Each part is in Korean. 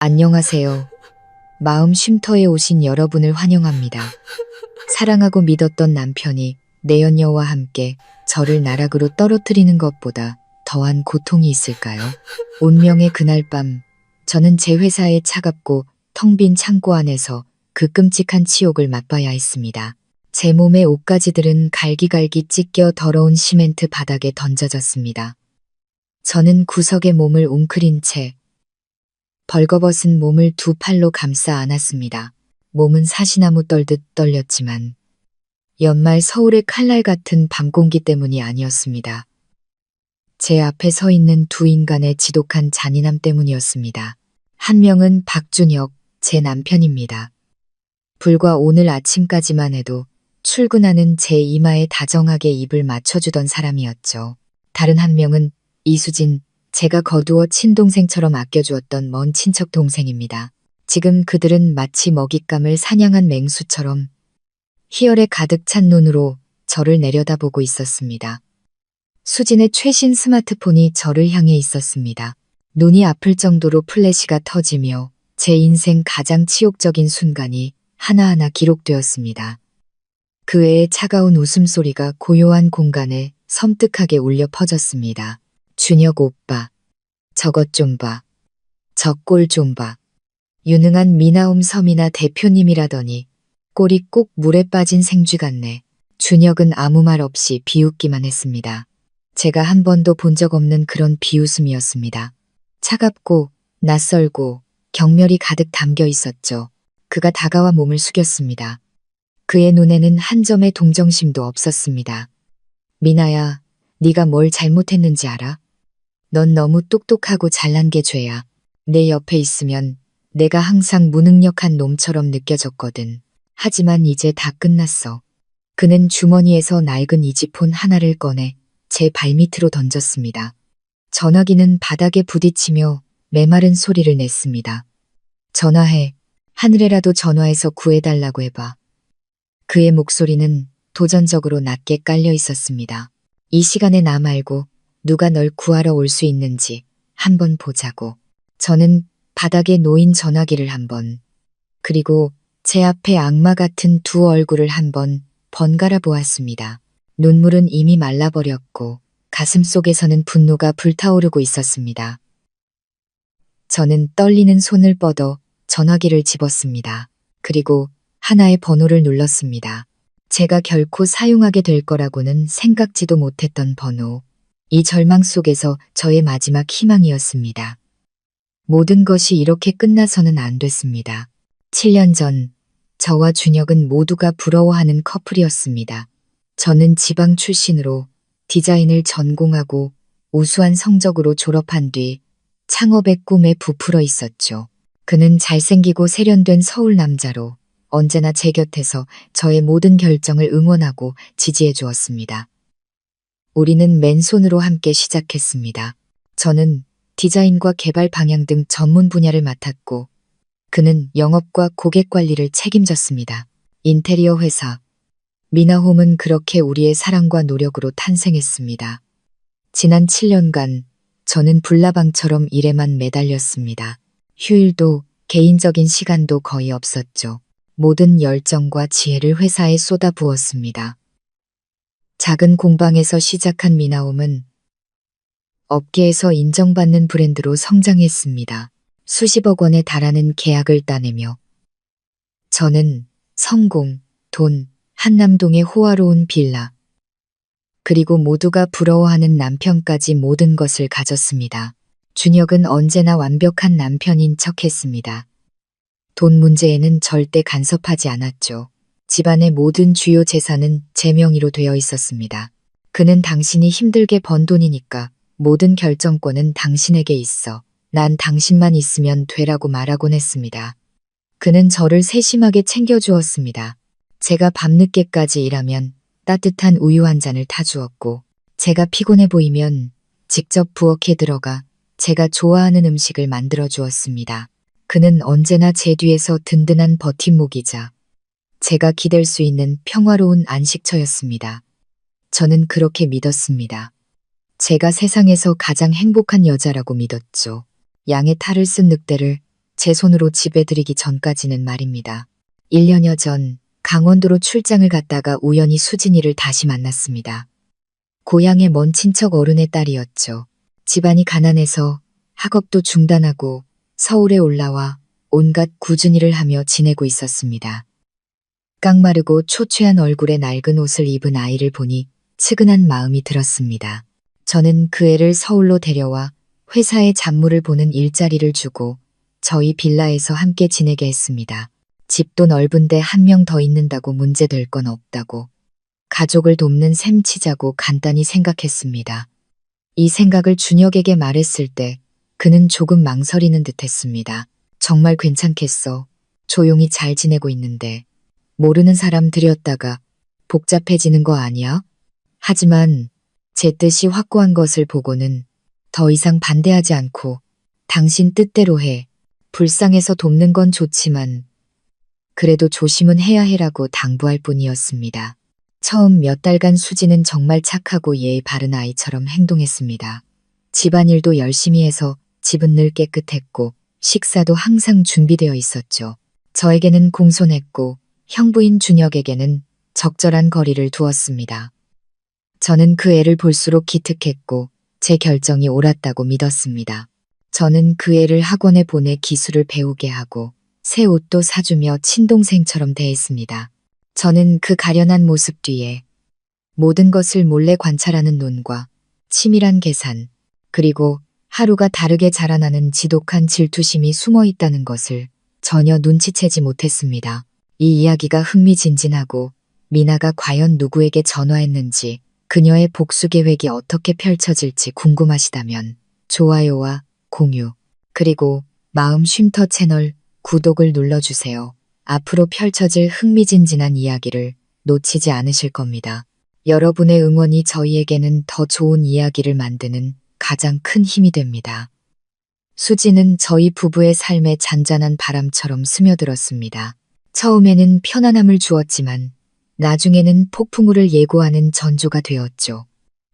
안녕하세요. 마음 쉼터에 오신 여러분을 환영합니다. 사랑하고 믿었던 남편이 내연녀와 함께 저를 나락으로 떨어뜨리는 것보다 더한 고통이 있을까요? 운명의 그날 밤, 저는 제 회사의 차갑고 텅 빈 창고 안에서 그 끔찍한 치욕을 맛봐야 했습니다. 제 몸의 옷가지들은 갈기갈기 찢겨 더러운 시멘트 바닥에 던져졌습니다. 저는 구석에 몸을 웅크린 채 벌거벗은 몸을 두 팔로 감싸 안았습니다. 몸은 사시나무 떨듯 떨렸지만 연말 서울의 칼날 같은 밤 공기 때문이 아니었습니다. 제 앞에 서 있는 두 인간의 지독한 잔인함 때문이었습니다. 한 명은 박준혁, 제 남편입니다. 불과 오늘 아침까지만 해도 출근하는 제 이마에 다정하게 입을 맞춰주던 사람이었죠. 다른 한 명은 이수진, 제가 거두어 친동생처럼 아껴주었던 먼 친척 동생입니다. 지금 그들은 마치 먹잇감을 사냥한 맹수처럼 희열에 가득 찬 눈으로 저를 내려다보고 있었습니다. 수진의 최신 스마트폰이 저를 향해 있었습니다. 눈이 아플 정도로 플래시가 터지며 제 인생 가장 치욕적인 순간이 하나하나 기록되었습니다. 그 애의 차가운 웃음소리가 고요한 공간에 섬뜩하게 울려 퍼졌습니다. 준혁 오빠, 저것 좀 봐. 저 꼴 좀 봐. 유능한 미나움 서미나 대표님이라더니 꼴이 꼭 물에 빠진 생쥐 같네. 준혁은 아무 말 없이 비웃기만 했습니다. 제가 한 번도 본 적 없는 그런 비웃음이었습니다. 차갑고 낯설고 경멸이 가득 담겨 있었죠. 그가 다가와 몸을 숙였습니다. 그의 눈에는 한 점의 동정심도 없었습니다. 미나야, 네가 뭘 잘못했는지 알아? 넌 너무 똑똑하고 잘난 게 죄야. 내 옆에 있으면 내가 항상 무능력한 놈처럼 느껴졌거든. 하지만 이제 다 끝났어. 그는 주머니에서 낡은 이지폰 하나를 꺼내 제 발밑으로 던졌습니다. 전화기는 바닥에 부딪히며 메마른 소리를 냈습니다. 전화해. 하늘에라도 전화해서 구해달라고 해봐. 그의 목소리는 도전적으로 낮게 깔려 있었습니다. 이 시간에 나 말고 누가 널 구하러 올 수 있는지 한번 보자고. 저는 바닥에 놓인 전화기를 한번, 그리고 제 앞에 악마 같은 두 얼굴을 한번 번갈아 보았습니다. 눈물은 이미 말라버렸고 가슴 속에서는 분노가 불타오르고 있었습니다. 저는 떨리는 손을 뻗어 전화기를 집었습니다. 그리고 하나의 번호를 눌렀습니다. 제가 결코 사용하게 될 거라고는 생각지도 못했던 번호. 이 절망 속에서 저의 마지막 희망이었습니다. 모든 것이 이렇게 끝나서는 안 됐습니다. 7년 전 저와 준혁은 모두가 부러워하는 커플이었습니다. 저는 지방 출신으로 디자인을 전공하고 우수한 성적으로 졸업한 뒤 창업의 꿈에 부풀어 있었죠. 그는 잘생기고 세련된 서울 남자로 언제나 제 곁에서 저의 모든 결정을 응원하고 지지해 주었습니다. 우리는 맨손으로 함께 시작했습니다. 저는 디자인과 개발 방향 등 전문 분야를 맡았고 그는 영업과 고객 관리를 책임졌습니다. 인테리어 회사 미나홈은 그렇게 우리의 사랑과 노력으로 탄생했습니다. 지난 7년간 저는 불나방처럼 일에만 매달렸습니다. 휴일도 개인적인 시간도 거의 없었죠. 모든 열정과 지혜를 회사에 쏟아부었습니다. 작은 공방에서 시작한 미나홈은 업계에서 인정받는 브랜드로 성장했습니다. 수십억 원에 달하는 계약을 따내며 저는 성공, 돈, 한남동의 호화로운 빌라, 그리고 모두가 부러워하는 남편까지 모든 것을 가졌습니다. 준혁은 언제나 완벽한 남편인 척했습니다. 돈 문제에는 절대 간섭하지 않았죠. 집안의 모든 주요 재산은 제 명의로 되어 있었습니다. 그는 당신이 힘들게 번 돈이니까 모든 결정권은 당신에게 있어. 난 당신만 있으면 되라고 말하곤 했습니다. 그는 저를 세심하게 챙겨주었습니다. 제가 밤늦게까지 일하면 따뜻한 우유 한 잔을 타주었고, 제가 피곤해 보이면 직접 부엌에 들어가 제가 좋아하는 음식을 만들어 주었습니다. 그는 언제나 제 뒤에서 든든한 버팀목이자 제가 기댈 수 있는 평화로운 안식처였습니다. 저는 그렇게 믿었습니다. 제가 세상에서 가장 행복한 여자라고 믿었죠. 양의 탈을 쓴 늑대를 제 손으로 집에 들이기 전까지는 말입니다. 1년여 전 강원도로 출장을 갔다가 우연히 수진이를 다시 만났습니다. 고향의 먼 친척 어른의 딸이었죠. 집안이 가난해서 학업도 중단하고 서울에 올라와 온갖 꾸준히를 하며 지내고 있었습니다. 깡마르고 초췌한 얼굴에 낡은 옷을 입은 아이를 보니 측은한 마음이 들었습니다. 저는 그 애를 서울로 데려와 회사의 잡무를 보는 일자리를 주고 저희 빌라에서 함께 지내게 했습니다. 집도 넓은데 한 명 더 있는다고 문제될 건 없다고. 가족을 돕는 셈 치자고 간단히 생각했습니다. 이 생각을 준혁에게 말했을 때 그는 조금 망설이는 듯 했습니다. 정말 괜찮겠어. 조용히 잘 지내고 있는데 모르는 사람 들였다가 복잡해지는 거 아니야? 하지만 제 뜻이 확고한 것을 보고는 더 이상 반대하지 않고 당신 뜻대로 해. 불쌍해서 돕는 건 좋지만 그래도 조심은 해야 해라고 당부할 뿐이었습니다. 처음 몇 달간 수지는 정말 착하고 예의 바른 아이처럼 행동했습니다. 집안일도 열심히 해서 집은 늘 깨끗했고 식사도 항상 준비되어 있었죠. 저에게는 공손했고 형부인 준혁에게는 적절한 거리를 두었습니다. 저는 그 애를 볼수록 기특했고 제 결정이 옳았다고 믿었습니다. 저는 그 애를 학원에 보내 기술을 배우게 하고 새 옷도 사주며 친동생처럼 대했습니다. 저는 그 가련한 모습 뒤에 모든 것을 몰래 관찰하는 눈과 치밀한 계산, 그리고 하루가 다르게 자라나는 지독한 질투심이 숨어 있다는 것을 전혀 눈치채지 못했습니다. 이 이야기가 흥미진진하고 미나가 과연 누구에게 전화했는지 그녀의 복수 계획이 어떻게 펼쳐질지 궁금하시다면 좋아요와 공유, 그리고 마음 쉼터 채널 구독을 눌러주세요. 앞으로 펼쳐질 흥미진진한 이야기를 놓치지 않으실 겁니다. 여러분의 응원이 저희에게는 더 좋은 이야기를 만드는 가장 큰 힘이 됩니다. 수지는 저희 부부의 삶에 잔잔한 바람처럼 스며들었습니다. 처음에는 편안함을 주었지만 나중에는 폭풍우를 예고하는 전조가 되었죠.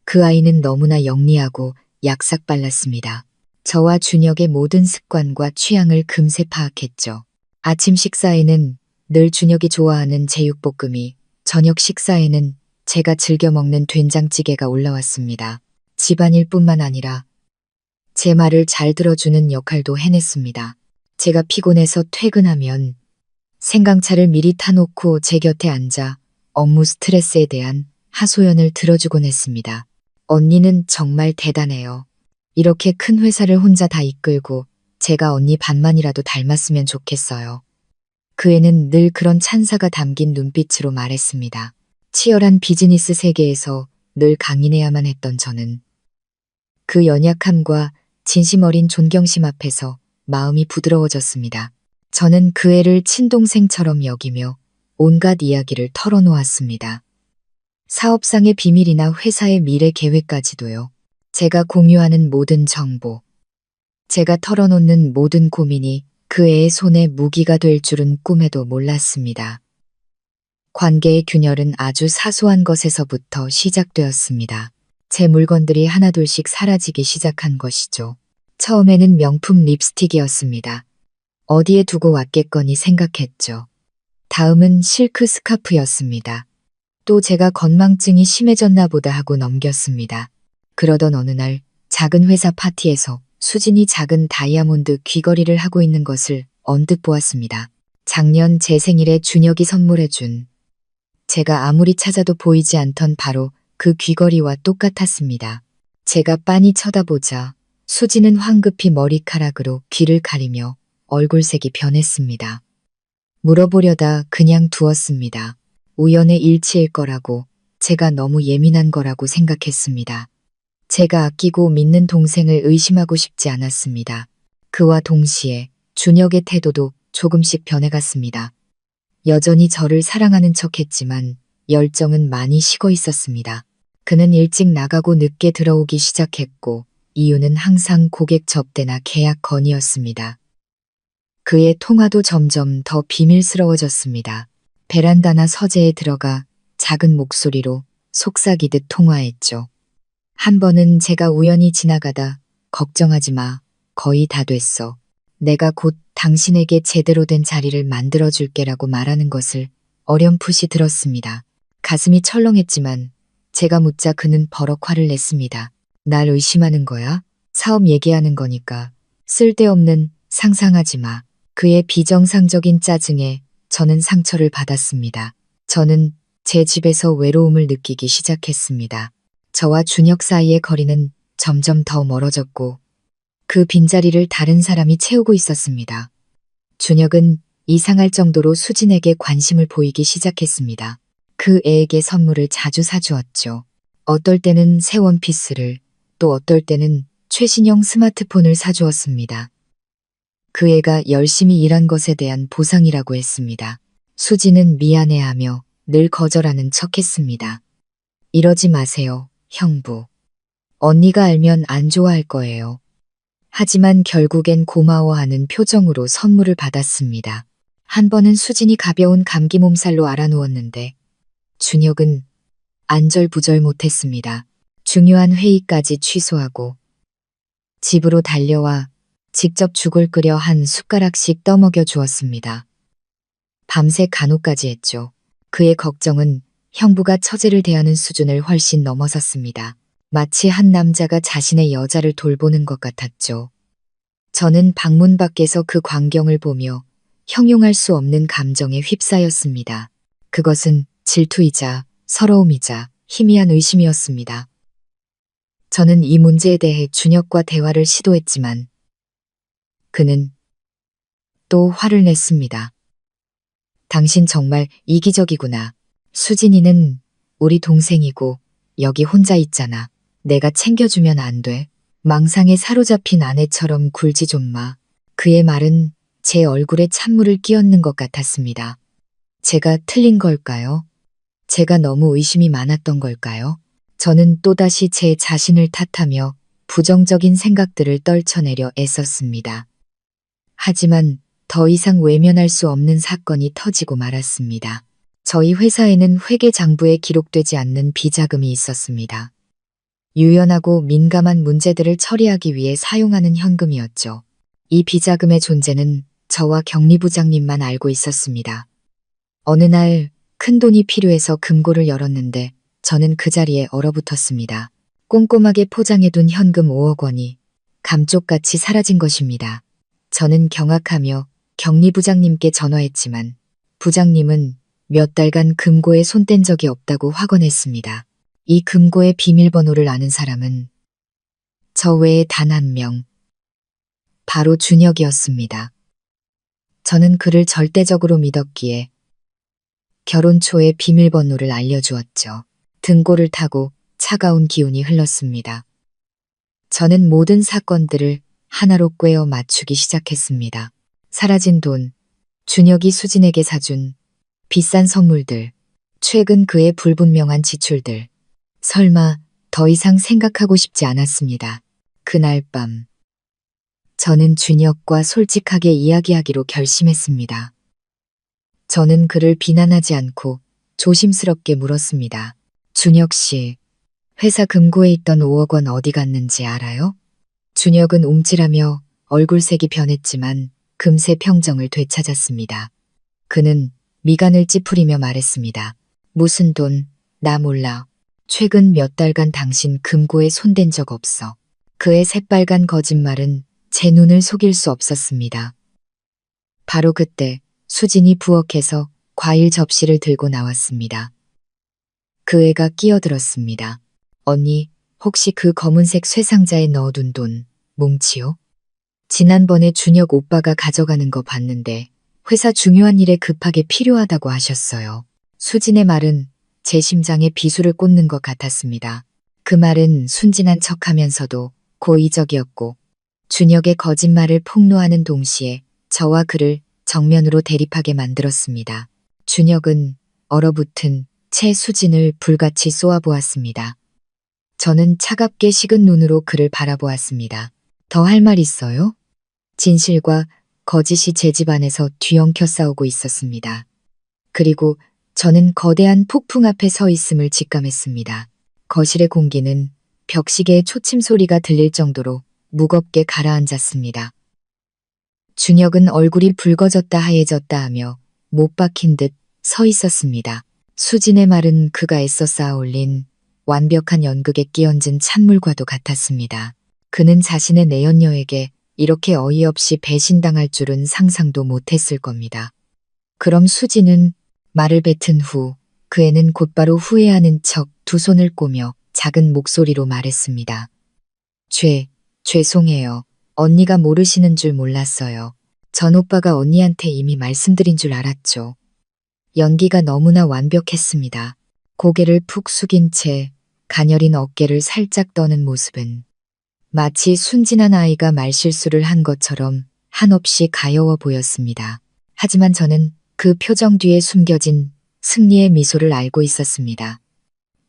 그 아이는 너무나 영리하고 약삭빨랐습니다. 저와 준혁의 모든 습관과 취향을 금세 파악했죠. 아침 식사에는 늘 준혁이 좋아하는 제육볶음이, 저녁 식사에는 제가 즐겨 먹는 된장찌개가 올라왔습니다. 집안일뿐만 아니라 제 말을 잘 들어주는 역할도 해냈습니다. 제가 피곤해서 퇴근하면 생강차를 미리 타놓고 제 곁에 앉아 업무 스트레스에 대한 하소연을 들어주곤 했습니다. 언니는 정말 대단해요. 이렇게 큰 회사를 혼자 다 이끌고 제가 언니 반만이라도 닮았으면 좋겠어요. 그 애는 늘 그런 찬사가 담긴 눈빛으로 말했습니다. 치열한 비즈니스 세계에서 늘 강인해야만 했던 저는 그 연약함과 진심 어린 존경심 앞에서 마음이 부드러워졌습니다. 저는 그 애를 친동생처럼 여기며 온갖 이야기를 털어놓았습니다. 사업상의 비밀이나 회사의 미래 계획까지도요. 제가 공유하는 모든 정보, 제가 털어놓는 모든 고민이 그 애의 손에 무기가 될 줄은 꿈에도 몰랐습니다. 관계의 균열은 아주 사소한 것에서부터 시작되었습니다. 제 물건들이 하나둘씩 사라지기 시작한 것이죠. 처음에는 명품 립스틱이었습니다. 어디에 두고 왔겠거니 생각했죠. 다음은 실크 스카프였습니다. 또 제가 건망증이 심해졌나 보다 하고 넘겼습니다. 그러던 어느 날 작은 회사 파티에서 수진이 작은 다이아몬드 귀걸이를 하고 있는 것을 언뜻 보았습니다. 작년 제 생일에 준혁이 선물해준, 제가 아무리 찾아도 보이지 않던 바로 그 귀걸이와 똑같았습니다. 제가 빤히 쳐다보자 수지는 황급히 머리카락으로 귀를 가리며 얼굴색이 변했습니다. 물어보려다 그냥 두었습니다. 우연의 일치일 거라고, 제가 너무 예민한 거라고 생각했습니다. 제가 아끼고 믿는 동생을 의심하고 싶지 않았습니다. 그와 동시에 준혁의 태도도 조금씩 변해갔습니다. 여전히 저를 사랑하는 척했지만 열정은 많이 식어 있었습니다. 그는 일찍 나가고 늦게 들어오기 시작했고 이유는 항상 고객 접대나 계약 건이었습니다. 그의 통화도 점점 더 비밀스러워졌습니다. 베란다나 서재에 들어가 작은 목소리로 속삭이듯 통화했죠. 한 번은 제가 우연히 지나가다 걱정하지 마. 거의 다 됐어. 내가 곧 당신에게 제대로 된 자리를 만들어줄게라고 말하는 것을 어렴풋이 들었습니다. 가슴이 철렁했지만 제가 묻자 그는 버럭 화를 냈습니다. 날 의심하는 거야? 사업 얘기하는 거니까 쓸데없는 상상하지 마. 그의 비정상적인 짜증에 저는 상처를 받았습니다. 저는 제 집에서 외로움을 느끼기 시작했습니다. 저와 준혁 사이의 거리는 점점 더 멀어졌고 그 빈자리를 다른 사람이 채우고 있었습니다. 준혁은 이상할 정도로 수진에게 관심을 보이기 시작했습니다. 그 애에게 선물을 자주 사주었죠. 어떨 때는 새 원피스를, 또 어떨 때는 최신형 스마트폰을 사주었습니다. 그 애가 열심히 일한 것에 대한 보상이라고 했습니다. 수지는 미안해하며 늘 거절하는 척했습니다. 이러지 마세요, 형부. 언니가 알면 안 좋아할 거예요. 하지만 결국엔 고마워하는 표정으로 선물을 받았습니다. 한 번은 수진이 가벼운 감기 몸살로 알아누웠는데 준혁은 안절부절 못했습니다. 중요한 회의까지 취소하고 집으로 달려와 직접 죽을 끓여 한 숟가락씩 떠먹여 주었습니다. 밤새 간호까지 했죠. 그의 걱정은 형부가 처제를 대하는 수준을 훨씬 넘어섰습니다. 마치 한 남자가 자신의 여자를 돌보는 것 같았죠. 저는 방문 밖에서 그 광경을 보며 형용할 수 없는 감정에 휩싸였습니다. 그것은 질투이자 서러움이자 희미한 의심이었습니다. 저는 이 문제에 대해 준혁과 대화를 시도했지만 그는 또 화를 냈습니다. 당신 정말 이기적이구나. 수진이는 우리 동생이고 여기 혼자 있잖아. 내가 챙겨주면 안 돼. 망상에 사로잡힌 아내처럼 굴지 좀 마. 그의 말은 제 얼굴에 찬물을 끼얹는 것 같았습니다. 제가 틀린 걸까요? 제가 너무 의심이 많았던 걸까요? 저는 또다시 제 자신을 탓하며 부정적인 생각들을 떨쳐내려 애썼습니다. 하지만 더 이상 외면할 수 없는 사건이 터지고 말았습니다. 저희 회사에는 회계장부에 기록되지 않는 비자금이 있었습니다. 유연하고 민감한 문제들을 처리하기 위해 사용하는 현금이었죠. 이 비자금의 존재는 저와 경리부장님만 알고 있었습니다. 어느 날 큰돈이 필요해서 금고를 열었는데 저는 그 자리에 얼어붙었습니다. 꼼꼼하게 포장해둔 현금 5억 원이 감쪽같이 사라진 것입니다. 저는 경악하며 경리부장님께 전화했지만 부장님은 몇 달간 금고에 손 뗀 적이 없다고 확언했습니다. 이 금고의 비밀번호를 아는 사람은 저 외에 단 한 명, 바로 준혁이었습니다. 저는 그를 절대적으로 믿었기에 결혼 초에 비밀번호를 알려주었죠. 등골을 타고 차가운 기운이 흘렀습니다. 저는 모든 사건들을 하나로 꿰어 맞추기 시작했습니다. 사라진 돈, 준혁이 수진에게 사준 비싼 선물들, 최근 그의 불분명한 지출들. 설마 더 이상 생각하고 싶지 않았습니다. 그날 밤 저는 준혁과 솔직하게 이야기하기로 결심했습니다. 저는 그를 비난하지 않고 조심스럽게 물었습니다. 준혁 씨, 회사 금고에 있던 5억 원 어디 갔는지 알아요? 준혁은 움찔하며 얼굴색이 변했지만 금세 평정을 되찾았습니다. 그는 미간을 찌푸리며 말했습니다. 무슨 돈, 나 몰라. 최근 몇 달간 당신 금고에 손댄 적 없어. 그의 새빨간 거짓말은 제 눈을 속일 수 없었습니다. 바로 그때 수진이 부엌에서 과일 접시를 들고 나왔습니다. 그 애가 끼어들었습니다. 언니, 혹시 그 검은색 쇠상자에 넣어둔 돈 뭉치요? 지난번에 준혁 오빠가 가져가는 거 봤는데 회사 중요한 일에 급하게 필요하다고 하셨어요. 수진의 말은 제 심장에 비수를 꽂는 것 같았습니다. 그 말은 순진한 척하면서도 고의적이었고 준혁의 거짓말을 폭로하는 동시에 저와 그를 정면으로 대립하게 만들었습니다. 준혁은 얼어붙은 채 수진을 불같이 쏘아보았습니다. 저는 차갑게 식은 눈으로 그를 바라보았습니다. 더 할 말 있어요? 진실과 거짓이 제 집안에서 뒤엉켜 싸우고 있었습니다. 그리고 저는 거대한 폭풍 앞에 서 있음을 직감했습니다. 거실의 공기는 벽시계의 초침 소리가 들릴 정도로 무겁게 가라앉았습니다. 준혁은 얼굴이 붉어졌다 하얘졌다 하며 못 박힌 듯 서 있었습니다. 수진의 말은 그가 애써 쌓아올린 완벽한 연극에 끼얹은 찬물과도 같았습니다. 그는 자신의 내연녀에게 이렇게 어이없이 배신당할 줄은 상상도 못했을 겁니다. 그럼 수진은 말을 뱉은 후 그 애는 곧바로 후회하는 척 두 손을 꼬며 작은 목소리로 말했습니다. 죄송해요. 언니가 모르시는 줄 몰랐어요. 전 오빠가 언니한테 이미 말씀드린 줄 알았죠. 연기가 너무나 완벽했습니다. 고개를 푹 숙인 채 가녀린 어깨를 살짝 떠는 모습은 마치 순진한 아이가 말실수를 한 것처럼 한없이 가여워 보였습니다. 하지만 저는 그 표정 뒤에 숨겨진 승리의 미소를 알고 있었습니다.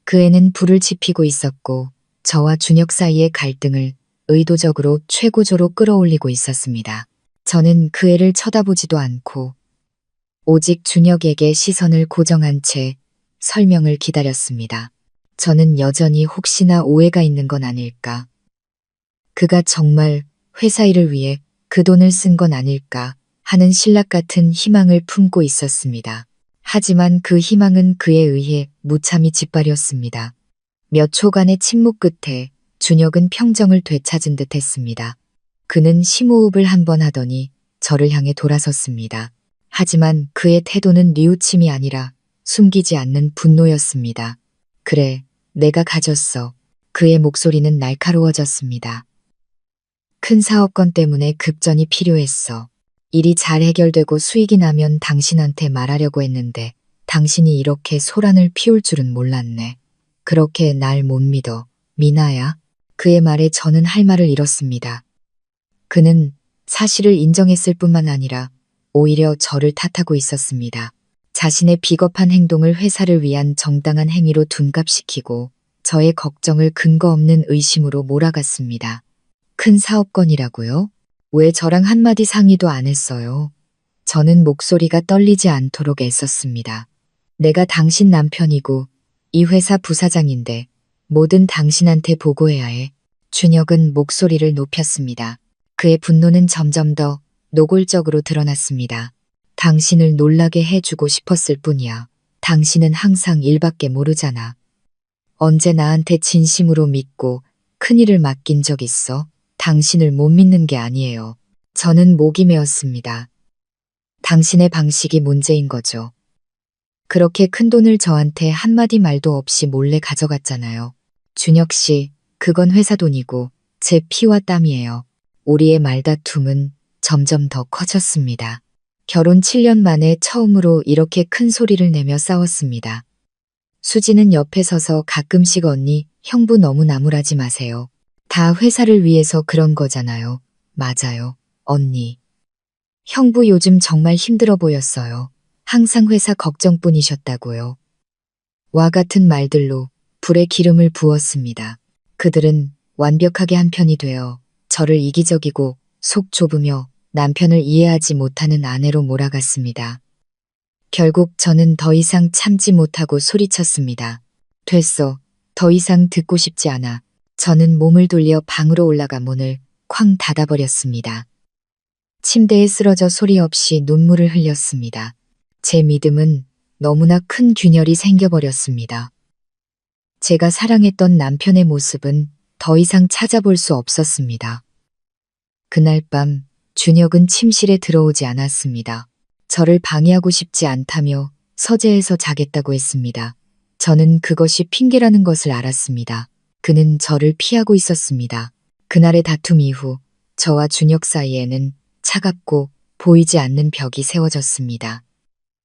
그 애는 불을 지피고 있었고 저와 준혁 사이의 갈등을 의도적으로 최고조로 끌어올리고 있었습니다. 저는 그 애를 쳐다보지도 않고 오직 준혁에게 시선을 고정한 채 설명을 기다렸습니다. 저는 여전히 혹시나 오해가 있는 건 아닐까. 그가 정말 회사 일을 위해 그 돈을 쓴 건 아닐까 하는 신락 같은 희망을 품고 있었습니다. 하지만 그 희망은 그에 의해 무참히 짓밟혔습니다. 몇 초간의 침묵 끝에 준혁은 평정을 되찾은 듯 했습니다. 그는 심호흡을 한 번 하더니 저를 향해 돌아섰습니다. 하지만 그의 태도는 뉘우침이 아니라 숨기지 않는 분노였습니다. 그래, 내가 가졌어. 그의 목소리는 날카로워졌습니다. 큰 사업건 때문에 급전이 필요했어. 일이 잘 해결되고 수익이 나면 당신한테 말하려고 했는데 당신이 이렇게 소란을 피울 줄은 몰랐네. 그렇게 날 못 믿어. 미나야. 그의 말에 저는 할 말을 잃었습니다. 그는 사실을 인정했을 뿐만 아니라 오히려 저를 탓하고 있었습니다. 자신의 비겁한 행동을 회사를 위한 정당한 행위로 둔갑시키고 저의 걱정을 근거 없는 의심으로 몰아갔습니다. 큰 사업건이라고요? 왜 저랑 한마디 상의도 안 했어요? 저는 목소리가 떨리지 않도록 애썼습니다. 내가 당신 남편이고 이 회사 부사장인데 뭐든 당신한테 보고해야 해. 준혁은 목소리를 높였습니다. 그의 분노는 점점 더 노골적으로 드러났습니다. 당신을 놀라게 해주고 싶었을 뿐이야. 당신은 항상 일밖에 모르잖아. 언제 나한테 진심으로 믿고 큰일을 맡긴 적 있어? 당신을 못 믿는 게 아니에요. 저는 목이 메었습니다. 당신의 방식이 문제인 거죠. 그렇게 큰 돈을 저한테 한마디 말도 없이 몰래 가져갔잖아요. 준혁 씨, 그건 회사 돈이고 제 피와 땀이에요. 우리의 말다툼은 점점 더 커졌습니다. 결혼 7년 만에 처음으로 이렇게 큰 소리를 내며 싸웠습니다. 수지는 옆에 서서 가끔씩 언니, 형부 너무 나무라지 마세요. 다 회사를 위해서 그런 거잖아요. 맞아요, 언니. 형부 요즘 정말 힘들어 보였어요. 항상 회사 걱정뿐이셨다고요. 와 같은 말들로 불에 기름을 부었습니다. 그들은 완벽하게 한 편이 되어 저를 이기적이고 속 좁으며 남편을 이해하지 못하는 아내로 몰아갔습니다. 결국 저는 더 이상 참지 못하고 소리쳤습니다. 됐어. 더 이상 듣고 싶지 않아. 저는 몸을 돌려 방으로 올라가 문을 쾅 닫아버렸습니다. 침대에 쓰러져 소리 없이 눈물을 흘렸습니다. 제 믿음은 너무나 큰 균열이 생겨버렸습니다. 제가 사랑했던 남편의 모습은 더 이상 찾아볼 수 없었습니다. 그날 밤 준혁은 침실에 들어오지 않았습니다. 저를 방해하고 싶지 않다며 서재에서 자겠다고 했습니다. 저는 그것이 핑계라는 것을 알았습니다. 그는 저를 피하고 있었습니다. 그날의 다툼 이후 저와 준혁 사이에는 차갑고 보이지 않는 벽이 세워졌습니다.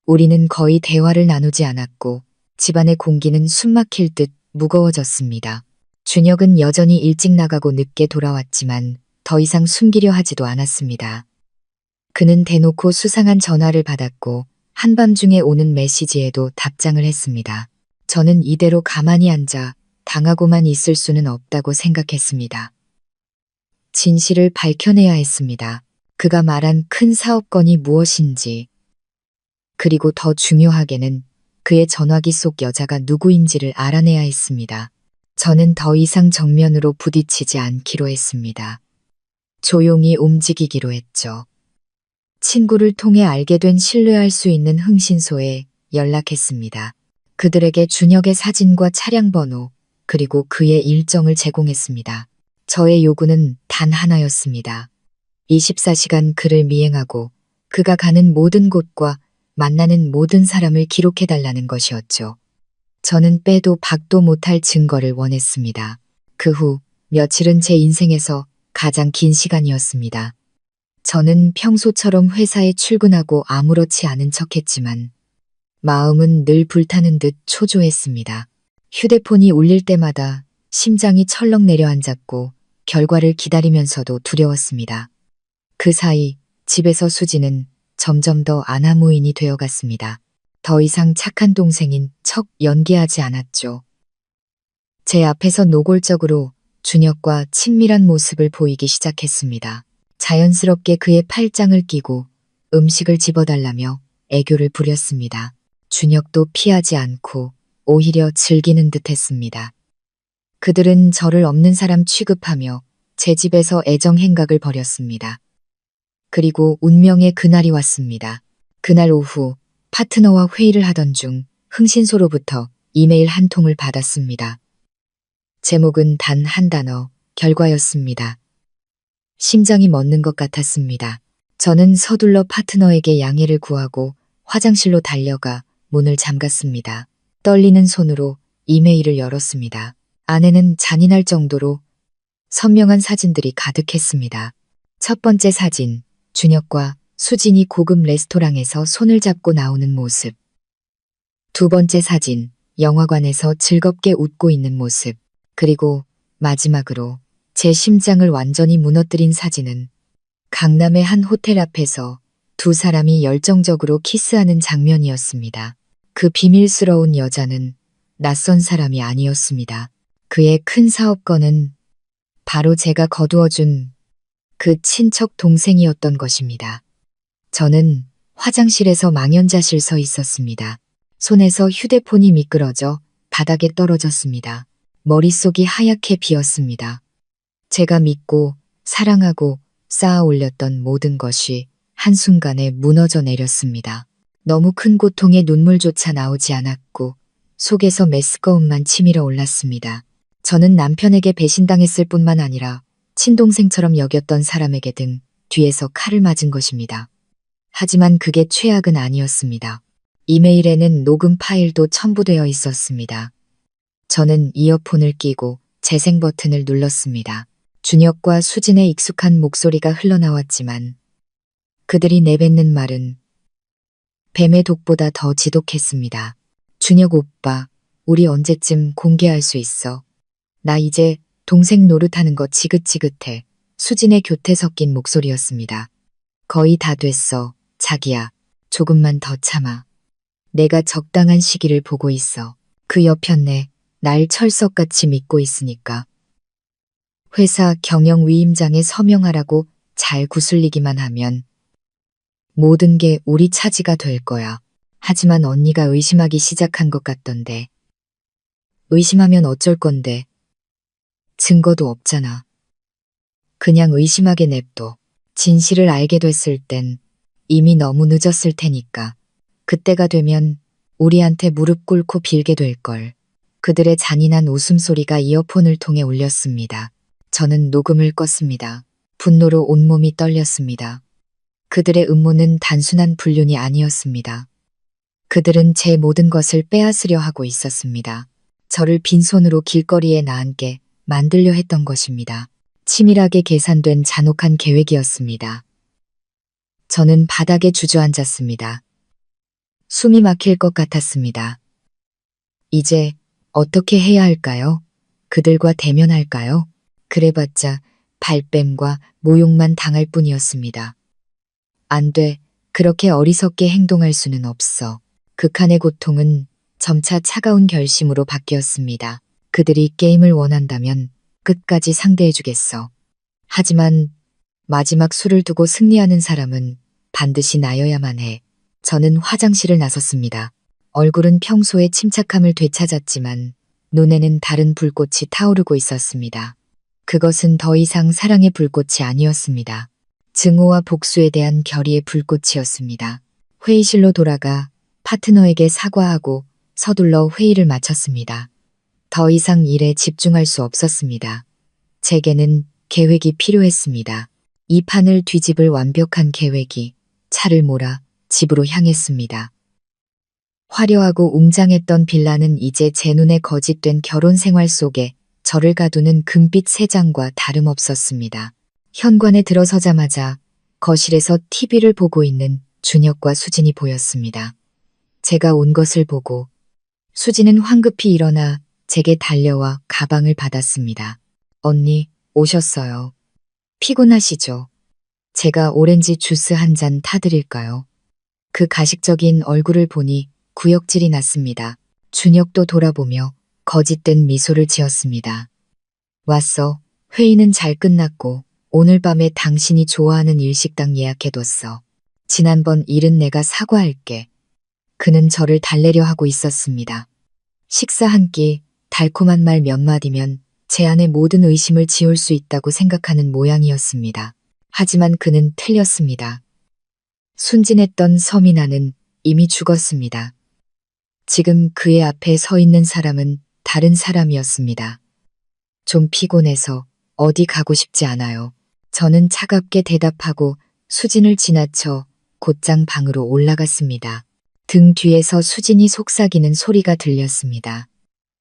우리는 거의 대화를 나누지 않았고 집안의 공기는 숨막힐 듯 무거워졌습니다. 준혁은 여전히 일찍 나가고 늦게 돌아왔지만 더 이상 숨기려 하지도 않았습니다. 그는 대놓고 수상한 전화를 받았고 한밤중에 오는 메시지에도 답장을 했습니다. 저는 이대로 가만히 앉아 당하고만 있을 수는 없다고 생각했습니다. 진실을 밝혀내야 했습니다. 그가 말한 큰 사업건이 무엇인지, 그리고 더 중요하게는 그의 전화기 속 여자가 누구인지를 알아내야 했습니다. 저는 더 이상 정면으로 부딪히지 않기로 했습니다. 조용히 움직이기로 했죠. 친구를 통해 알게 된 신뢰할 수 있는 흥신소에 연락했습니다. 그들에게 준혁의 사진과 차량 번호, 그리고 그의 일정을 제공했습니다. 저의 요구는 단 하나였습니다. 24시간 그를 미행하고 그가 가는 모든 곳과 만나는 모든 사람을 기록해달라는 것이었죠. 저는 빼도 박도 못할 증거를 원했습니다. 그 후 며칠은 제 인생에서 가장 긴 시간이었습니다. 저는 평소처럼 회사에 출근하고 아무렇지 않은 척했지만 마음은 늘 불타는 듯 초조했습니다. 휴대폰이 울릴 때마다 심장이 철렁 내려앉았고 결과를 기다리면서도 두려웠습니다. 그 사이 집에서 수지는 점점 더 아나무인이 되어갔습니다. 더 이상 착한 동생인 척 연기하지 않았죠. 제 앞에서 노골적으로 준혁과 친밀한 모습을 보이기 시작했습니다. 자연스럽게 그의 팔짱을 끼고 음식을 집어달라며 애교를 부렸습니다. 준혁도 피하지 않고 오히려 즐기는 듯 했습니다. 그들은 저를 없는 사람 취급하며 제 집에서 애정 행각을 벌였습니다. 그리고 운명의 그날이 왔습니다. 그날 오후 파트너와 회의를 하던 중 흥신소로부터 이메일 한 통을 받았습니다. 제목은 단 한 단어, 결과였습니다. 심장이 멎는 것 같았습니다. 저는 서둘러 파트너에게 양해를 구하고 화장실로 달려가 문을 잠갔습니다. 떨리는 손으로 이메일을 열었습니다. 안에는 잔인할 정도로 선명한 사진들이 가득했습니다. 첫 번째 사진, 준혁과 수진이 고급 레스토랑에서 손을 잡고 나오는 모습. 두 번째 사진, 영화관에서 즐겁게 웃고 있는 모습. 그리고 마지막으로 제 심장을 완전히 무너뜨린 사진은 강남의 한 호텔 앞에서 두 사람이 열정적으로 키스하는 장면이었습니다. 그 비밀스러운 여자는 낯선 사람이 아니었습니다. 그의 큰 사업건은 바로 제가 거두어준 그 친척 동생이었던 것입니다. 저는 화장실에서 망연자실 서 있었습니다. 손에서 휴대폰이 미끄러져 바닥에 떨어졌습니다. 머릿속이 하얗게 비었습니다. 제가 믿고 사랑하고 쌓아 올렸던 모든 것이 한순간에 무너져 내렸습니다. 너무 큰 고통에 눈물조차 나오지 않았고 속에서 메스꺼움만 치밀어 올랐습니다. 저는 남편에게 배신당했을 뿐만 아니라 친동생처럼 여겼던 사람에게 등 뒤에서 칼을 맞은 것입니다. 하지만 그게 최악은 아니었습니다. 이메일에는 녹음 파일도 첨부되어 있었습니다. 저는 이어폰을 끼고 재생 버튼을 눌렀습니다. 준혁과 수진의 익숙한 목소리가 흘러나왔지만 그들이 내뱉는 말은 뱀의 독보다 더 지독했습니다. 준혁 오빠, 우리 언제쯤 공개할 수 있어? 나 이제 동생 노릇하는 거 지긋지긋해. 수진의 교태 섞인 목소리였습니다. 거의 다 됐어, 자기야. 조금만 더 참아. 내가 적당한 시기를 보고 있어. 그 옆편네 날 철석같이 믿고 있으니까. 회사 경영위임장에 서명하라고 잘 구슬리기만 하면 모든 게 우리 차지가 될 거야. 하지만 언니가 의심하기 시작한 것 같던데. 의심하면 어쩔 건데. 증거도 없잖아. 그냥 의심하게 냅둬. 진실을 알게 됐을 땐 이미 너무 늦었을 테니까. 그때가 되면 우리한테 무릎 꿇고 빌게 될걸. 그들의 잔인한 웃음소리가 이어폰을 통해 울렸습니다. 저는 녹음을 껐습니다. 분노로 온몸이 떨렸습니다. 그들의 음모는 단순한 불륜이 아니었습니다. 그들은 제 모든 것을 빼앗으려 하고 있었습니다. 저를 빈손으로 길거리에 나앉게 만들려 했던 것입니다. 치밀하게 계산된 잔혹한 계획이었습니다. 저는 바닥에 주저앉았습니다. 숨이 막힐 것 같았습니다. 이제 어떻게 해야 할까요? 그들과 대면할까요? 그래봤자 발뺌과 모욕만 당할 뿐이었습니다. 안 돼. 그렇게 어리석게 행동할 수는 없어. 극한의 고통은 점차 차가운 결심으로 바뀌었습니다. 그들이 게임을 원한다면 끝까지 상대해주겠어. 하지만 마지막 수를 두고 승리하는 사람은 반드시 나여야만 해. 저는 화장실을 나섰습니다. 얼굴은 평소의 침착함을 되찾았지만 눈에는 다른 불꽃이 타오르고 있었습니다. 그것은 더 이상 사랑의 불꽃이 아니었습니다. 증오와 복수에 대한 결의의 불꽃이었습니다. 회의실로 돌아가 파트너에게 사과하고 서둘러 회의를 마쳤습니다. 더 이상 일에 집중할 수 없었습니다. 제게는 계획이 필요했습니다. 이 판을 뒤집을 완벽한 계획이 차를 몰아 집으로 향했습니다. 화려하고 웅장했던 빌라는 이제 제 눈에 거짓된 결혼 생활 속에 저를 가두는 금빛 세장과 다름없었습니다. 현관에 들어서자마자 거실에서 TV를 보고 있는 준혁과 수진이 보였습니다. 제가 온 것을 보고 수진은 황급히 일어나 제게 달려와 가방을 받았습니다. 언니, 오셨어요. 피곤하시죠? 제가 오렌지 주스 한 잔 타드릴까요? 그 가식적인 얼굴을 보니 구역질이 났습니다. 준혁도 돌아보며 거짓된 미소를 지었습니다. 왔어. 회의는 잘 끝났고 오늘 밤에 당신이 좋아하는 일식당 예약해뒀어. 지난번 일은 내가 사과할게. 그는 저를 달래려 하고 있었습니다. 식사 한 끼, 달콤한 말 몇 마디면 제 안의 모든 의심을 지울 수 있다고 생각하는 모양이었습니다. 하지만 그는 틀렸습니다. 순진했던 서민아는 이미 죽었습니다. 지금 그의 앞에 서 있는 사람은 다른 사람이었습니다. 좀 피곤해서 어디 가고 싶지 않아요. 저는 차갑게 대답하고 수진을 지나쳐 곧장 방으로 올라갔습니다. 등 뒤에서 수진이 속삭이는 소리가 들렸습니다.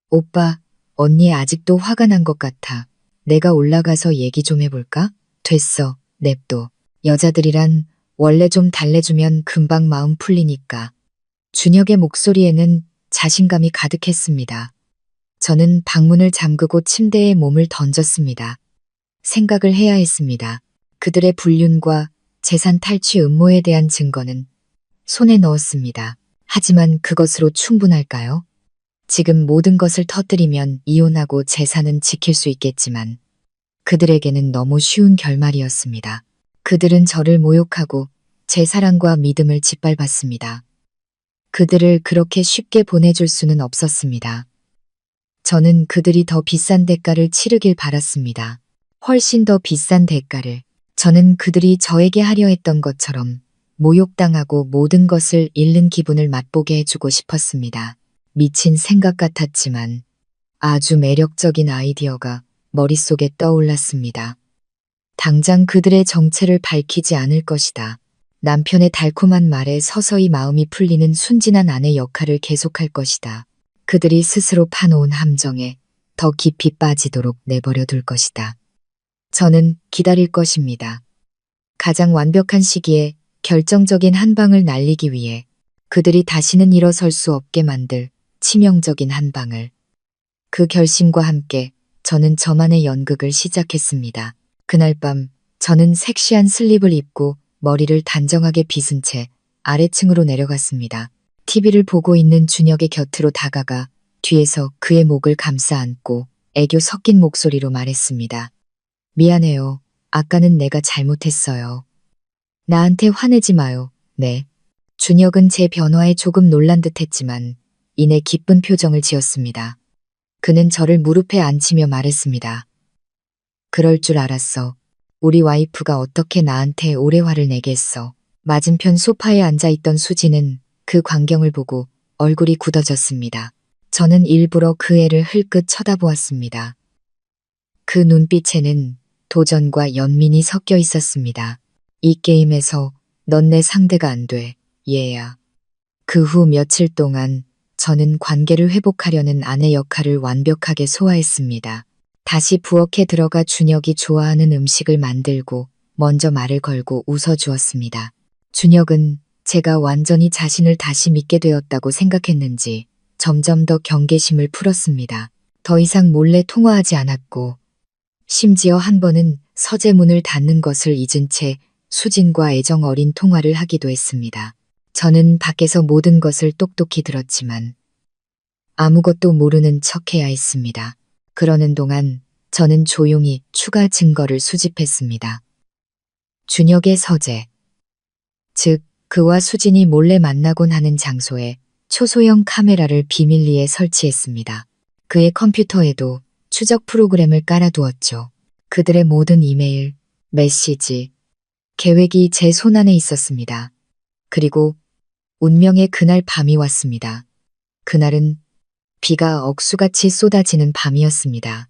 오빠, 언니 아직도 화가 난 것 같아. 내가 올라가서 얘기 좀 해볼까? 됐어, 냅둬. 여자들이란 원래 좀 달래주면 금방 마음 풀리니까. 준혁의 목소리에는 자신감이 가득했습니다. 저는 방문을 잠그고 침대에 몸을 던졌습니다. 생각을 해야 했습니다. 그들의 불륜과 재산 탈취 음모에 대한 증거는 손에 넣었습니다. 하지만 그것으로 충분할까요? 지금 모든 것을 터뜨리면 이혼하고 재산은 지킬 수 있겠지만 그들에게는 너무 쉬운 결말이었습니다. 그들은 저를 모욕하고 제 사랑과 믿음을 짓밟았습니다. 그들을 그렇게 쉽게 보내줄 수는 없었습니다. 저는 그들이 더 비싼 대가를 치르길 바랐습니다. 훨씬 더 비싼 대가를. 저는 그들이 저에게 하려 했던 것처럼 모욕당하고 모든 것을 잃는 기분을 맛보게 해주고 싶었습니다. 미친 생각 같았지만 아주 매력적인 아이디어가 머릿속에 떠올랐습니다. 당장 그들의 정체를 밝히지 않을 것이다. 남편의 달콤한 말에 서서히 마음이 풀리는 순진한 아내 역할을 계속할 것이다. 그들이 스스로 파놓은 함정에 더 깊이 빠지도록 내버려 둘 것이다. 저는 기다릴 것입니다. 가장 완벽한 시기에 결정적인 한 방을 날리기 위해 그들이 다시는 일어설 수 없게 만들 치명적인 한 방을. 그 결심과 함께 저는 저만의 연극을 시작했습니다. 그날 밤 저는 섹시한 슬립을 입고 머리를 단정하게 빗은 채 아래층으로 내려갔습니다. TV를 보고 있는 준혁의 곁으로 다가가 뒤에서 그의 목을 감싸 안고 애교 섞인 목소리로 말했습니다. 미안해요. 아까는 내가 잘못했어요. 나한테 화내지 마요. 네. 준혁은 제 변화에 조금 놀란 듯 했지만 이내 기쁜 표정을 지었습니다. 그는 저를 무릎에 앉히며 말했습니다. 그럴 줄 알았어. 우리 와이프가 어떻게 나한테 오래 화를 내겠어. 맞은편 소파에 앉아있던 수지는 그 광경을 보고 얼굴이 굳어졌습니다. 저는 일부러 그 애를 흘끗 쳐다보았습니다. 그 눈빛에는 도전과 연민이 섞여 있었습니다. 이 게임에서 넌 내 상대가 안 돼, 얘야. 그 후 며칠 동안 저는 관계를 회복하려는 아내 역할을 완벽하게 소화했습니다. 다시 부엌에 들어가 준혁이 좋아하는 음식을 만들고 먼저 말을 걸고 웃어주었습니다. 준혁은 제가 완전히 자신을 다시 믿게 되었다고 생각했는지 점점 더 경계심을 풀었습니다. 더 이상 몰래 통화하지 않았고 심지어 한 번은 서재문을 닫는 것을 잊은 채 수진과 애정 어린 통화를 하기도 했습니다. 저는 밖에서 모든 것을 똑똑히 들었지만 아무것도 모르는 척해야 했습니다. 그러는 동안 저는 조용히 추가 증거를 수집했습니다. 준혁의 서재, 즉 그와 수진이 몰래 만나곤 하는 장소에 초소형 카메라를 비밀리에 설치했습니다. 그의 컴퓨터에도 추적 프로그램을 깔아두었죠. 그들의 모든 이메일, 메시지, 계획이 제 손안에 있었습니다. 그리고 운명의 그날 밤이 왔습니다. 그날은 비가 억수같이 쏟아지는 밤이었습니다.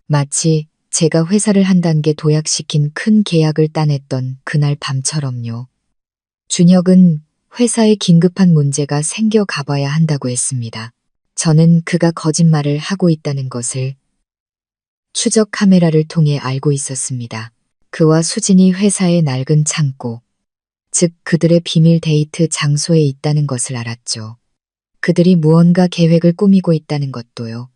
마치 제가 회사를 한 단계 도약시킨 큰 계약을 따냈던 그날 밤처럼요. 준혁은 회사에 긴급한 문제가 생겨 가봐야 한다고 했습니다. 저는 그가 거짓말을 하고 있다는 것을 추적 카메라를 통해 알고 있었습니다. 그와 수진이 회사의 낡은 창고, 즉 그들의 비밀 데이트 장소에 있다는 것을 알았죠. 그들이 무언가 계획을 꾸미고 있다는 것도요.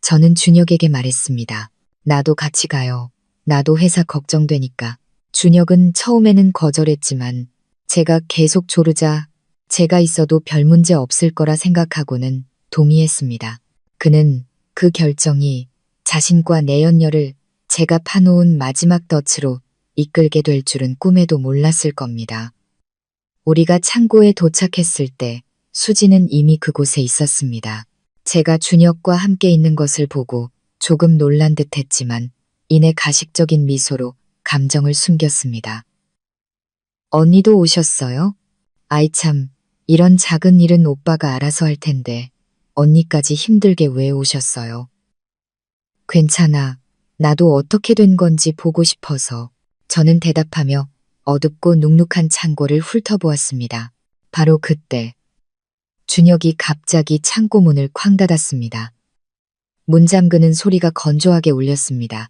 저는 준혁에게 말했습니다. 나도 같이 가요. 나도 회사 걱정되니까. 준혁은 처음에는 거절했지만 제가 계속 조르자 제가 있어도 별 문제 없을 거라 생각하고는 동의했습니다. 그는 그 결정이 자신과 내연녀를 제가 파놓은 마지막 덫으로 이끌게 될 줄은 꿈에도 몰랐을 겁니다. 우리가 창고에 도착했을 때 수지는 이미 그곳에 있었습니다. 제가 준혁과 함께 있는 것을 보고 조금 놀란 듯 했지만 이내 가식적인 미소로 감정을 숨겼습니다. 언니도 오셨어요? 아이 참, 이런 작은 일은 오빠가 알아서 할 텐데 언니까지 힘들게 왜 오셨어요? 괜찮아. 나도 어떻게 된 건지 보고 싶어서. 저는 대답하며 어둡고 눅눅한 창고를 훑어보았습니다. 바로 그때 준혁이 갑자기 창고 문을 쾅 닫았습니다. 문 잠그는 소리가 건조하게 울렸습니다.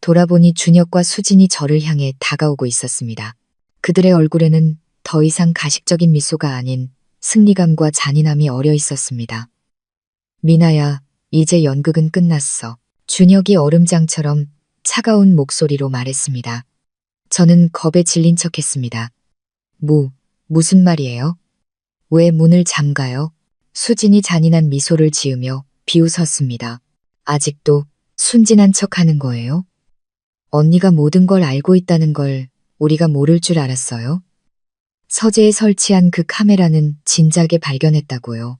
돌아보니 준혁과 수진이 저를 향해 다가오고 있었습니다. 그들의 얼굴에는 더 이상 가식적인 미소가 아닌 승리감과 잔인함이 어려 있었습니다. 미나야, 이제 연극은 끝났어. 준혁이 얼음장처럼 차가운 목소리로 말했습니다. 저는 겁에 질린 척했습니다. 무슨 말이에요? 왜 문을 잠가요? 수진이 잔인한 미소를 지으며 비웃었습니다. 아직도 순진한 척하는 거예요? 언니가 모든 걸 알고 있다는 걸 우리가 모를 줄 알았어요? 서재에 설치한 그 카메라는 진작에 발견했다고요.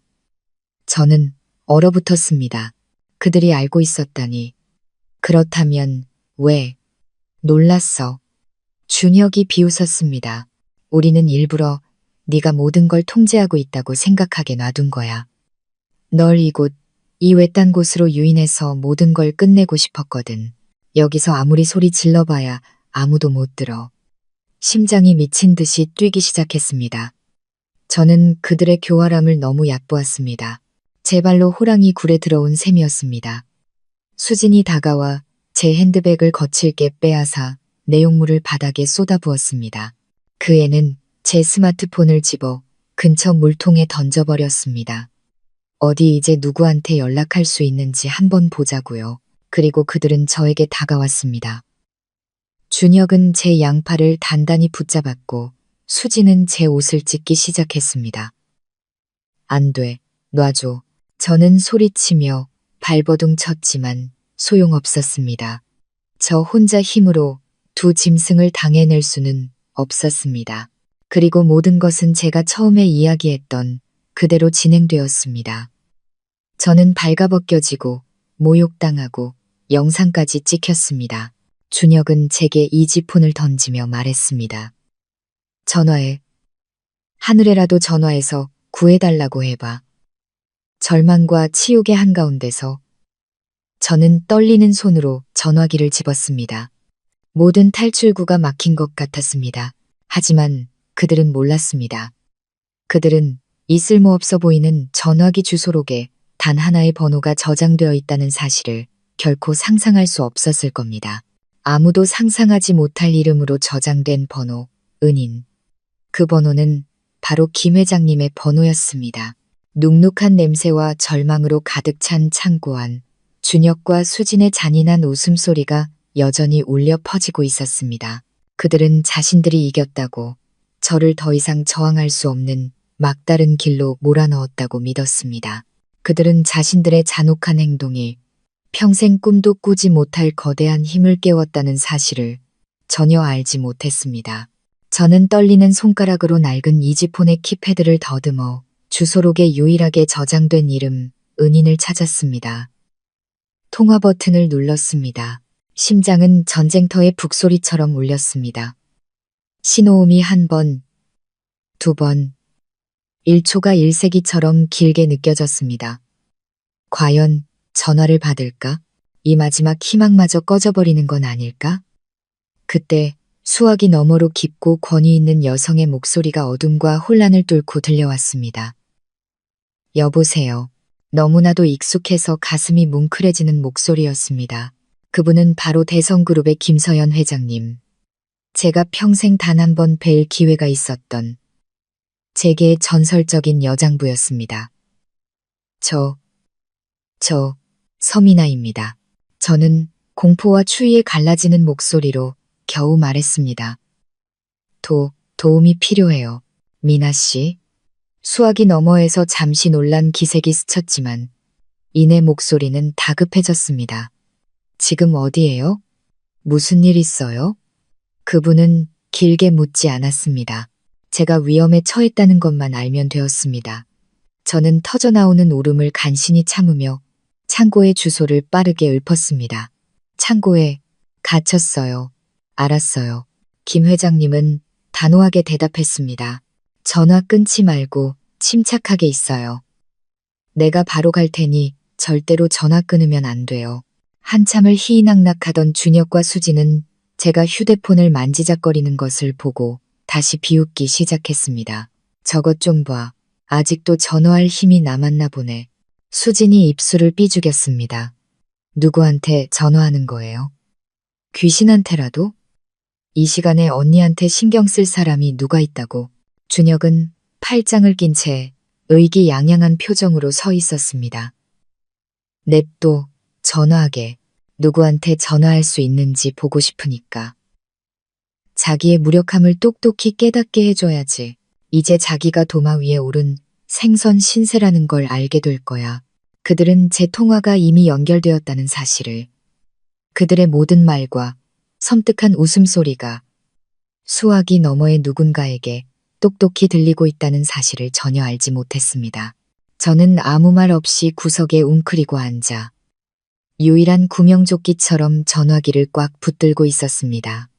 저는 얼어붙었습니다. 그들이 알고 있었다니. 그렇다면 왜? 놀랐어. 준혁이 비웃었습니다. 우리는 일부러 네가 모든 걸 통제하고 있다고 생각하게 놔둔 거야. 널 이 외딴 곳으로 유인해서 모든 걸 끝내고 싶었거든. 여기서 아무리 소리 질러봐야 아무도 못 들어. 심장이 미친 듯이 뛰기 시작했습니다. 저는 그들의 교활함을 너무 얕보았습니다. 제 발로 호랑이 굴에 들어온 셈이었습니다. 수진이 다가와 제 핸드백을 거칠게 빼앗아 내용물을 바닥에 쏟아부었습니다. 그 애는 제 스마트폰을 집어 근처 물통에 던져버렸습니다. 어디 이제 누구한테 연락할 수 있는지 한번 보자고요. 그리고 그들은 저에게 다가왔습니다. 준혁은 제 양팔을 단단히 붙잡았고 수지는 제 옷을 찢기 시작했습니다. 안 돼, 놔줘. 저는 소리치며 발버둥 쳤지만 소용없었습니다. 저 혼자 힘으로 두 짐승을 당해낼 수는 없었습니다. 그리고 모든 것은 제가 처음에 이야기했던 그대로 진행되었습니다. 저는 발가벗겨지고 모욕당하고 영상까지 찍혔습니다. 준혁은 제게 이지폰을 던지며 말했습니다. 전화해. 하늘에라도 전화해서 구해달라고 해봐. 절망과 치욕의 한가운데서 저는 떨리는 손으로 전화기를 집었습니다. 모든 탈출구가 막힌 것 같았습니다. 하지만 그들은 몰랐습니다. 그들은 이 쓸모없어 보이는 전화기 주소록에 단 하나의 번호가 저장되어 있다는 사실을 결코 상상할 수 없었을 겁니다. 아무도 상상하지 못할 이름으로 저장된 번호, 은인. 그 번호는 바로 김 회장님의 번호였습니다. 눅눅한 냄새와 절망으로 가득 찬 창고 안 준혁과 수진의 잔인한 웃음소리가 여전히 울려 퍼지고 있었습니다. 그들은 자신들이 이겼다고 저를 더 이상 저항할 수 없는 막다른 길로 몰아넣었다고 믿었습니다. 그들은 자신들의 잔혹한 행동이 평생 꿈도 꾸지 못할 거대한 힘을 깨웠다는 사실을 전혀 알지 못했습니다. 저는 떨리는 손가락으로 낡은 이지폰의 키패드를 더듬어 주소록에 유일하게 저장된 이름 은인을 찾았습니다. 통화 버튼을 눌렀습니다. 심장은 전쟁터의 북소리처럼 울렸습니다. 신호음이 한 번, 두 번, 1초가 1세기처럼 길게 느껴졌습니다. 과연 전화를 받을까? 이 마지막 희망마저 꺼져버리는 건 아닐까? 그때 수화기 너머로 깊고 권위 있는 여성의 목소리가 어둠과 혼란을 뚫고 들려왔습니다. 여보세요. 너무나도 익숙해서 가슴이 뭉클해지는 목소리였습니다. 그분은 바로 대성그룹의 김서연 회장님. 제가 평생 단 한 번 뵐 기회가 있었던 제게의 전설적인 여장부였습니다. 저 서미나입니다. 저는 공포와 추위에 갈라지는 목소리로 겨우 말했습니다. 도움이 필요해요. 미나 씨. 수화기 너머에서 잠시 놀란 기색이 스쳤지만 이내 목소리는 다급해졌습니다. 지금 어디예요? 무슨 일 있어요? 그분은 길게 묻지 않았습니다. 제가 위험에 처했다는 것만 알면 되었습니다. 저는 터져나오는 울음을 간신히 참으며 창고의 주소를 빠르게 읊었습니다. 창고에 갇혔어요. 알았어요. 김 회장님은 단호하게 대답했습니다. 전화 끊지 말고 침착하게 있어요. 내가 바로 갈 테니 절대로 전화 끊으면 안 돼요. 한참을 희희낙낙하던 준혁과 수지는 제가 휴대폰을 만지작거리는 것을 보고 다시 비웃기 시작했습니다. 저것 좀 봐. 아직도 전화할 힘이 남았나 보네. 수진이 입술을 삐죽였습니다. 누구한테 전화하는 거예요? 귀신한테라도? 이 시간에 언니한테 신경 쓸 사람이 누가 있다고. 준혁은 팔짱을 낀 채 의기양양한 표정으로 서 있었습니다. 냅둬. 전화하게. 누구한테 전화할 수 있는지 보고 싶으니까. 자기의 무력함을 똑똑히 깨닫게 해줘야지. 이제 자기가 도마 위에 오른 생선 신세라는 걸 알게 될 거야. 그들은 제 통화가 이미 연결되었다는 사실을. 그들의 모든 말과 섬뜩한 웃음소리가 수화기 너머의 누군가에게 똑똑히 들리고 있다는 사실을 전혀 알지 못했습니다. 저는 아무 말 없이 구석에 웅크리고 앉아 유일한 구명조끼처럼 전화기를 꽉 붙들고 있었습니다.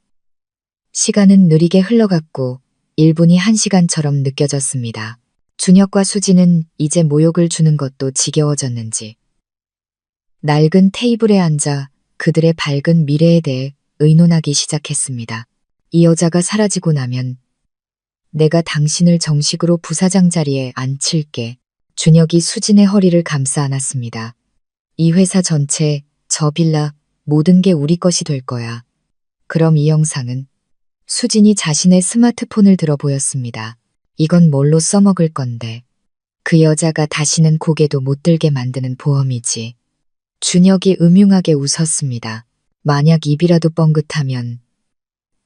시간은 느리게 흘러갔고 1분이 1시간처럼 느껴졌습니다. 준혁과 수지는 이제 모욕을 주는 것도 지겨워졌는지 낡은 테이블에 앉아 그들의 밝은 미래에 대해 의논하기 시작했습니다. 이 여자가 사라지고 나면 내가 당신을 정식으로 부사장 자리에 앉힐게. 준혁이 수진의 허리를 감싸 안았습니다. 이 회사 전체, 저 빌라, 모든 게 우리 것이 될 거야. 그럼 이 영상은 수진이 자신의 스마트폰을 들어 보였습니다. 이건 뭘로 써먹을 건데. 그 여자가 다시는 고개도 못 들게 만드는 보험이지. 준혁이 음흉하게 웃었습니다. 만약 입이라도 뻥긋하면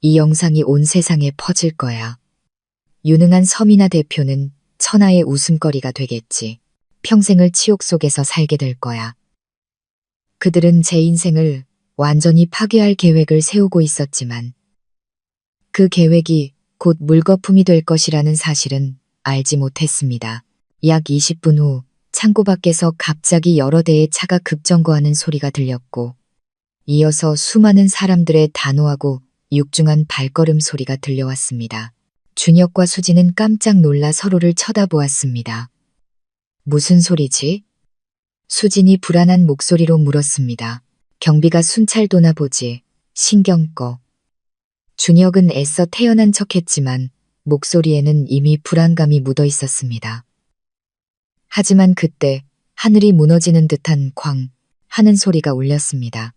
이 영상이 온 세상에 퍼질 거야. 유능한 서미나 대표는 천하의 웃음거리가 되겠지. 평생을 치욕 속에서 살게 될 거야. 그들은 제 인생을 완전히 파괴할 계획을 세우고 있었지만 그 계획이 곧 물거품이 될 것이라는 사실은 알지 못했습니다. 약 20분 후 창고 밖에서 갑자기 여러 대의 차가 급정거하는 소리가 들렸고 이어서 수많은 사람들의 단호하고 육중한 발걸음 소리가 들려왔습니다. 준혁과 수지는 깜짝 놀라 서로를 쳐다보았습니다. 무슨 소리지? 수진이 불안한 목소리로 물었습니다. 경비가 순찰 도나 보지. 신경 꺼. 준혁은 애써 태연한 척했지만 목소리에는 이미 불안감이 묻어 있었습니다. 하지만 그때 하늘이 무너지는 듯한 쾅 하는 소리가 울렸습니다.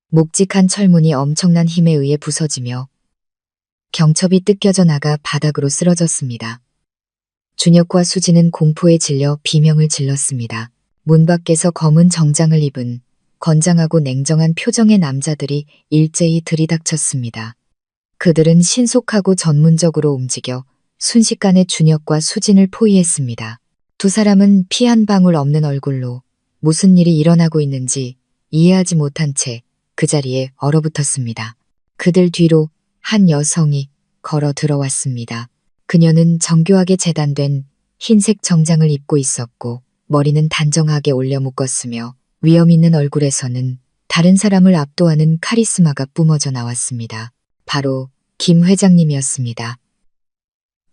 묵직한 철문이 엄청난 힘에 의해 부서지며 경첩이 뜯겨져 나가 바닥으로 쓰러졌습니다. 준혁과 수지는 공포에 질려 비명을 질렀습니다. 문 밖에서 검은 정장을 입은 건장하고 냉정한 표정의 남자들이 일제히 들이닥쳤습니다. 그들은 신속하고 전문적으로 움직여 순식간에 준혁과 수진을 포위했습니다. 두 사람은 피 한 방울 없는 얼굴로 무슨 일이 일어나고 있는지 이해하지 못한 채 그 자리에 얼어붙었습니다. 그들 뒤로 한 여성이 걸어 들어왔습니다. 그녀는 정교하게 재단된 흰색 정장을 입고 있었고 머리는 단정하게 올려 묶었으며 위험 있는 얼굴에서는 다른 사람을 압도하는 카리스마가 뿜어져 나왔습니다. 바로 김 회장님이었습니다.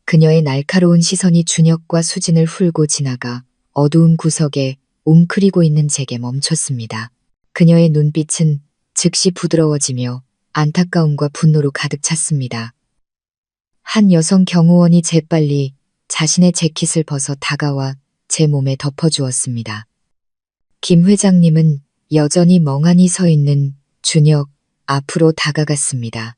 그녀의 날카로운 시선이 준혁과 수진을 훑고 지나가 어두운 구석에 웅크리고 있는 제게 멈췄습니다. 그녀의 눈빛은 즉시 부드러워지며 안타까움과 분노로 가득 찼습니다. 한 여성 경호원이 재빨리 자신의 재킷을 벗어 다가와 제 몸에 덮어주었습니다. 김 회장님은 여전히 멍하니 서 있는 준혁 앞으로 다가갔습니다.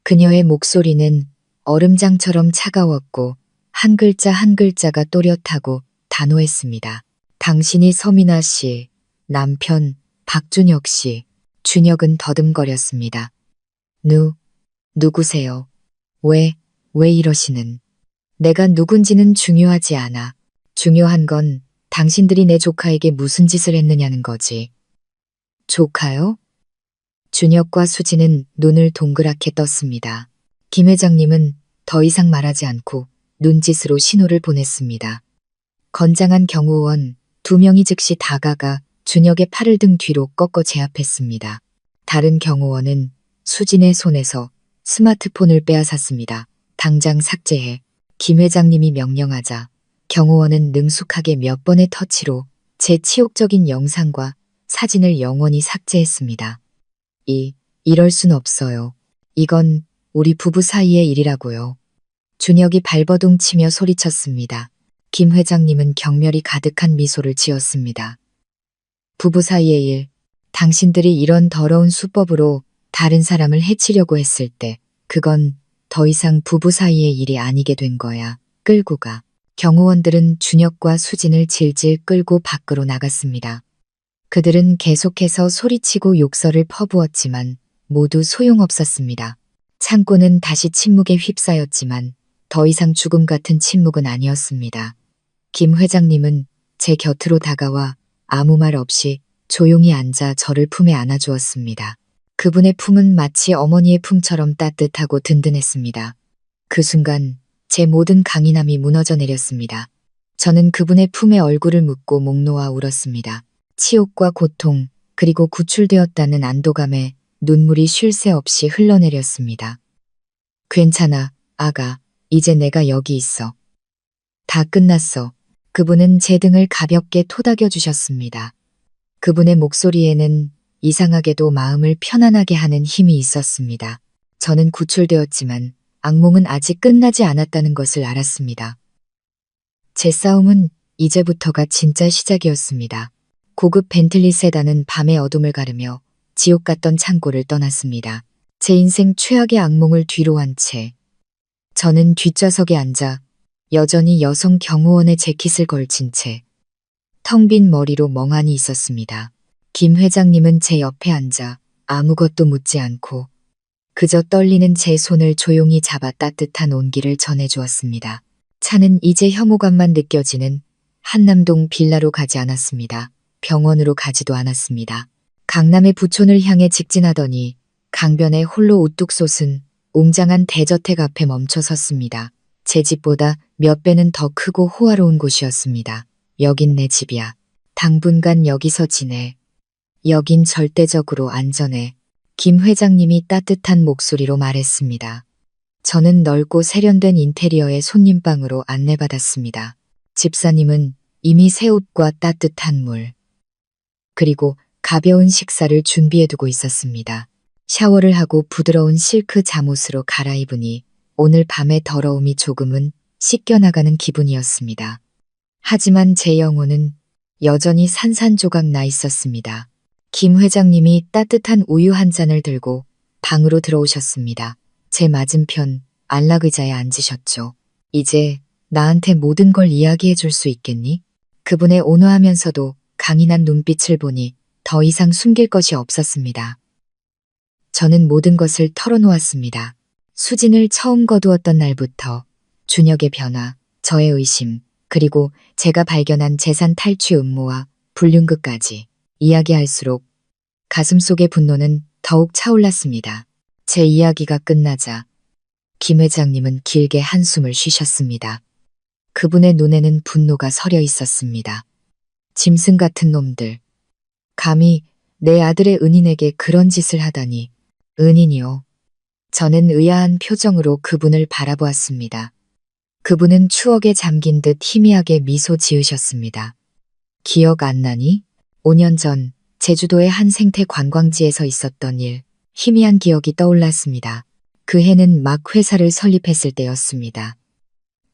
그녀의 목소리는 얼음장처럼 차가웠고 한 글자 한 글자가 또렷하고 단호했습니다. 당신이 서민아 씨, 남편 박준혁 씨. 준혁은 더듬거렸습니다. 누구세요? 왜 이러시는? 내가 누군지는 중요하지 않아. 중요한 건 당신들이 내 조카에게 무슨 짓을 했느냐는 거지. 조카요? 준혁과 수지는 눈을 동그랗게 떴습니다. 김 회장님은 더 이상 말하지 않고 눈짓으로 신호를 보냈습니다. 건장한 경호원 2명이 즉시 다가가 준혁의 팔을 등 뒤로 꺾어 제압했습니다. 다른 경호원은 수진의 손에서 스마트폰을 빼앗았습니다. 당장 삭제해. 김 회장님이 명령하자 경호원은 능숙하게 몇 번의 터치로 제 치욕적인 영상과 사진을 영원히 삭제했습니다. 이럴 순 없어요. 이건 우리 부부 사이의 일이라고요. 준혁이 발버둥 치며 소리쳤습니다. 김 회장님은 경멸이 가득한 미소를 지었습니다. 부부 사이의 일, 당신들이 이런 더러운 수법으로 다른 사람을 해치려고 했을 때 그건 더 이상 부부 사이의 일이 아니게 된 거야. 끌고 가. 경호원들은 준혁과 수진을 질질 끌고 밖으로 나갔습니다. 그들은 계속해서 소리치고 욕설을 퍼부었지만 모두 소용없었습니다. 창고는 다시 침묵에 휩싸였지만 더 이상 죽음 같은 침묵은 아니었습니다. 김 회장님은 제 곁으로 다가와 아무 말 없이 조용히 앉아 저를 품에 안아주었습니다. 그분의 품은 마치 어머니의 품처럼 따뜻하고 든든했습니다. 그 순간 제 모든 강인함이 무너져 내렸습니다. 저는 그분의 품에 얼굴을 묻고 목 놓아 울었습니다. 치욕과 고통, 그리고 구출되었다는 안도감에 눈물이 쉴 새 없이 흘러내렸습니다. 괜찮아, 아가. 이제 내가 여기 있어. 다 끝났어. 그분은 제 등을 가볍게 토닥여 주셨습니다. 그분의 목소리에는 이상하게도 마음을 편안하게 하는 힘이 있었습니다. 저는 구출되었지만 악몽은 아직 끝나지 않았다는 것을 알았습니다. 제 싸움은 이제부터가 진짜 시작이었습니다. 고급 벤틀리 세단은 밤의 어둠을 가르며 지옥 같던 창고를 떠났습니다. 제 인생 최악의 악몽을 뒤로 한 채 저는 뒷좌석에 앉아 여전히 여성 경호원의 재킷을 걸친 채 텅 빈 머리로 멍하니 있었습니다. 김 회장님은 제 옆에 앉아 아무것도 묻지 않고 그저 떨리는 제 손을 조용히 잡아 따뜻한 온기를 전해주었습니다. 차는 이제 혐오감만 느껴지는 한남동 빌라로 가지 않았습니다. 병원으로 가지도 않았습니다. 강남의 부촌을 향해 직진하더니 강변에 홀로 우뚝 솟은 웅장한 대저택 앞에 멈춰 섰습니다. 제 집보다 몇 배는 더 크고 호화로운 곳이었습니다. 여긴 내 집이야. 당분간 여기서 지내. 여긴 절대적으로 안전해. 김 회장님이 따뜻한 목소리로 말했습니다. 저는 넓고 세련된 인테리어의 손님방으로 안내받았습니다. 집사님은 이미 새 옷과 따뜻한 물, 그리고 가벼운 식사를 준비해두고 있었습니다. 샤워를 하고 부드러운 실크 잠옷으로 갈아입으니 오늘 밤의 더러움이 조금은 씻겨나가는 기분이었습니다. 하지만 제 영혼은 여전히 산산조각 나 있었습니다. 김 회장님이 따뜻한 우유 한 잔을 들고 방으로 들어오셨습니다. 제 맞은편 안락 의자에 앉으셨죠. 이제 나한테 모든 걸 이야기해 줄 수 있겠니? 그분의 온화하면서도 강인한 눈빛을 보니 더 이상 숨길 것이 없었습니다. 저는 모든 것을 털어놓았습니다. 수진을 처음 거두었던 날부터 준혁의 변화, 저의 의심, 그리고 제가 발견한 재산 탈취 음모와 불륜극까지 이야기할수록 가슴속의 분노는 더욱 차올랐습니다. 제 이야기가 끝나자 김 회장님은 길게 한숨을 쉬셨습니다. 그분의 눈에는 분노가 서려 있었습니다. 짐승 같은 놈들. 감히 내 아들의 은인에게 그런 짓을 하다니. 은인이요. 저는 의아한 표정으로 그분을 바라보았습니다. 그분은 추억에 잠긴 듯 희미하게 미소 지으셨습니다. 기억 안 나니? 5년 전 제주도의 한 생태 관광지에서 있었던 일, 희미한 기억이 떠올랐습니다. 그 해는 막 회사를 설립했을 때였습니다.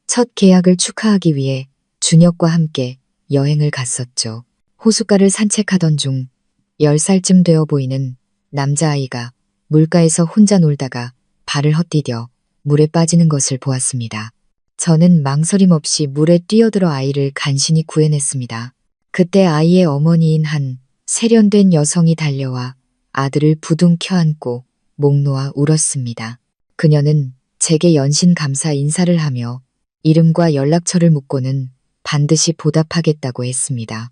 첫 계약을 축하하기 위해 준혁과 함께 여행을 갔었죠. 호숫가를 산책하던 중 10살쯤 되어 보이는 남자아이가 물가에서 혼자 놀다가 발을 헛디뎌 물에 빠지는 것을 보았습니다. 저는 망설임 없이 물에 뛰어들어 아이를 간신히 구해냈습니다. 그때 아이의 어머니인 한 세련된 여성이 달려와 아들을 부둥 켜안고 목 놓아 울었습니다. 그녀는 제게 연신 감사 인사를 하며 이름과 연락처를 묻고는 반드시 보답하겠다고 했습니다.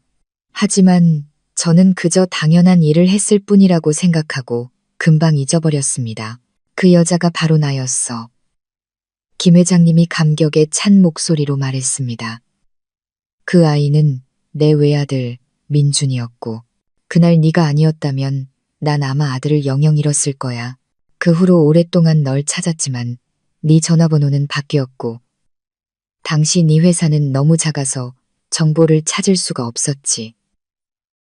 하지만 저는 그저 당연한 일을 했을 뿐이라고 생각하고 금방 잊어버렸습니다. 그 여자가 바로 나였어. 김 회장님이 감격에 찬 목소리로 말했습니다. 그 아이는 내 외아들 민준이었고 그날 네가 아니었다면 난 아마 아들을 영영 잃었을 거야. 그 후로 오랫동안 널 찾았지만 네 전화번호는 바뀌었고 당시 네 회사는 너무 작아서 정보를 찾을 수가 없었지.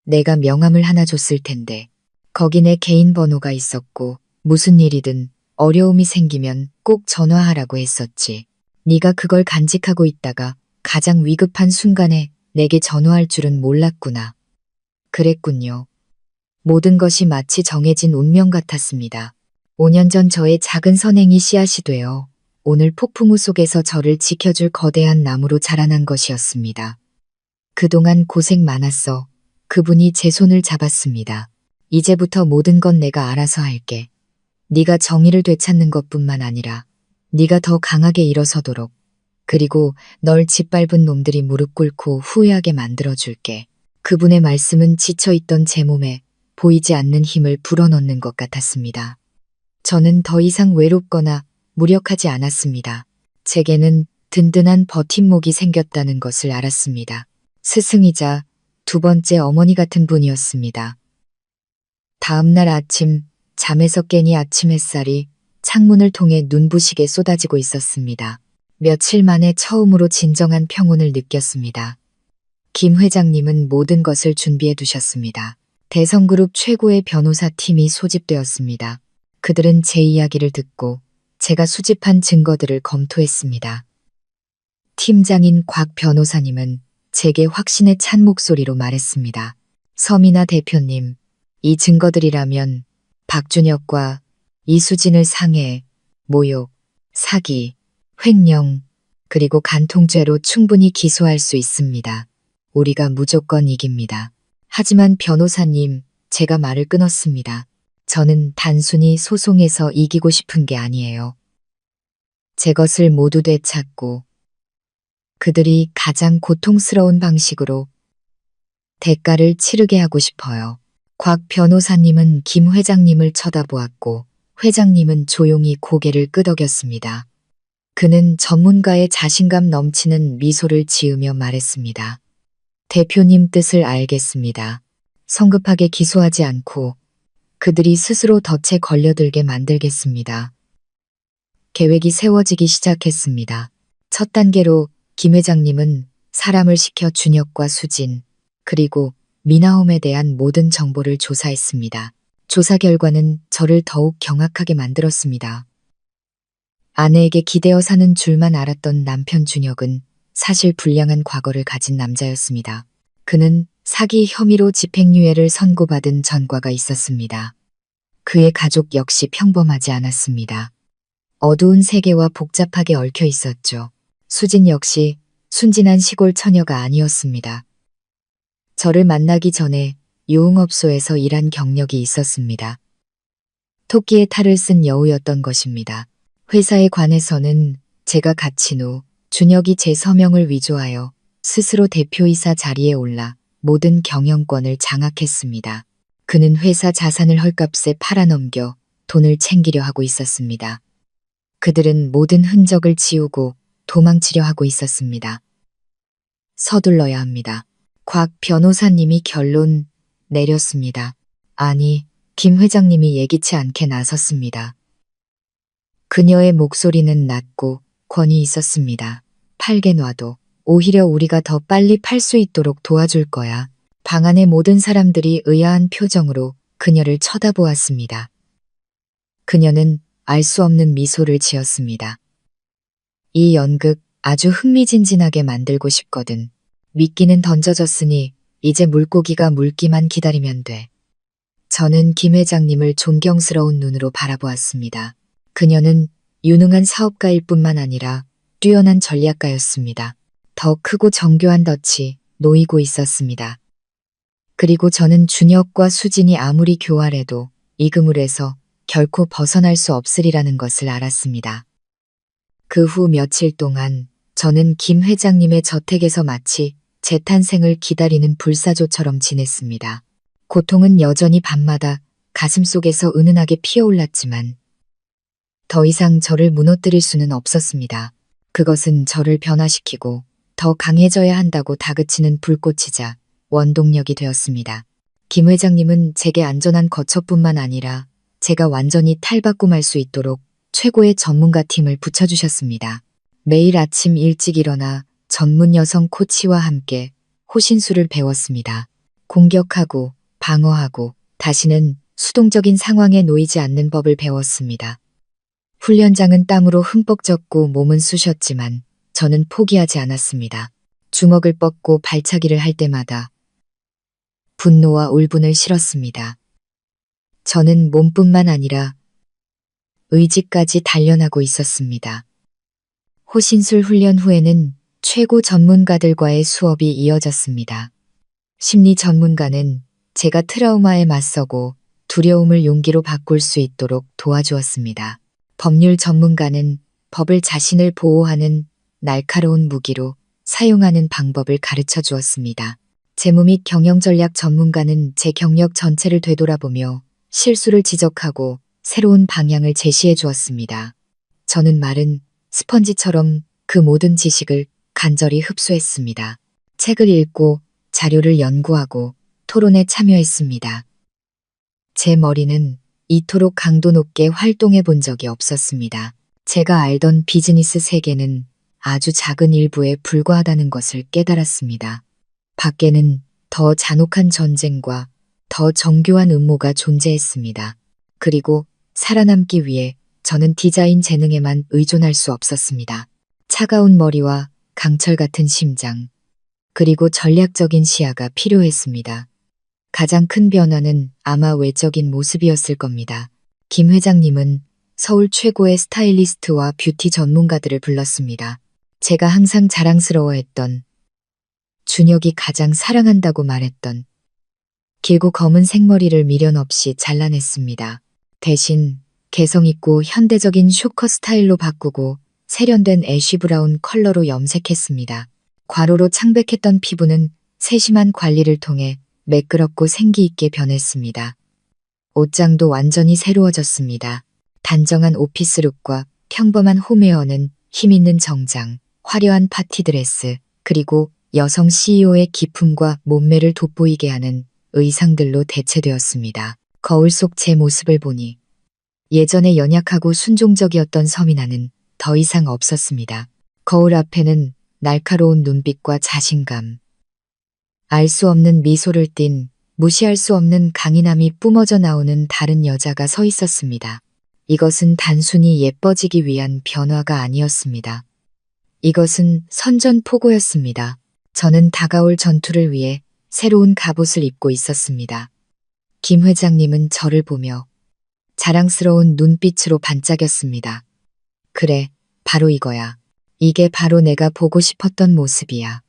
내가 명함을 하나 줬을 텐데 거기 내 개인 번호가 있었고 무슨 일이든 어려움이 생기면 꼭 전화하라고 했었지. 네가 그걸 간직하고 있다가 가장 위급한 순간에 내게 전화할 줄은 몰랐구나. 그랬군요. 모든 것이 마치 정해진 운명 같았습니다. 5년 전 저의 작은 선행이 씨앗이 되어 오늘 폭풍우 속에서 저를 지켜줄 거대한 나무로 자라난 것이었습니다. 그동안 고생 많았어. 그분이 제 손을 잡았습니다. 이제부터 모든 건 내가 알아서 할게. 네가 정의를 되찾는 것뿐만 아니라 네가 더 강하게 일어서도록 그리고 널 짓밟은 놈들이 무릎 꿇고 후회하게 만들어줄게. 그분의 말씀은 지쳐있던 제 몸에 보이지 않는 힘을 불어넣는 것 같았습니다. 저는 더 이상 외롭거나 무력하지 않았습니다. 제게는 든든한 버팀목이 생겼다는 것을 알았습니다. 스승이자 두 번째 어머니 같은 분이었습니다. 다음 날 아침, 잠에서 깨니 아침 햇살이 창문을 통해 눈부시게 쏟아지고 있었습니다. 며칠 만에 처음으로 진정한 평온을 느꼈습니다. 김 회장님은 모든 것을 준비해 두셨습니다. 대성그룹 최고의 변호사 팀이 소집되었습니다. 그들은 제 이야기를 듣고 제가 수집한 증거들을 검토했습니다. 팀장인 곽 변호사님은 제게 확신에 찬 목소리로 말했습니다. 서민아 대표님, 이 증거들이라면 박준혁과 이수진을 상해, 모욕, 사기, 횡령, 그리고 간통죄로 충분히 기소할 수 있습니다. 우리가 무조건 이깁니다. 하지만 변호사님, 제가 말을 끊었습니다. 저는 단순히 소송에서 이기고 싶은 게 아니에요. 제 것을 모두 되찾고 그들이 가장 고통스러운 방식으로 대가를 치르게 하고 싶어요. 곽 변호사님은 김 회장님을 쳐다보았고 회장님은 조용히 고개를 끄덕였습니다. 그는 전문가의 자신감 넘치는 미소를 지으며 말했습니다. 대표님 뜻을 알겠습니다. 성급하게 기소하지 않고 그들이 스스로 덫에 걸려들게 만들겠습니다. 계획이 세워지기 시작했습니다. 첫 단계로 김 회장님은 사람을 시켜 준혁과 수진, 그리고 미나홈에 대한 모든 정보를 조사했습니다. 조사 결과는 저를 더욱 경악하게 만들었습니다. 아내에게 기대어 사는 줄만 알았던 남편 준혁은 사실 불량한 과거를 가진 남자였습니다. 그는 사기 혐의로 집행유예를 선고받은 전과가 있었습니다. 그의 가족 역시 평범하지 않았습니다. 어두운 세계와 복잡하게 얽혀 있었죠. 수진 역시 순진한 시골 처녀가 아니었습니다. 저를 만나기 전에 유흥업소에서 일한 경력이 있었습니다. 토끼의 탈을 쓴 여우였던 것입니다. 회사에 관해서는 제가 갇힌 후 준혁이 제 서명을 위조하여 스스로 대표이사 자리에 올라 모든 경영권을 장악했습니다. 그는 회사 자산을 헐값에 팔아넘겨 돈을 챙기려 하고 있었습니다. 그들은 모든 흔적을 지우고 도망치려 하고 있었습니다. 서둘러야 합니다. 곽 변호사님이 결론 내렸습니다. 아니, 김 회장님이 예기치 않게 나섰습니다. 그녀의 목소리는 낮고 권위 있었습니다. 팔게 놔도 오히려 우리가 더 빨리 팔 수 있도록 도와줄 거야. 방 안의 모든 사람들이 의아한 표정으로 그녀를 쳐다보았습니다. 그녀는 알 수 없는 미소를 지었습니다. 이 연극 아주 흥미진진하게 만들고 싶거든. 미끼는 던져졌으니 이제 물고기가 물기만 기다리면 돼. 저는 김 회장님을 존경스러운 눈으로 바라보았습니다. 그녀는 유능한 사업가일 뿐만 아니라 뛰어난 전략가였습니다. 더 크고 정교한 덫이 놓이고 있었습니다. 그리고 저는 준혁과 수진이 아무리 교활해도 이 그물에서 결코 벗어날 수 없으리라는 것을 알았습니다. 그 후 며칠 동안 저는 김 회장님의 저택에서 마치 재탄생을 기다리는 불사조처럼 지냈습니다. 고통은 여전히 밤마다 가슴속에서 은은하게 피어올랐지만 더 이상 저를 무너뜨릴 수는 없었습니다. 그것은 저를 변화시키고 더 강해져야 한다고 다그치는 불꽃이자 원동력이 되었습니다. 김 회장님은 제게 안전한 거처뿐만 아니라 제가 완전히 탈바꿈 할 수 있도록 최고의 전문가 팀을 붙여주셨습니다. 매일 아침 일찍 일어나 전문 여성 코치와 함께 호신술을 배웠습니다. 공격하고 방어하고 다시는 수동적인 상황에 놓이지 않는 법을 배웠습니다. 훈련장은 땀으로 흠뻑 젖고 몸은 쑤셨지만 저는 포기하지 않았습니다. 주먹을 뻗고 발차기를 할 때마다 분노와 울분을 실었습니다. 저는 몸뿐만 아니라 의지까지 단련하고 있었습니다. 호신술 훈련 후에는 최고 전문가들과의 수업이 이어졌습니다. 심리 전문가는 제가 트라우마에 맞서고 두려움을 용기로 바꿀 수 있도록 도와주었습니다. 법률 전문가는 법을 자신을 보호하는 날카로운 무기로 사용하는 방법을 가르쳐 주었습니다. 재무 및 경영 전략 전문가는 제 경력 전체를 되돌아보며 실수를 지적하고 새로운 방향을 제시해 주었습니다. 저는 마른 스펀지처럼 그 모든 지식을 간절히 흡수했습니다. 책을 읽고 자료를 연구하고 토론에 참여했습니다. 제 머리는 이토록 강도 높게 활동해 본 적이 없었습니다. 제가 알던 비즈니스 세계는 아주 작은 일부에 불과하다는 것을 깨달았습니다. 밖에는 더 잔혹한 전쟁과 더 정교한 음모가 존재했습니다. 그리고 살아남기 위해 저는 디자인 재능에만 의존할 수 없었습니다. 차가운 머리와 강철 같은 심장, 그리고 전략적인 시야가 필요했습니다. 가장 큰 변화는 아마 외적인 모습이었을 겁니다. 김 회장님은 서울 최고의 스타일리스트와 뷰티 전문가들을 불렀습니다. 제가 항상 자랑스러워했던, 준혁이 가장 사랑한다고 말했던 길고 검은 생머리를 미련 없이 잘라냈습니다. 대신 개성 있고 현대적인 쇼커 스타일로 바꾸고 세련된 애쉬 브라운 컬러로 염색했습니다. 과로로 창백했던 피부는 세심한 관리를 통해 매끄럽고 생기 있게 변했습니다. 옷장도 완전히 새로워졌습니다. 단정한 오피스룩과 평범한 홈웨어는 힘있는 정장, 화려한 파티 드레스, 그리고 여성 CEO의 기품과 몸매를 돋보이게 하는 의상들로 대체되었습니다. 거울 속 제 모습을 보니 예전에 연약하고 순종적이었던 서민아는 더 이상 없었습니다. 거울 앞에는 날카로운 눈빛과 자신감, 알 수 없는 미소를 띤 무시할 수 없는 강인함이 뿜어져 나오는 다른 여자가 서 있었습니다. 이것은 단순히 예뻐지기 위한 변화가 아니었습니다. 이것은 선전포고였습니다. 저는 다가올 전투를 위해 새로운 갑옷을 입고 있었습니다. 김 회장님은 저를 보며 자랑스러운 눈빛으로 반짝였습니다. 그래, 바로 이거야. 이게 바로 내가 보고 싶었던 모습이야.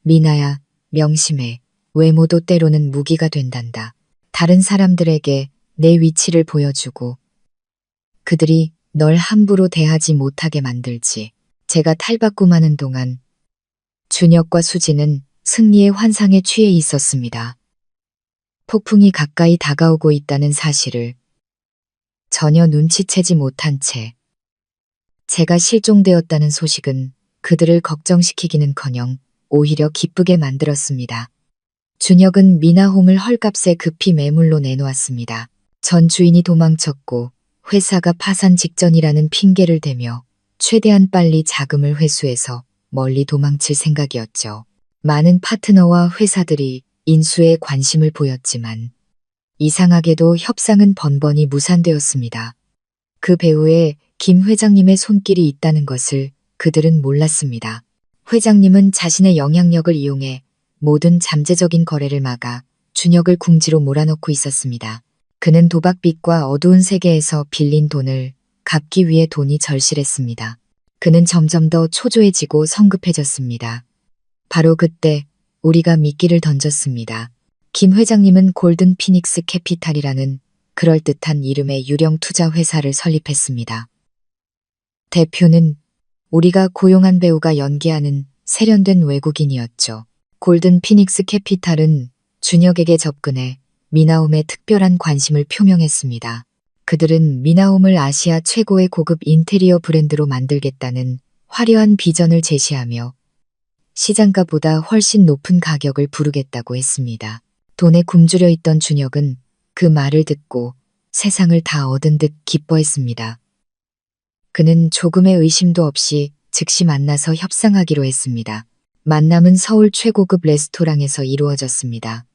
미나야, 명심해. 외모도 때로는 무기가 된단다. 다른 사람들에게 내 위치를 보여주고 그들이 널 함부로 대하지 못하게 만들지. 제가 탈바꿈하는 동안 준혁과 수지는 승리의 환상에 취해 있었습니다. 폭풍이 가까이 다가오고 있다는 사실을 전혀 눈치채지 못한 채 제가 실종되었다는 소식은 그들을 걱정시키기는커녕 오히려 기쁘게 만들었습니다. 준혁은 미나홈을 헐값에 급히 매물로 내놓았습니다. 전 주인이 도망쳤고 회사가 파산 직전이라는 핑계를 대며 최대한 빨리 자금을 회수해서 멀리 도망칠 생각이었죠. 많은 파트너와 회사들이 인수에 관심을 보였지만 이상하게도 협상은 번번이 무산되었습니다. 그 배후에 김 회장님의 손길이 있다는 것을 그들은 몰랐습니다. 회장님은 자신의 영향력을 이용해 모든 잠재적인 거래를 막아 준혁을 궁지로 몰아넣고 있었습니다. 그는 도박빚과 어두운 세계에서 빌린 돈을 갚기 위해 돈이 절실했습니다. 그는 점점 더 초조해지고 성급해졌습니다. 바로 그때 우리가 미끼를 던졌습니다. 김 회장님은 골든 피닉스 캐피탈이라는 그럴듯한 이름의 유령 투자 회사를 설립했습니다. 대표는 우리가 고용한 배우가 연기하는 세련된 외국인이었죠. 골든 피닉스 캐피탈은 준혁에게 접근해 미나홈에 특별한 관심을 표명했습니다. 그들은 미나홈을 아시아 최고의 고급 인테리어 브랜드로 만들겠다는 화려한 비전을 제시하며 시장가보다 훨씬 높은 가격을 부르겠다고 했습니다. 돈에 굶주려 있던 준혁은 그 말을 듣고 세상을 다 얻은 듯 기뻐했습니다. 그는 조금의 의심도 없이 즉시 만나서 협상하기로 했습니다. 만남은 서울 최고급 레스토랑에서 이루어졌습니다.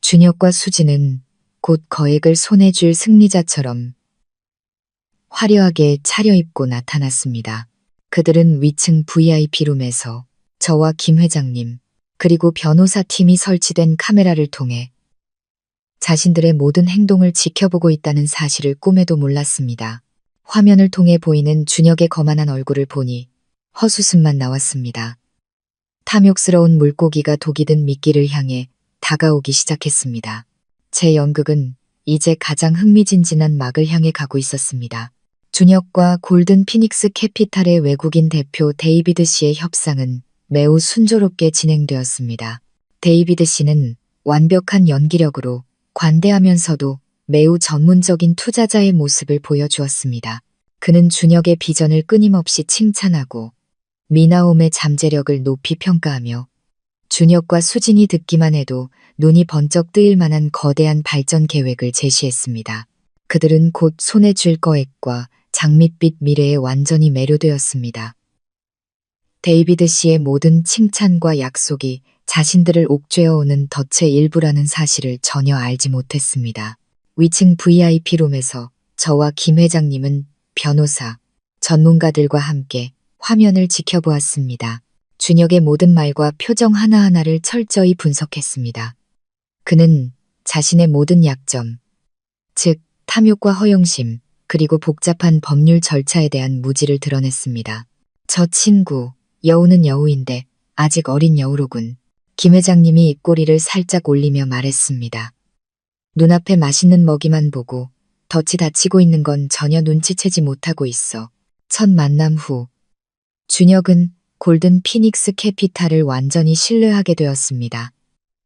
준혁과 수지는 곧 거액을 손에 쥘 승리자처럼 화려하게 차려입고 나타났습니다. 그들은 위층 VIP룸에서 저와 김 회장님 그리고 변호사 팀이 설치된 카메라를 통해 자신들의 모든 행동을 지켜보고 있다는 사실을 꿈에도 몰랐습니다. 화면을 통해 보이는 준혁의 거만한 얼굴을 보니 헛웃음만 나왔습니다. 탐욕스러운 물고기가 독이 든 미끼를 향해 다가오기 시작했습니다. 제 연극은 이제 가장 흥미진진한 막을 향해 가고 있었습니다. 준혁과 골든 피닉스 캐피탈의 외국인 대표 데이비드 씨의 협상은 매우 순조롭게 진행되었습니다. 데이비드 씨는 완벽한 연기력으로 관대하면서도 매우 전문적인 투자자의 모습을 보여주었습니다. 그는 준혁의 비전을 끊임없이 칭찬하고 미나홈의 잠재력을 높이 평가하며 준혁과 수진이 듣기만 해도 눈이 번쩍 뜨일 만한 거대한 발전 계획을 제시했습니다. 그들은 곧 손에 쥘 거액과 장밋빛 미래에 완전히 매료되었습니다. 데이비드 씨의 모든 칭찬과 약속이 자신들을 옥죄어오는 덫의 일부라는 사실을 전혀 알지 못했습니다. 위층 VIP룸에서 저와 김 회장님은 변호사, 전문가들과 함께 화면을 지켜보았습니다. 준혁의 모든 말과 표정 하나하나를 철저히 분석했습니다. 그는 자신의 모든 약점, 즉 탐욕과 허영심, 그리고 복잡한 법률 절차에 대한 무지를 드러냈습니다. 저 친구, 여우는 여우인데 아직 어린 여우로군. 김 회장님이 입꼬리를 살짝 올리며 말했습니다. 눈앞에 맛있는 먹이만 보고 덫이 닫히고 있는 건 전혀 눈치채지 못하고 있어. 첫 만남 후 준혁은 골든 피닉스 캐피탈을 완전히 신뢰하게 되었습니다.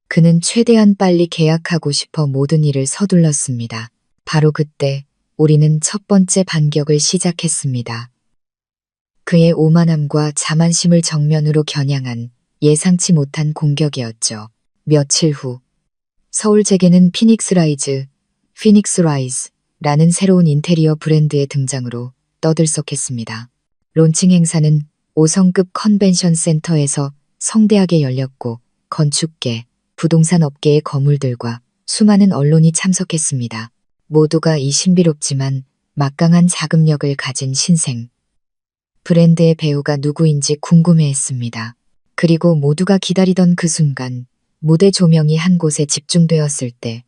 그는 최대한 빨리 계약하고 싶어 모든 일을 서둘렀습니다. 바로 그때 우리는 첫 번째 반격을 시작했습니다. 그의 오만함과 자만심을 정면으로 겨냥한 예상치 못한 공격이었죠. 며칠 후 서울제게는 피닉스 라이즈라는 새로운 인테리어 브랜드의 등장으로 떠들썩했습니다. 론칭 행사는 5성급 컨벤션 센터에서 성대하게 열렸고 건축계, 부동산 업계의 거물들과 수많은 언론이 참석했습니다. 모두가 이 신비롭지만 막강한 자금력을 가진 신생 브랜드의 배우가 누구인지 궁금해했습니다. 그리고 모두가 기다리던 그 순간 무대 조명이 한 곳에 집중되었을 때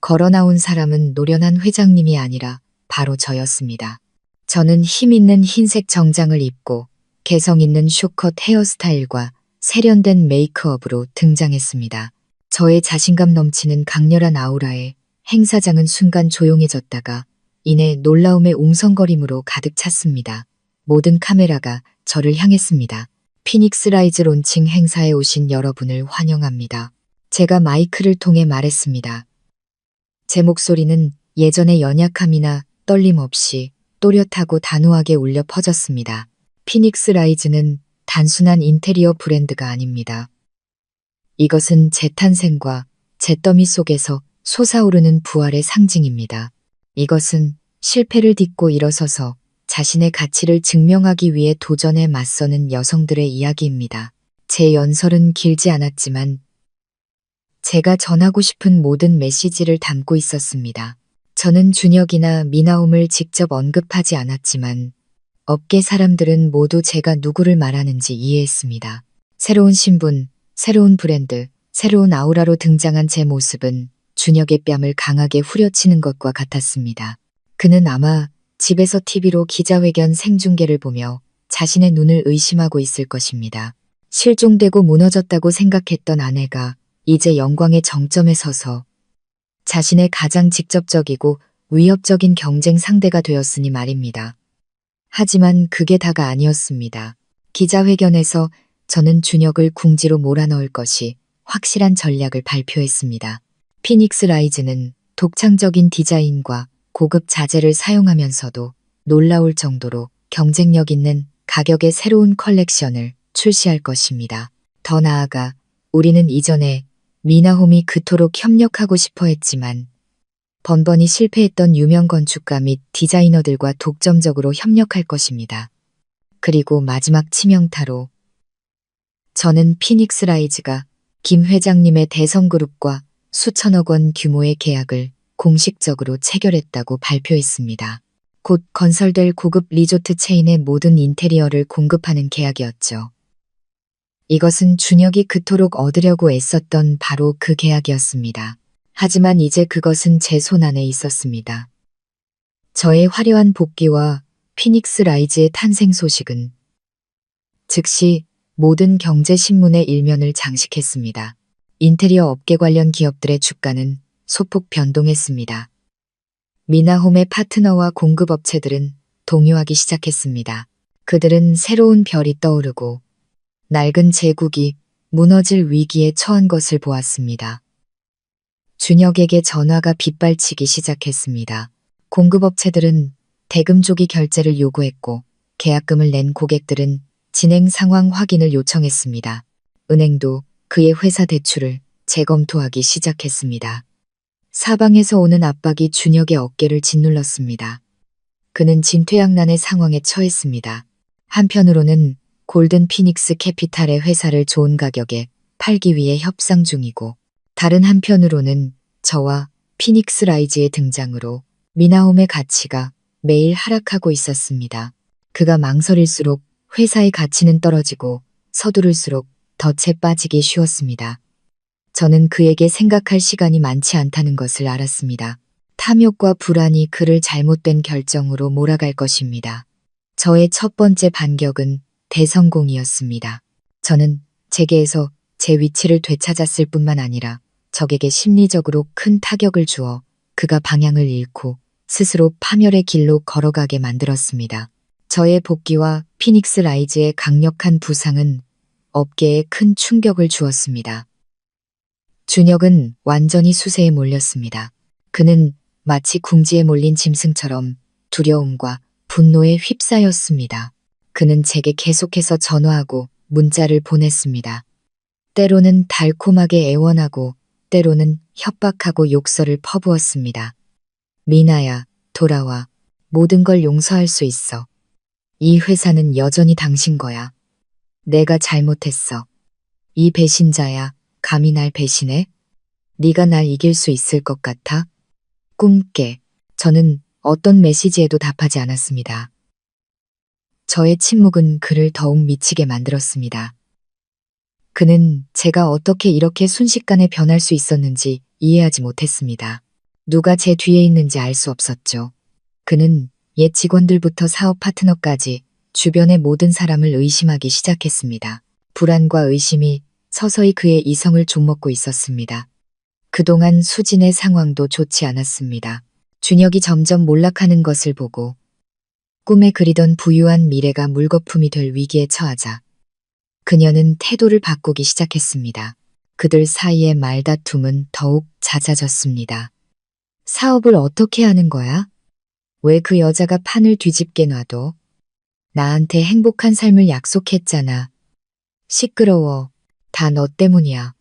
걸어 나온 사람은 노련한 회장님이 아니라 바로 저였습니다. 저는 힘 있는 흰색 정장을 입고 개성 있는 쇼컷 헤어스타일과 세련된 메이크업으로 등장했습니다. 저의 자신감 넘치는 강렬한 아우라에 행사장은 순간 조용해졌다가 이내 놀라움의 웅성거림으로 가득 찼습니다. 모든 카메라가 저를 향했습니다. 피닉스 라이즈 론칭 행사에 오신 여러분을 환영합니다. 제가 마이크를 통해 말했습니다. 제 목소리는 예전의 연약함이나 떨림 없이 또렷하고 단호하게 울려 퍼졌습니다. 피닉스 라이즈는 단순한 인테리어 브랜드가 아닙니다. 이것은 재탄생과 잿더미 속에서 솟아오르는 부활의 상징입니다. 이것은 실패를 딛고 일어서서 자신의 가치를 증명하기 위해 도전에 맞서는 여성들의 이야기입니다. 제 연설은 길지 않았지만 제가 전하고 싶은 모든 메시지를 담고 있었습니다. 저는 준혁이나 미나홈을 직접 언급하지 않았지만 업계 사람들은 모두 제가 누구를 말하는지 이해했습니다. 새로운 신분, 새로운 브랜드, 새로운 아우라로 등장한 제 모습은 준혁의 뺨을 강하게 후려치는 것과 같았습니다. 그는 아마 집에서 TV로 기자회견 생중계를 보며 자신의 눈을 의심하고 있을 것입니다. 실종되고 무너졌다고 생각했던 아내가 이제 영광의 정점에 서서 자신의 가장 직접적이고 위협적인 경쟁 상대가 되었으니 말입니다. 하지만 그게 다가 아니었습니다. 기자회견에서 저는 준혁을 궁지로 몰아넣을 것이 확실한 전략을 발표했습니다. 피닉스 라이즈는 독창적인 디자인과 고급 자재를 사용하면서도 놀라울 정도로 경쟁력 있는 가격의 새로운 컬렉션을 출시할 것입니다. 더 나아가 우리는 이전에 미나홈이 그토록 협력하고 싶어 했지만 번번이 실패했던 유명 건축가 및 디자이너들과 독점적으로 협력할 것입니다. 그리고 마지막 치명타로 저는 피닉스 라이즈가 김 회장님의 대성그룹과 수천억 원 규모의 계약을 공식적으로 체결했다고 발표했습니다. 곧 건설될 고급 리조트 체인의 모든 인테리어를 공급하는 계약이었죠. 이것은 준혁이 그토록 얻으려고 애썼던 바로 그 계약이었습니다. 하지만 이제 그것은 제 손 안에 있었습니다. 저의 화려한 복귀와 피닉스 라이즈의 탄생 소식은 즉시 모든 경제신문의 일면을 장식했습니다. 인테리어 업계 관련 기업들의 주가는 소폭 변동했습니다. 미나홈의 파트너와 공급업체들은 동요하기 시작했습니다. 그들은 새로운 별이 떠오르고 낡은 제국이 무너질 위기에 처한 것을 보았습니다. 준혁에게 전화가 빗발치기 시작했습니다. 공급업체들은 대금 조기 결제를 요구했고 계약금을 낸 고객들은 진행 상황 확인을 요청했습니다. 은행도 그의 회사 대출을 재검토하기 시작했습니다. 사방에서 오는 압박이 준혁의 어깨를 짓눌렀습니다. 그는 진퇴양난의 상황에 처했습니다. 한편으로는 골든 피닉스 캐피탈의 회사를 좋은 가격에 팔기 위해 협상 중이고 다른 한편으로는 저와 피닉스 라이즈의 등장으로 미나홈의 가치가 매일 하락하고 있었습니다. 그가 망설일수록 회사의 가치는 떨어지고 서두를수록 덫에 빠지기 쉬웠습니다. 저는 그에게 생각할 시간이 많지 않다는 것을 알았습니다. 탐욕과 불안이 그를 잘못된 결정으로 몰아갈 것입니다. 저의 첫 번째 반격은 대성공이었습니다. 저는 재계에서 제 위치를 되찾았을 뿐만 아니라 적에게 심리적으로 큰 타격을 주어 그가 방향을 잃고 스스로 파멸의 길로 걸어가게 만들었습니다. 저의 복귀와 피닉스 라이즈의 강력한 부상은 업계에 큰 충격을 주었습니다. 준혁은 완전히 수세에 몰렸습니다. 그는 마치 궁지에 몰린 짐승처럼 두려움과 분노에 휩싸였습니다. 그는 제게 계속해서 전화하고 문자를 보냈습니다. 때로는 달콤하게 애원하고 때로는 협박하고 욕설을 퍼부었습니다. 미나야, 돌아와. 모든 걸 용서할 수 있어. 이 회사는 여전히 당신 거야. 내가 잘못했어. 이 배신자야, 감히 날 배신해? 네가 날 이길 수 있을 것 같아? 꿈깨. 저는 어떤 메시지에도 답하지 않았습니다. 저의 침묵은 그를 더욱 미치게 만들었습니다. 그는 제가 어떻게 이렇게 순식간에 변할 수 있었는지 이해하지 못했습니다. 누가 제 뒤에 있는지 알 수 없었죠. 그는 옛 직원들부터 사업 파트너까지 주변의 모든 사람을 의심하기 시작했습니다. 불안과 의심이 서서히 그의 이성을 좀먹고 있었습니다. 그동안 수진의 상황도 좋지 않았습니다. 준혁이 점점 몰락하는 것을 보고 꿈에 그리던 부유한 미래가 물거품이 될 위기에 처하자 그녀는 태도를 바꾸기 시작했습니다. 그들 사이의 말다툼은 더욱 잦아졌습니다. 사업을 어떻게 하는 거야? 왜 그 여자가 판을 뒤집게 놔둬? 나한테 행복한 삶을 약속했잖아. 시끄러워. 다 너 때문이야.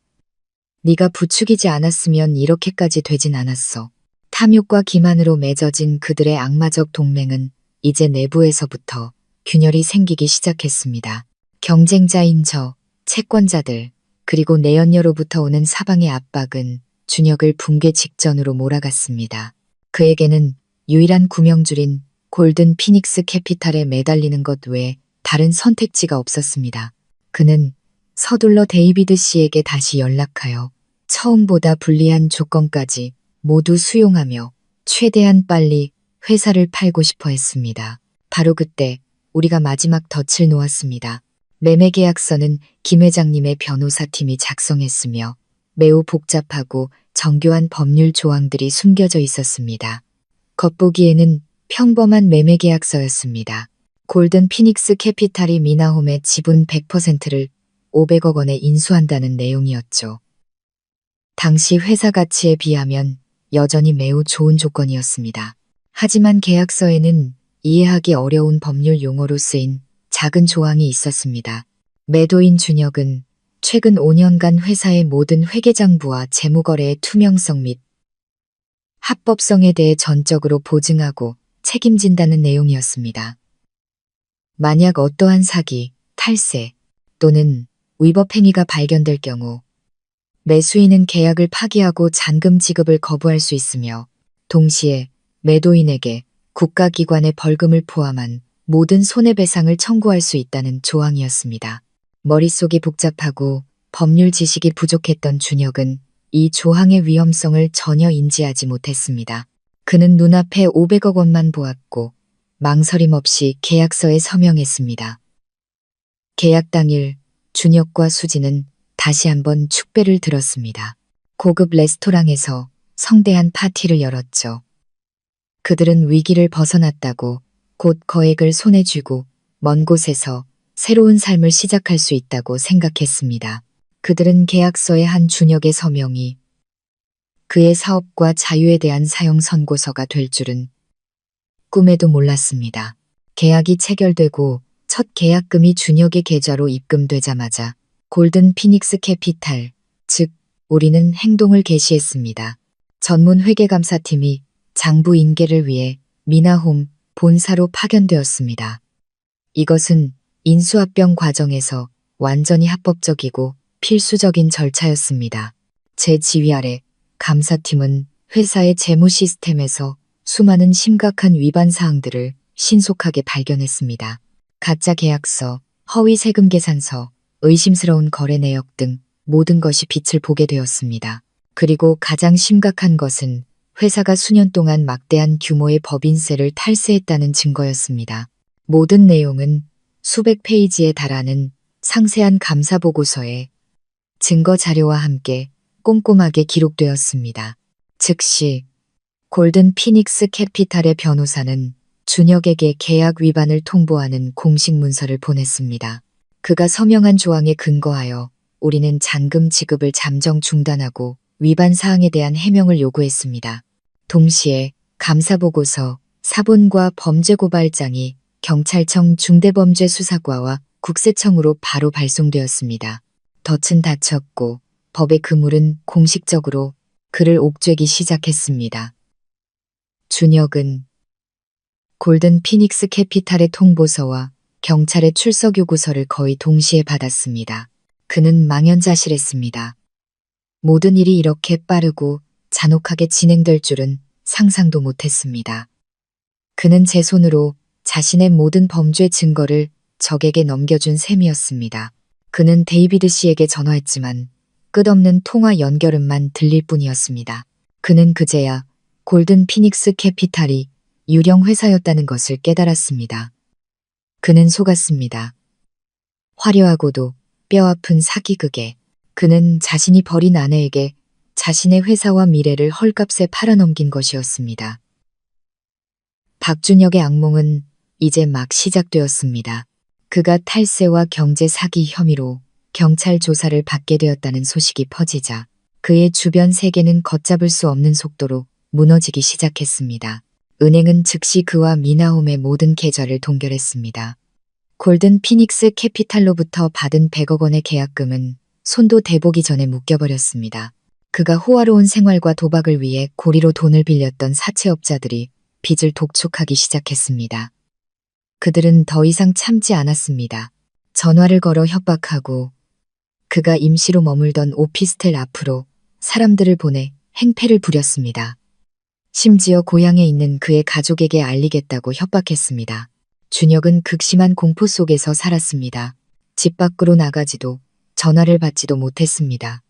네가 부추기지 않았으면 이렇게까지 되진 않았어. 탐욕과 기만으로 맺어진 그들의 악마적 동맹은 이제 내부에서부터 균열이 생기기 시작했습니다. 경쟁자인 저, 채권자들, 그리고 내연녀로부터 오는 사방의 압박은 준혁을 붕괴 직전으로 몰아갔습니다. 그에게는 유일한 구명줄인 골든 피닉스 캐피탈에 매달리는 것 외에 다른 선택지가 없었습니다. 그는 서둘러 데이비드 씨에게 다시 연락하여 처음보다 불리한 조건까지 모두 수용하며 최대한 빨리 회사를 팔고 싶어 했습니다. 바로 그때 우리가 마지막 덫을 놓았습니다. 매매계약서는 김 회장님의 변호사팀이 작성했으며 매우 복잡하고 정교한 법률 조항들이 숨겨져 있었습니다. 겉보기에는 평범한 매매계약서였습니다. 골든 피닉스 캐피탈이 미나홈의 지분 100%를 500억 원에 인수한다는 내용이었죠. 당시 회사 가치에 비하면 여전히 매우 좋은 조건이었습니다. 하지만 계약서에는 이해하기 어려운 법률 용어로 쓰인 작은 조항이 있었습니다. 매도인 준혁은 최근 5년간 회사의 모든 회계장부와 재무거래의 투명성 및 합법성에 대해 전적으로 보증하고 책임진다는 내용이었습니다. 만약 어떠한 사기, 탈세 또는 위법 행위가 발견될 경우 매수인은 계약을 파기하고 잔금 지급을 거부할 수 있으며 동시에 매도인에게 국가기관의 벌금을 포함한 모든 손해배상을 청구할 수 있다는 조항이었습니다. 머릿속이 복잡하고 법률 지식이 부족했던 준혁은 이 조항의 위험성을 전혀 인지하지 못했습니다. 그는 눈앞에 500억 원만 보았고 망설임 없이 계약서에 서명했습니다. 계약 당일 준혁과 수지는 다시 한번 축배를 들었습니다. 고급 레스토랑에서 성대한 파티를 열었죠. 그들은 위기를 벗어났다고 곧 거액을 손에 쥐고 먼 곳에서 새로운 삶을 시작할 수 있다고 생각했습니다. 그들은 계약서의 한 준혁의 서명이 그의 사업과 자유에 대한 사형 선고서가 될 줄은 꿈에도 몰랐습니다. 계약이 체결되고 첫 계약금이 준혁의 계좌로 입금되자마자 골든 피닉스 캐피탈, 즉 우리는 행동을 개시했습니다. 전문 회계감사팀이 장부 인계를 위해 미나홈 본사로 파견되었습니다. 이것은 인수합병 과정에서 완전히 합법적이고 필수적인 절차였습니다. 제 지휘 아래 감사팀은 회사의 재무 시스템에서 수많은 심각한 위반 사항들을 신속하게 발견했습니다. 가짜 계약서, 허위 세금 계산서, 의심스러운 거래 내역 등 모든 것이 빛을 보게 되었습니다. 그리고 가장 심각한 것은 회사가 수년 동안 막대한 규모의 법인세를 탈세했다는 증거였습니다. 모든 내용은 수백 페이지에 달하는 상세한 감사 보고서에 증거 자료와 함께 꼼꼼하게 기록되었습니다. 즉시 골든 피닉스 캐피탈의 변호사는 준혁에게 계약 위반을 통보하는 공식 문서를 보냈습니다. 그가 서명한 조항에 근거하여 우리는 잔금 지급을 잠정 중단하고 위반 사항에 대한 해명을 요구했습니다. 동시에 감사보고서, 사본과 범죄고발장이 경찰청 중대범죄수사과와 국세청으로 바로 발송되었습니다. 덫은 닫혔고 법의 그물은 공식적으로 그를 옥죄기 시작했습니다. 준혁은 골든 피닉스 캐피탈의 통보서와 경찰의 출석 요구서를 거의 동시에 받았습니다. 그는 망연자실했습니다. 모든 일이 이렇게 빠르고 잔혹하게 진행될 줄은 상상도 못했습니다. 그는 제 손으로 자신의 모든 범죄 증거를 적에게 넘겨준 셈이었습니다. 그는 데이비드 씨에게 전화했지만 끝없는 통화 연결음만 들릴 뿐이었습니다. 그는 그제야 골든 피닉스 캐피탈이 유령 회사였다는 것을 깨달았습니다. 그는 속았습니다. 화려하고도 뼈아픈 사기극에 그는 자신이 버린 아내에게 자신의 회사와 미래를 헐값에 팔아넘긴 것이었습니다. 박준혁의 악몽은 이제 막 시작되었습니다. 그가 탈세와 경제 사기 혐의로 경찰 조사를 받게 되었다는 소식이 퍼지자 그의 주변 세계는 걷잡을 수 없는 속도로 무너지기 시작했습니다. 은행은 즉시 그와 미나홈의 모든 계좌를 동결했습니다. 골든 피닉스 캐피탈로부터 받은 100억 원의 계약금은 손도 대보기 전에 묶여버렸습니다. 그가 호화로운 생활과 도박을 위해 고리로 돈을 빌렸던 사채업자들이 빚을 독촉하기 시작했습니다. 그들은 더 이상 참지 않았습니다. 전화를 걸어 협박하고 그가 임시로 머물던 오피스텔 앞으로 사람들을 보내 행패를 부렸습니다. 심지어 고향에 있는 그의 가족에게 알리겠다고 협박했습니다. 준혁은 극심한 공포 속에서 살았습니다. 집 밖으로 나가지도 전화를 받지도 못했습니다.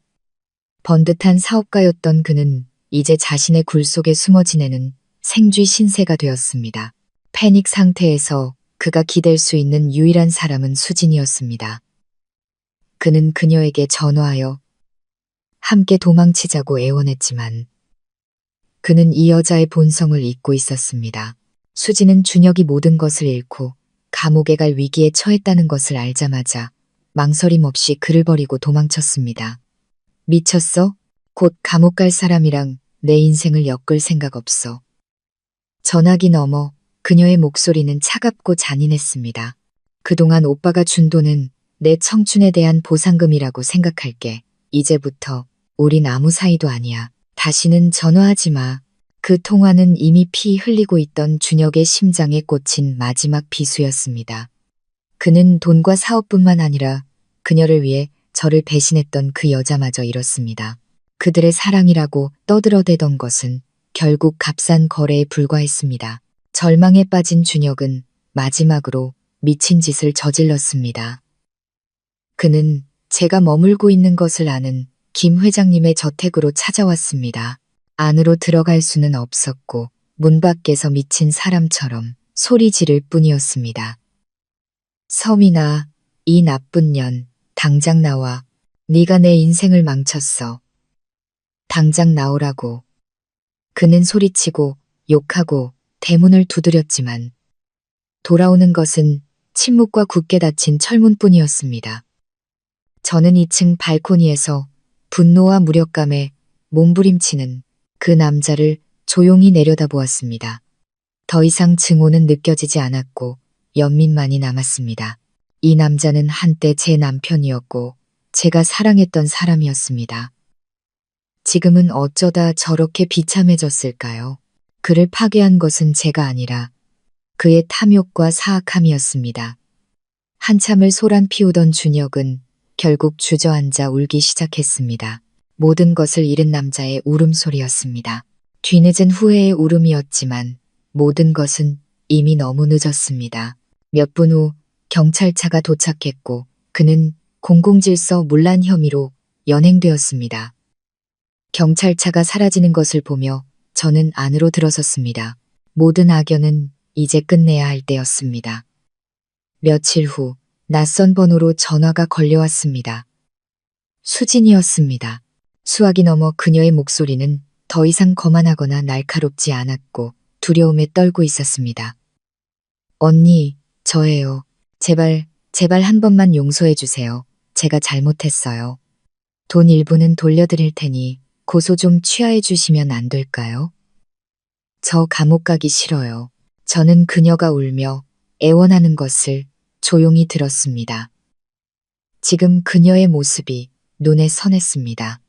번듯한 사업가였던 그는 이제 자신의 굴 속에 숨어 지내는 생쥐 신세가 되었습니다. 패닉 상태에서 그가 기댈 수 있는 유일한 사람은 수진이었습니다. 그는 그녀에게 전화하여 함께 도망치자고 애원했지만 그는 이 여자의 본성을 잊고 있었습니다. 수진은 준혁이 모든 것을 잃고 감옥에 갈 위기에 처했다는 것을 알자마자 망설임 없이 그를 버리고 도망쳤습니다. 미쳤어? 곧 감옥 갈 사람이랑 내 인생을 엮을 생각 없어. 전화기 너머 그녀의 목소리는 차갑고 잔인했습니다. 그동안 오빠가 준 돈은 내 청춘에 대한 보상금이라고 생각할게. 이제부터 우린 아무 사이도 아니야. 다시는 전화하지 마. 그 통화는 이미 피 흘리고 있던 준혁의 심장에 꽂힌 마지막 비수였습니다. 그는 돈과 사업뿐만 아니라 그녀를 위해 저를 배신했던 그 여자마저 잃었습니다. 그들의 사랑이라고 떠들어대던 것은 결국 값싼 거래에 불과했습니다. 절망에 빠진 준혁은 마지막으로 미친 짓을 저질렀습니다. 그는 제가 머물고 있는 것을 아는 김 회장님의 저택으로 찾아왔습니다. 안으로 들어갈 수는 없었고 문 밖에서 미친 사람처럼 소리 지를 뿐이었습니다. 서민아, 이 나쁜 년, 당장 나와. 네가 내 인생을 망쳤어. 당장 나오라고. 그는 소리치고 욕하고 대문을 두드렸지만 돌아오는 것은 침묵과 굳게 닫힌 철문뿐이었습니다. 저는 2층 발코니에서 분노와 무력감에 몸부림치는 그 남자를 조용히 내려다보았습니다. 더 이상 증오는 느껴지지 않았고 연민만이 남았습니다. 이 남자는 한때 제 남편이었고 제가 사랑했던 사람이었습니다. 지금은 어쩌다 저렇게 비참해졌을까요? 그를 파괴한 것은 제가 아니라 그의 탐욕과 사악함이었습니다. 한참을 소란 피우던 준혁은 결국 주저앉아 울기 시작했습니다. 모든 것을 잃은 남자의 울음소리였습니다. 뒤늦은 후회의 울음이었지만 모든 것은 이미 너무 늦었습니다. 몇 분 후 경찰차가 도착했고 그는 공공질서 문란 혐의로 연행되었습니다. 경찰차가 사라지는 것을 보며 저는 안으로 들어섰습니다. 모든 악연은 이제 끝내야 할 때였습니다. 며칠 후 낯선 번호로 전화가 걸려왔습니다. 수진이었습니다. 수화기 넘어 그녀의 목소리는 더 이상 거만하거나 날카롭지 않았고 두려움에 떨고 있었습니다. 언니, 저예요. 제발 한 번만 용서해 주세요. 제가 잘못했어요. 돈 일부는 돌려드릴 테니 고소 좀 취하해 주시면 안 될까요? 저 감옥 가기 싫어요. 저는 그녀가 울며 애원하는 것을 조용히 들었습니다. 지금 그녀의 모습이 눈에 선했습니다.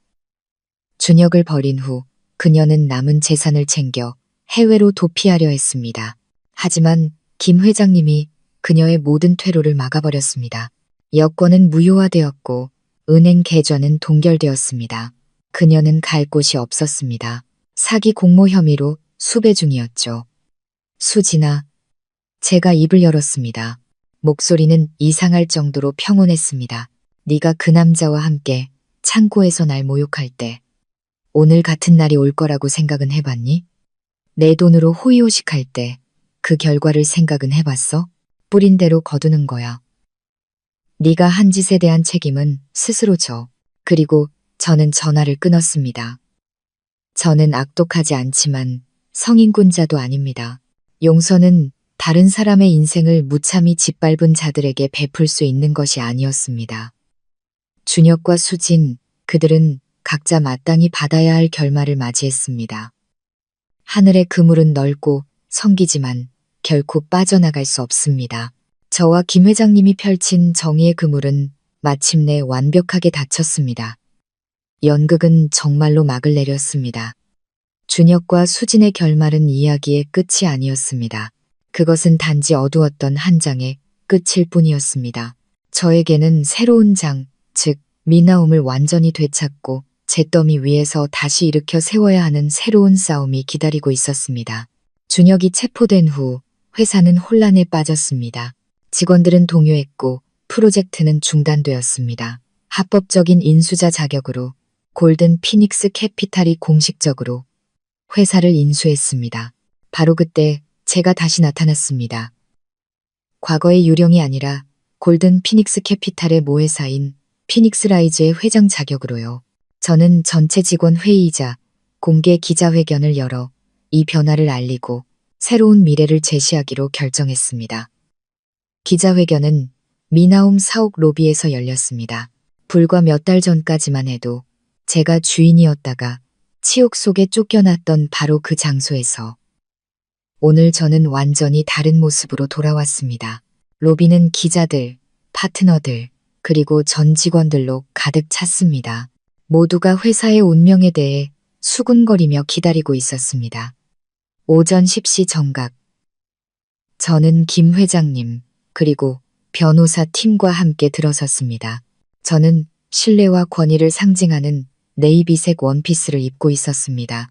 준혁을 버린 후 그녀는 남은 재산을 챙겨 해외로 도피하려 했습니다. 하지만 김 회장님이 그녀의 모든 퇴로를 막아버렸습니다. 여권은 무효화되었고 은행 계좌는 동결되었습니다. 그녀는 갈 곳이 없었습니다. 사기 공모 혐의로 수배 중이었죠. 수진아, 제가 입을 열었습니다. 목소리는 이상할 정도로 평온했습니다. 네가 그 남자와 함께 창고에서 날 모욕할 때 오늘 같은 날이 올 거라고 생각은 해봤니? 내 돈으로 호의호식할 때 그 결과를 생각은 해봤어? 뿌린 대로 거두는 거야. 네가 한 짓에 대한 책임은 스스로 져. 그리고 저는 전화를 끊었습니다. 저는 악독하지 않지만 성인군자도 아닙니다. 용서는 다른 사람의 인생을 무참히 짓밟은 자들에게 베풀 수 있는 것이 아니었습니다. 준혁과 수진, 그들은 각자 마땅히 받아야 할 결말을 맞이했습니다. 하늘의 그물은 넓고 성기지만 결코 빠져나갈 수 없습니다. 저와 김 회장님이 펼친 정의의 그물은 마침내 완벽하게 닫혔습니다. 연극은 정말로 막을 내렸습니다. 준혁과 수진의 결말은 이야기의 끝이 아니었습니다. 그것은 단지 어두웠던 한 장의 끝일 뿐이었습니다. 저에게는 새로운 장, 즉 미나옴을 완전히 되찾고 잿더미 위에서 다시 일으켜 세워야 하는 새로운 싸움이 기다리고 있었습니다. 준혁이 체포된 후 회사는 혼란에 빠졌습니다. 직원들은 동요했고 프로젝트는 중단되었습니다. 합법적인 인수자 자격으로 골든 피닉스 캐피탈이 공식적으로 회사를 인수했습니다. 바로 그때 제가 다시 나타났습니다. 과거의 유령이 아니라 골든 피닉스 캐피탈의 모회사인 피닉스 라이즈의 회장 자격으로요. 저는 전체 직원 회의이자 공개 기자회견을 열어 이 변화를 알리고 새로운 미래를 제시하기로 결정했습니다. 기자회견은 미나홈 사옥 로비에서 열렸습니다. 불과 몇 달 전까지만 해도 제가 주인이었다가 치욕 속에 쫓겨났던 바로 그 장소에서 오늘 저는 완전히 다른 모습으로 돌아왔습니다. 로비는 기자들, 파트너들, 그리고 전 직원들로 가득 찼습니다. 모두가 회사의 운명에 대해 수군거리며 기다리고 있었습니다. 오전 10시 정각. 저는 김 회장님, 그리고 변호사 팀과 함께 들어섰습니다. 저는 신뢰와 권위를 상징하는 네이비색 원피스를 입고 있었습니다.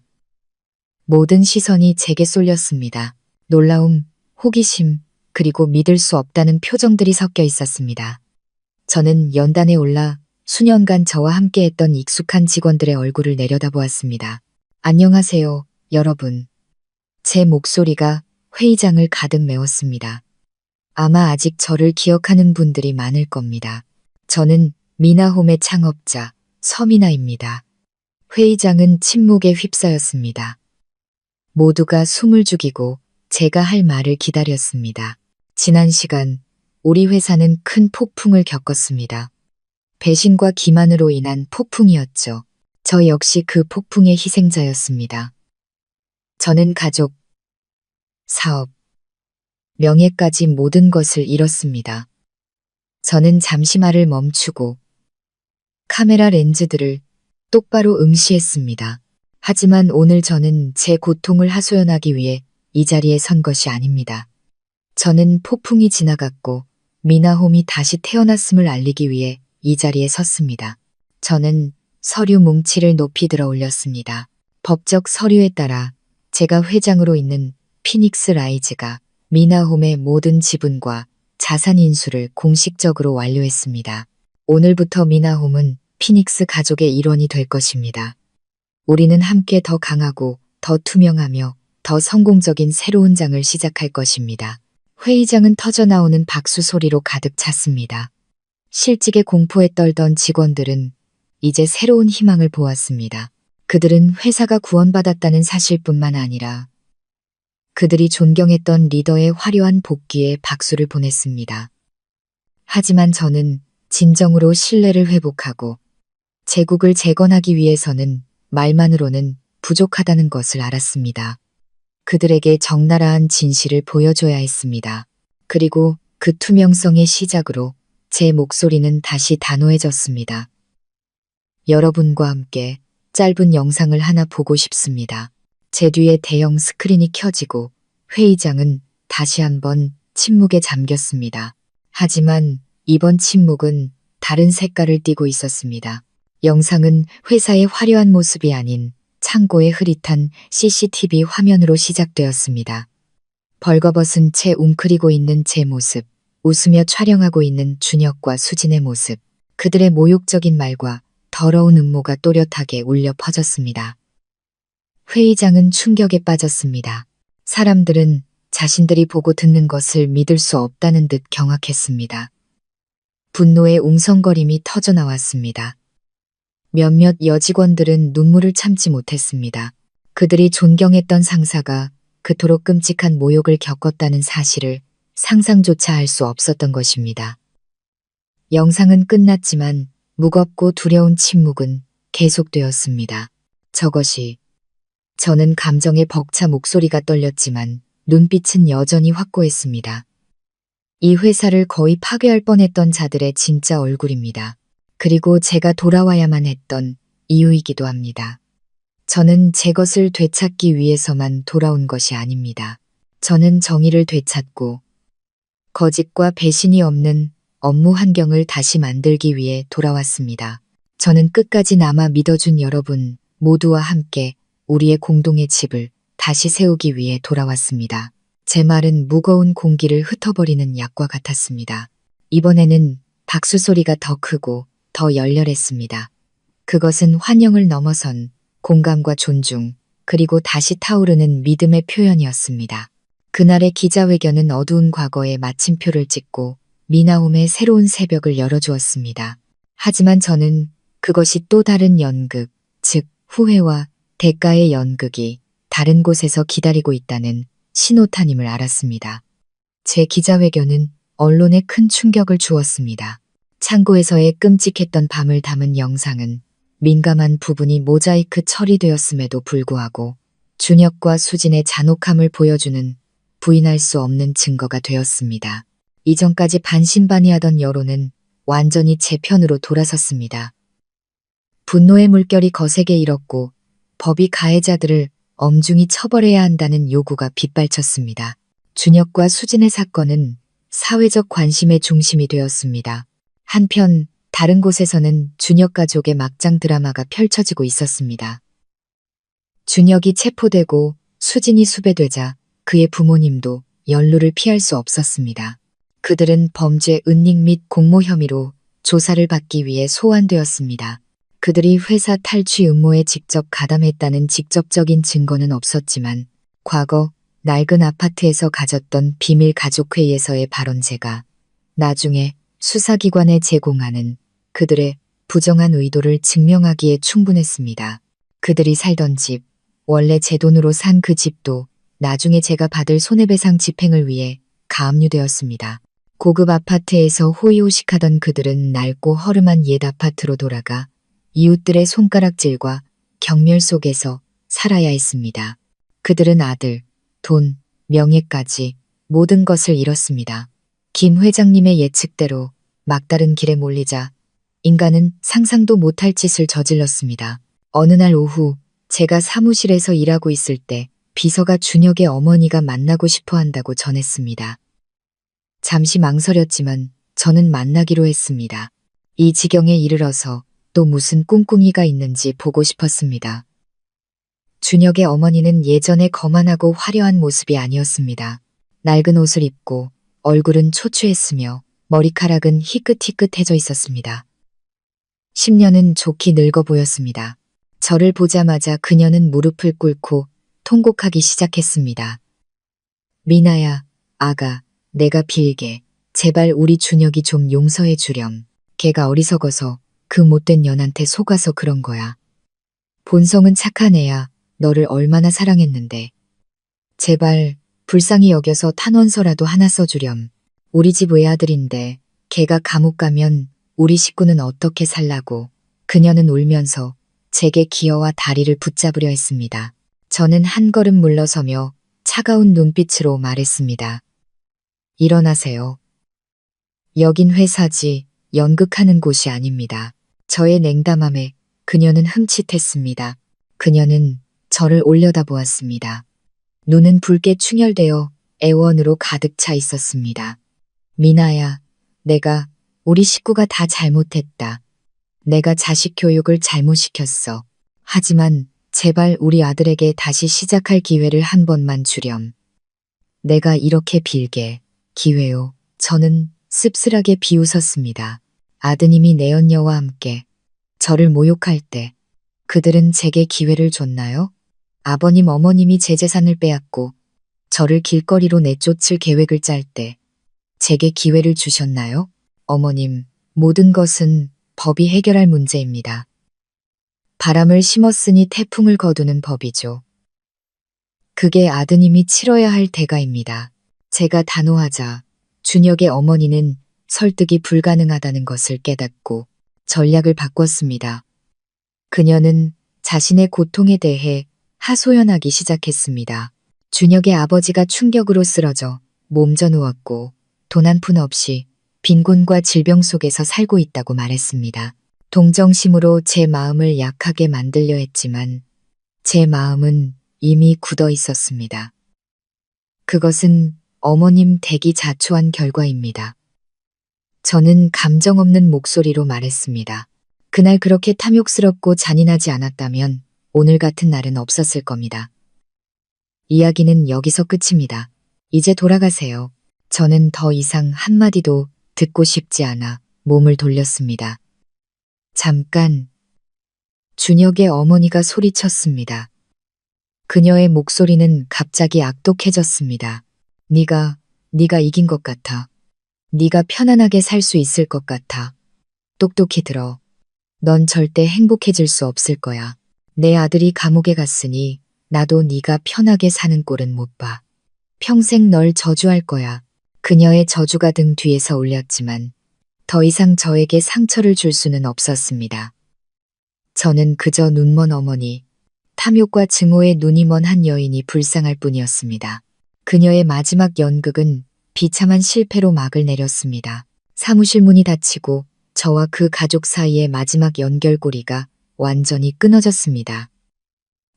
모든 시선이 제게 쏠렸습니다. 놀라움, 호기심, 그리고 믿을 수 없다는 표정들이 섞여 있었습니다. 저는 연단에 올라 수년간 저와 함께했던 익숙한 직원들의 얼굴을 내려다보았습니다. 안녕하세요, 여러분. 제 목소리가 회의장을 가득 메웠습니다. 아마 아직 저를 기억하는 분들이 많을 겁니다. 저는 미나홈의 창업자 서미나입니다. 회의장은 침묵에 휩싸였습니다. 모두가 숨을 죽이고 제가 할 말을 기다렸습니다. 지난 시간 우리 회사는 큰 폭풍을 겪었습니다. 배신과 기만으로 인한 폭풍이었죠. 저 역시 그 폭풍의 희생자였습니다. 저는 가족, 사업, 명예까지 모든 것을 잃었습니다. 저는 잠시 말을 멈추고 카메라 렌즈들을 똑바로 응시했습니다. 하지만 오늘 저는 제 고통을 하소연하기 위해 이 자리에 선 것이 아닙니다. 저는 폭풍이 지나갔고 미나홈이 다시 태어났음을 알리기 위해 이 자리에 섰습니다. 저는 서류 뭉치를 높이 들어 올렸습니다. 법적 서류에 따라 제가 회장으로 있는 피닉스 라이즈가 미나홈의 모든 지분과 자산 인수를 공식적으로 완료했습니다. 오늘부터 미나홈은 피닉스 가족의 일원이 될 것입니다. 우리는 함께 더 강하고 더 투명하며 더 성공적인 새로운 장을 시작할 것입니다. 회의장은 터져나오는 박수 소리로 가득 찼습니다. 실직의 공포에 떨던 직원들은 이제 새로운 희망을 보았습니다. 그들은 회사가 구원받았다는 사실뿐만 아니라 그들이 존경했던 리더의 화려한 복귀에 박수를 보냈습니다. 하지만 저는 진정으로 신뢰를 회복하고 제국을 재건하기 위해서는 말만으로는 부족하다는 것을 알았습니다. 그들에게 적나라한 진실을 보여줘야 했습니다. 그리고 그 투명성의 시작으로 제 목소리는 다시 단호해졌습니다. 여러분과 함께 짧은 영상을 하나 보고 싶습니다. 제 뒤에 대형 스크린이 켜지고 회의장은 다시 한번 침묵에 잠겼습니다. 하지만 이번 침묵은 다른 색깔을 띠고 있었습니다. 영상은 회사의 화려한 모습이 아닌 창고의 흐릿한 CCTV 화면으로 시작되었습니다. 벌거벗은 채 웅크리고 있는 제 모습, 웃으며 촬영하고 있는 준혁과 수진의 모습, 그들의 모욕적인 말과 더러운 음모가 또렷하게 울려 퍼졌습니다. 회의장은 충격에 빠졌습니다. 사람들은 자신들이 보고 듣는 것을 믿을 수 없다는 듯 경악했습니다. 분노의 웅성거림이 터져나왔습니다. 몇몇 여직원들은 눈물을 참지 못했습니다. 그들이 존경했던 상사가 그토록 끔찍한 모욕을 겪었다는 사실을 상상조차 할 수 없었던 것입니다. 영상은 끝났지만 무겁고 두려운 침묵은 계속되었습니다. 저는 감정에 벅차 목소리가 떨렸지만 눈빛은 여전히 확고했습니다. 이 회사를 거의 파괴할 뻔했던 자들의 진짜 얼굴입니다. 그리고 제가 돌아와야만 했던 이유이기도 합니다. 저는 제 것을 되찾기 위해서만 돌아온 것이 아닙니다. 저는 정의를 되찾고 거짓과 배신이 없는 업무 환경을 다시 만들기 위해 돌아왔습니다. 저는 끝까지 남아 믿어준 여러분 모두와 함께 우리의 공동의 집을 다시 세우기 위해 돌아왔습니다. 제 말은 무거운 공기를 흩어버리는 약과 같았습니다. 이번에는 박수 소리가 더 크고 더 열렬했습니다. 그것은 환영을 넘어선 공감과 존중, 그리고 다시 타오르는 믿음의 표현이었습니다. 그날의 기자회견은 어두운 과거에 마침표를 찍고 미나홈의 새로운 새벽을 열어주었습니다. 하지만 저는 그것이 또 다른 연극, 즉 후회와 대가의 연극이 다른 곳에서 기다리고 있다는 신호탄임을 알았습니다. 제 기자회견은 언론에 큰 충격을 주었습니다. 창고에서의 끔찍했던 밤을 담은 영상은 민감한 부분이 모자이크 처리되었음에도 불구하고 준혁과 수진의 잔혹함을 보여주는 부인할 수 없는 증거가 되었습니다. 이전까지 반신반의하던 여론은 완전히 제 편으로 돌아섰습니다. 분노의 물결이 거세게 일었고 법이 가해자들을 엄중히 처벌해야 한다는 요구가 빗발쳤습니다. 준혁과 수진의 사건은 사회적 관심의 중심이 되었습니다. 한편 다른 곳에서는 준혁 가족의 막장 드라마가 펼쳐지고 있었습니다. 준혁이 체포되고 수진이 수배되자 그의 부모님도 연루를 피할 수 없었습니다. 그들은 범죄 은닉 및 공모 혐의로 조사를 받기 위해 소환되었습니다. 그들이 회사 탈취 음모에 직접 가담했다는 직접적인 증거는 없었지만 과거 낡은 아파트에서 가졌던 비밀 가족회의에서의 발언제가 나중에 수사기관에 제공하는 그들의 부정한 의도를 증명하기에 충분했습니다. 그들이 살던 집, 원래 제 돈으로 산 그 집도 나중에 제가 받을 손해배상 집행을 위해 가압류되었습니다. 고급 아파트에서 호의호식하던 그들은 낡고 허름한 옛 아파트로 돌아가 이웃들의 손가락질과 경멸 속에서 살아야 했습니다. 그들은 아들, 돈, 명예까지 모든 것을 잃었습니다. 김 회장님의 예측대로 막다른 길에 몰리자 인간은 상상도 못할 짓을 저질렀습니다. 어느 날 오후 제가 사무실에서 일하고 있을 때 비서가 준혁의 어머니가 만나고 싶어 한다고 전했습니다. 잠시 망설였지만 저는 만나기로 했습니다. 이 지경에 이르러서 또 무슨 꿍꿍이가 있는지 보고 싶었습니다. 준혁의 어머니는 예전에 거만하고 화려한 모습이 아니었습니다. 낡은 옷을 입고 얼굴은 초췌했으며 머리카락은 희끗희끗해져 있었습니다. 10년은 좋게 늙어 보였습니다. 저를 보자마자 그녀는 무릎을 꿇고 통곡하기 시작했습니다. 미나야, 아가, 내가 빌게. 제발 우리 준혁이 좀 용서해 주렴. 걔가 어리석어서 그 못된 년한테 속아서 그런 거야. 본성은 착한 애야. 너를 얼마나 사랑했는데. 제발 불쌍히 여겨서 탄원서라도 하나 써주렴. 우리 집 외아들인데 걔가 감옥 가면 우리 식구는 어떻게 살라고. 그녀는 울면서 제게 기어와 다리를 붙잡으려 했습니다. 저는 한 걸음 물러서며 차가운 눈빛으로 말했습니다. 일어나세요. 여긴 회사지 연극하는 곳이 아닙니다. 저의 냉담함에 그녀는 흠칫했습니다. 그녀는 저를 올려다보았습니다. 눈은 붉게 충혈되어 애원으로 가득 차 있었습니다. 미나야, 내가 우리 식구가 다 잘못했다. 내가 자식 교육을 잘못 시켰어. 하지만 제발 우리 아들에게 다시 시작할 기회를 한 번만 주렴. 내가 이렇게 빌게. 기회요. 저는 씁쓸하게 비웃었습니다. 아드님이 내연녀와 함께 저를 모욕할 때 그들은 제게 기회를 줬나요? 아버님 어머님이 제 재산을 빼앗고 저를 길거리로 내쫓을 계획을 짤 때 제게 기회를 주셨나요? 어머님, 모든 것은 법이 해결할 문제입니다. 바람을 심었으니 태풍을 거두는 법이죠. 그게 아드님이 치러야 할 대가입니다. 제가 단호하자 준혁의 어머니는 설득이 불가능하다는 것을 깨닫고 전략을 바꿨습니다. 그녀는 자신의 고통에 대해 하소연하기 시작했습니다. 준혁의 아버지가 충격으로 쓰러져 몸져 누웠고 돈 한 푼 없이 빈곤과 질병 속에서 살고 있다고 말했습니다. 동정심으로 제 마음을 약하게 만들려 했지만 제 마음은 이미 굳어 있었습니다. 그것은 어머님 댁이 자초한 결과입니다. 저는 감정 없는 목소리로 말했습니다. 그날 그렇게 탐욕스럽고 잔인하지 않았다면 오늘 같은 날은 없었을 겁니다. 이야기는 여기서 끝입니다. 이제 돌아가세요. 저는 더 이상 한마디도 듣고 싶지 않아 몸을 돌렸습니다. 잠깐. 준혁의 어머니가 소리쳤습니다. 그녀의 목소리는 갑자기 악독해졌습니다. 네가 이긴 것 같아. 네가 편안하게 살 수 있을 것 같아. 똑똑히 들어. 넌 절대 행복해질 수 없을 거야. 내 아들이 감옥에 갔으니 나도 네가 편하게 사는 꼴은 못 봐. 평생 널 저주할 거야. 그녀의 저주가 등 뒤에서 울렸지만 더 이상 저에게 상처를 줄 수는 없었습니다. 저는 그저 눈먼 어머니, 탐욕과 증오에 눈이 먼 한 여인이 불쌍할 뿐이었습니다. 그녀의 마지막 연극은 비참한 실패로 막을 내렸습니다. 사무실 문이 닫히고 저와 그 가족 사이의 마지막 연결고리가 완전히 끊어졌습니다.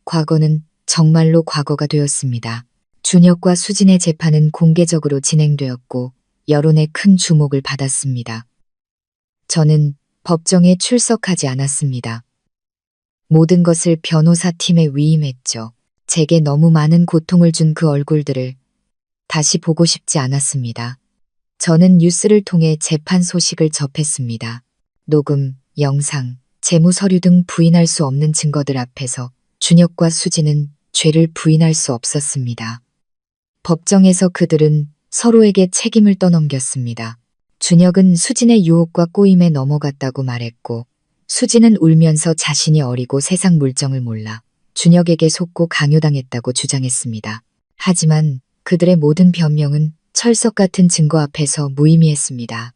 과거는 정말로 과거가 되었습니다. 준혁과 수진의 재판은 공개적으로 진행되었고 여론의 큰 주목을 받았습니다. 저는 법정에 출석하지 않았습니다. 모든 것을 변호사팀에 위임했죠. 제게 너무 많은 고통을 준 그 얼굴들을 다시 보고 싶지 않았습니다. 저는 뉴스를 통해 재판 소식을 접했습니다. 녹음, 영상, 재무 서류 등 부인할 수 없는 증거들 앞에서 준혁과 수진은 죄를 부인할 수 없었습니다. 법정에서 그들은 서로에게 책임을 떠넘겼습니다. 준혁은 수진의 유혹과 꼬임에 넘어갔다고 말했고 수진은 울면서 자신이 어리고 세상 물정을 몰라 준혁에게 속고 강요당했다고 주장했습니다. 하지만 그들의 모든 변명은 철석 같은 증거 앞에서 무의미했습니다.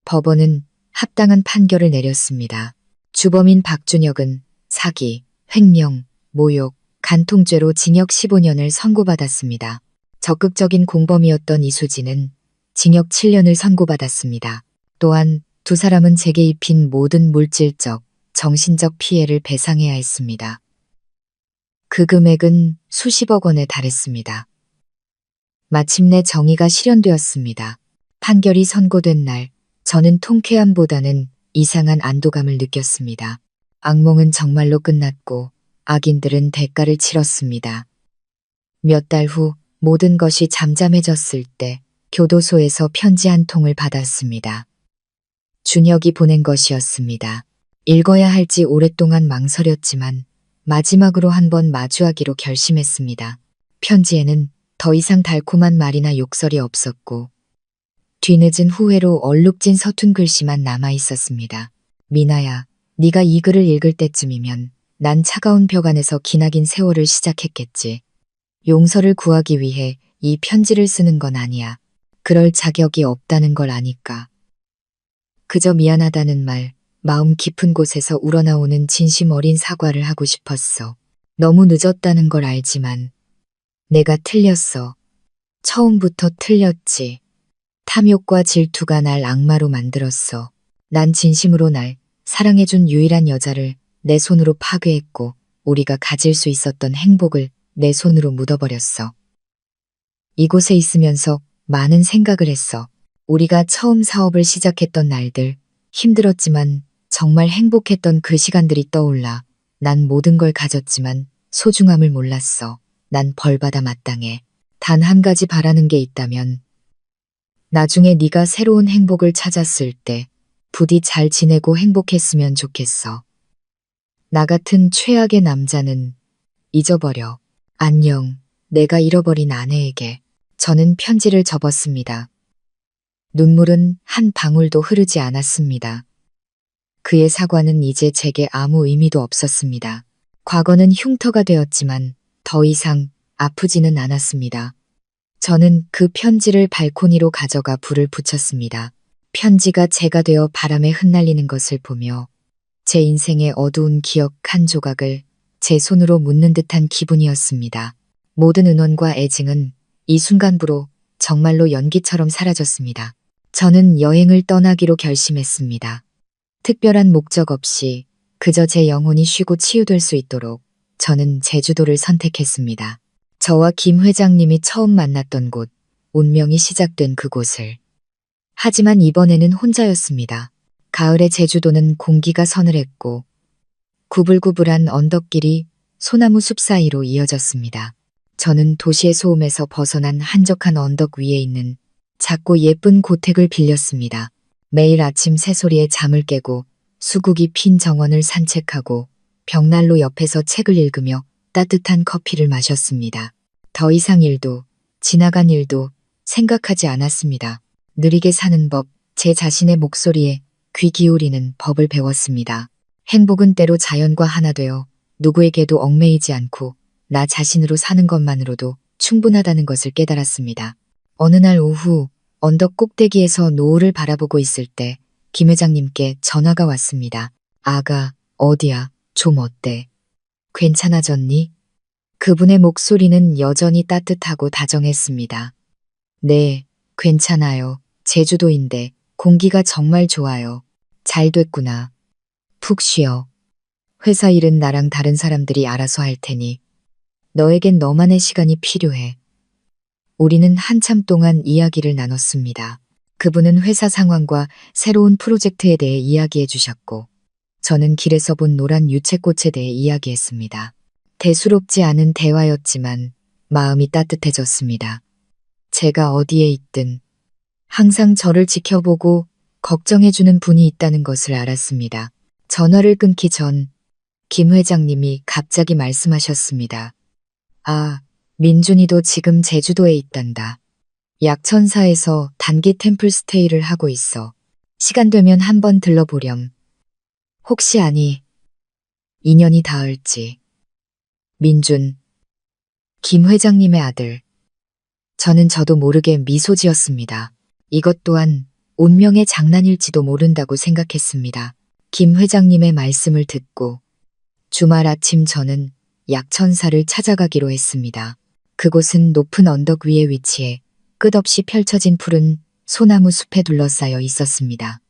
법원은 합당한 판결을 내렸습니다. 주범인 박준혁은 사기, 횡령, 모욕, 간통죄로 징역 15년을 선고받았습니다. 적극적인 공범이었던 이수진은 징역 7년을 선고받았습니다. 또한 두 사람은 제게 입힌 모든 물질적, 정신적 피해를 배상해야 했습니다. 그 금액은 수십억 원에 달했습니다. 마침내 정의가 실현되었습니다. 판결이 선고된 날, 저는 통쾌함보다는 이상한 안도감을 느꼈습니다. 악몽은 정말로 끝났고 악인들은 대가를 치렀습니다. 몇 달 후 모든 것이 잠잠해졌을 때 교도소에서 편지 한 통을 받았습니다. 준혁이 보낸 것이었습니다. 읽어야 할지 오랫동안 망설였지만 마지막으로 한번 마주하기로 결심했습니다. 편지에는 더 이상 달콤한 말이나 욕설이 없었고 뒤늦은 후회로 얼룩진 서툰 글씨만 남아 있었습니다. 미나야, 네가 이 글을 읽을 때쯤이면 난 차가운 벽 안에서 기나긴 세월을 시작했겠지. 용서를 구하기 위해 이 편지를 쓰는 건 아니야. 그럴 자격이 없다는 걸 아니까. 그저 미안하다는 말, 마음 깊은 곳에서 우러나오는 진심 어린 사과를 하고 싶었어. 너무 늦었다는 걸 알지만 내가 틀렸어. 처음부터 틀렸지. 탐욕과 질투가 날 악마로 만들었어. 난 진심으로 날 사랑해준 유일한 여자를 내 손으로 파괴했고 우리가 가질 수 있었던 행복을 내 손으로 묻어버렸어. 이곳에 있으면서 많은 생각을 했어. 우리가 처음 사업을 시작했던 날들, 힘들었지만 정말 행복했던 그 시간들이 떠올라. 난 모든 걸 가졌지만 소중함을 몰랐어. 난 벌받아 마땅해. 단 한 가지 바라는 게 있다면 나중에 네가 새로운 행복을 찾았을 때 부디 잘 지내고 행복했으면 좋겠어. 나 같은 최악의 남자는 잊어버려. 안녕. 내가 잃어버린 아내에게. 저는 편지를 접었습니다. 눈물은 한 방울도 흐르지 않았습니다. 그의 사과는 이제 제게 아무 의미도 없었습니다. 과거는 흉터가 되었지만 더 이상 아프지는 않았습니다. 저는 그 편지를 발코니로 가져가 불을 붙였습니다. 편지가 재가 되어 바람에 흩날리는 것을 보며 제 인생의 어두운 기억 한 조각을 제 손으로 묻는 듯한 기분이었습니다. 모든 은원과 애증은 이 순간부로 정말로 연기처럼 사라졌습니다. 저는 여행을 떠나기로 결심했습니다. 특별한 목적 없이 그저 제 영혼이 쉬고 치유될 수 있도록 저는 제주도를 선택했습니다. 저와 김 회장님이 처음 만났던 곳, 운명이 시작된 그곳을. 하지만 이번에는 혼자였습니다. 가을의 제주도는 공기가 서늘했고 구불구불한 언덕길이 소나무 숲 사이로 이어졌습니다. 저는 도시의 소음에서 벗어난 한적한 언덕 위에 있는 작고 예쁜 고택을 빌렸습니다. 매일 아침 새소리에 잠을 깨고 수국이 핀 정원을 산책하고 벽난로 옆에서 책을 읽으며 따뜻한 커피를 마셨습니다. 더 이상 일도, 지나간 일도 생각하지 않았습니다. 느리게 사는 법, 제 자신의 목소리에 귀 기울이는 법을 배웠습니다. 행복은 때로 자연과 하나 되어 누구에게도 얽매이지 않고 나 자신으로 사는 것만으로도 충분하다는 것을 깨달았습니다. 어느 날 오후 언덕 꼭대기에서 노을을 바라보고 있을 때 김 회장님께 전화가 왔습니다. 아가, 어디야? 좀 어때? 괜찮아졌니? 그분의 목소리는 여전히 따뜻하고 다정했습니다. 네, 괜찮아요. 제주도인데 공기가 정말 좋아요. 잘 됐구나. 푹 쉬어. 회사 일은 나랑 다른 사람들이 알아서 할 테니 너에겐 너만의 시간이 필요해. 우리는 한참 동안 이야기를 나눴습니다. 그분은 회사 상황과 새로운 프로젝트에 대해 이야기해 주셨고 저는 길에서 본 노란 유채꽃에 대해 이야기했습니다. 대수롭지 않은 대화였지만 마음이 따뜻해졌습니다. 제가 어디에 있든 항상 저를 지켜보고 걱정해주는 분이 있다는 것을 알았습니다. 전화를 끊기 전 김 회장님이 갑자기 말씀하셨습니다. 아, 민준이도 지금 제주도에 있단다. 약천사에서 단기 템플 스테이를 하고 있어. 시간 되면 한번 들러보렴. 혹시 아니, 인연이 닿을지. 민준, 김 회장님의 아들. 저는 저도 모르게 미소 지었습니다. 이것 또한 운명의 장난일지도 모른다고 생각했습니다. 김 회장님의 말씀을 듣고 주말 아침 저는 약천사를 찾아가기로 했습니다. 그곳은 높은 언덕 위에 위치해 끝없이 펼쳐진 푸른 소나무 숲에 둘러싸여 있었습니다.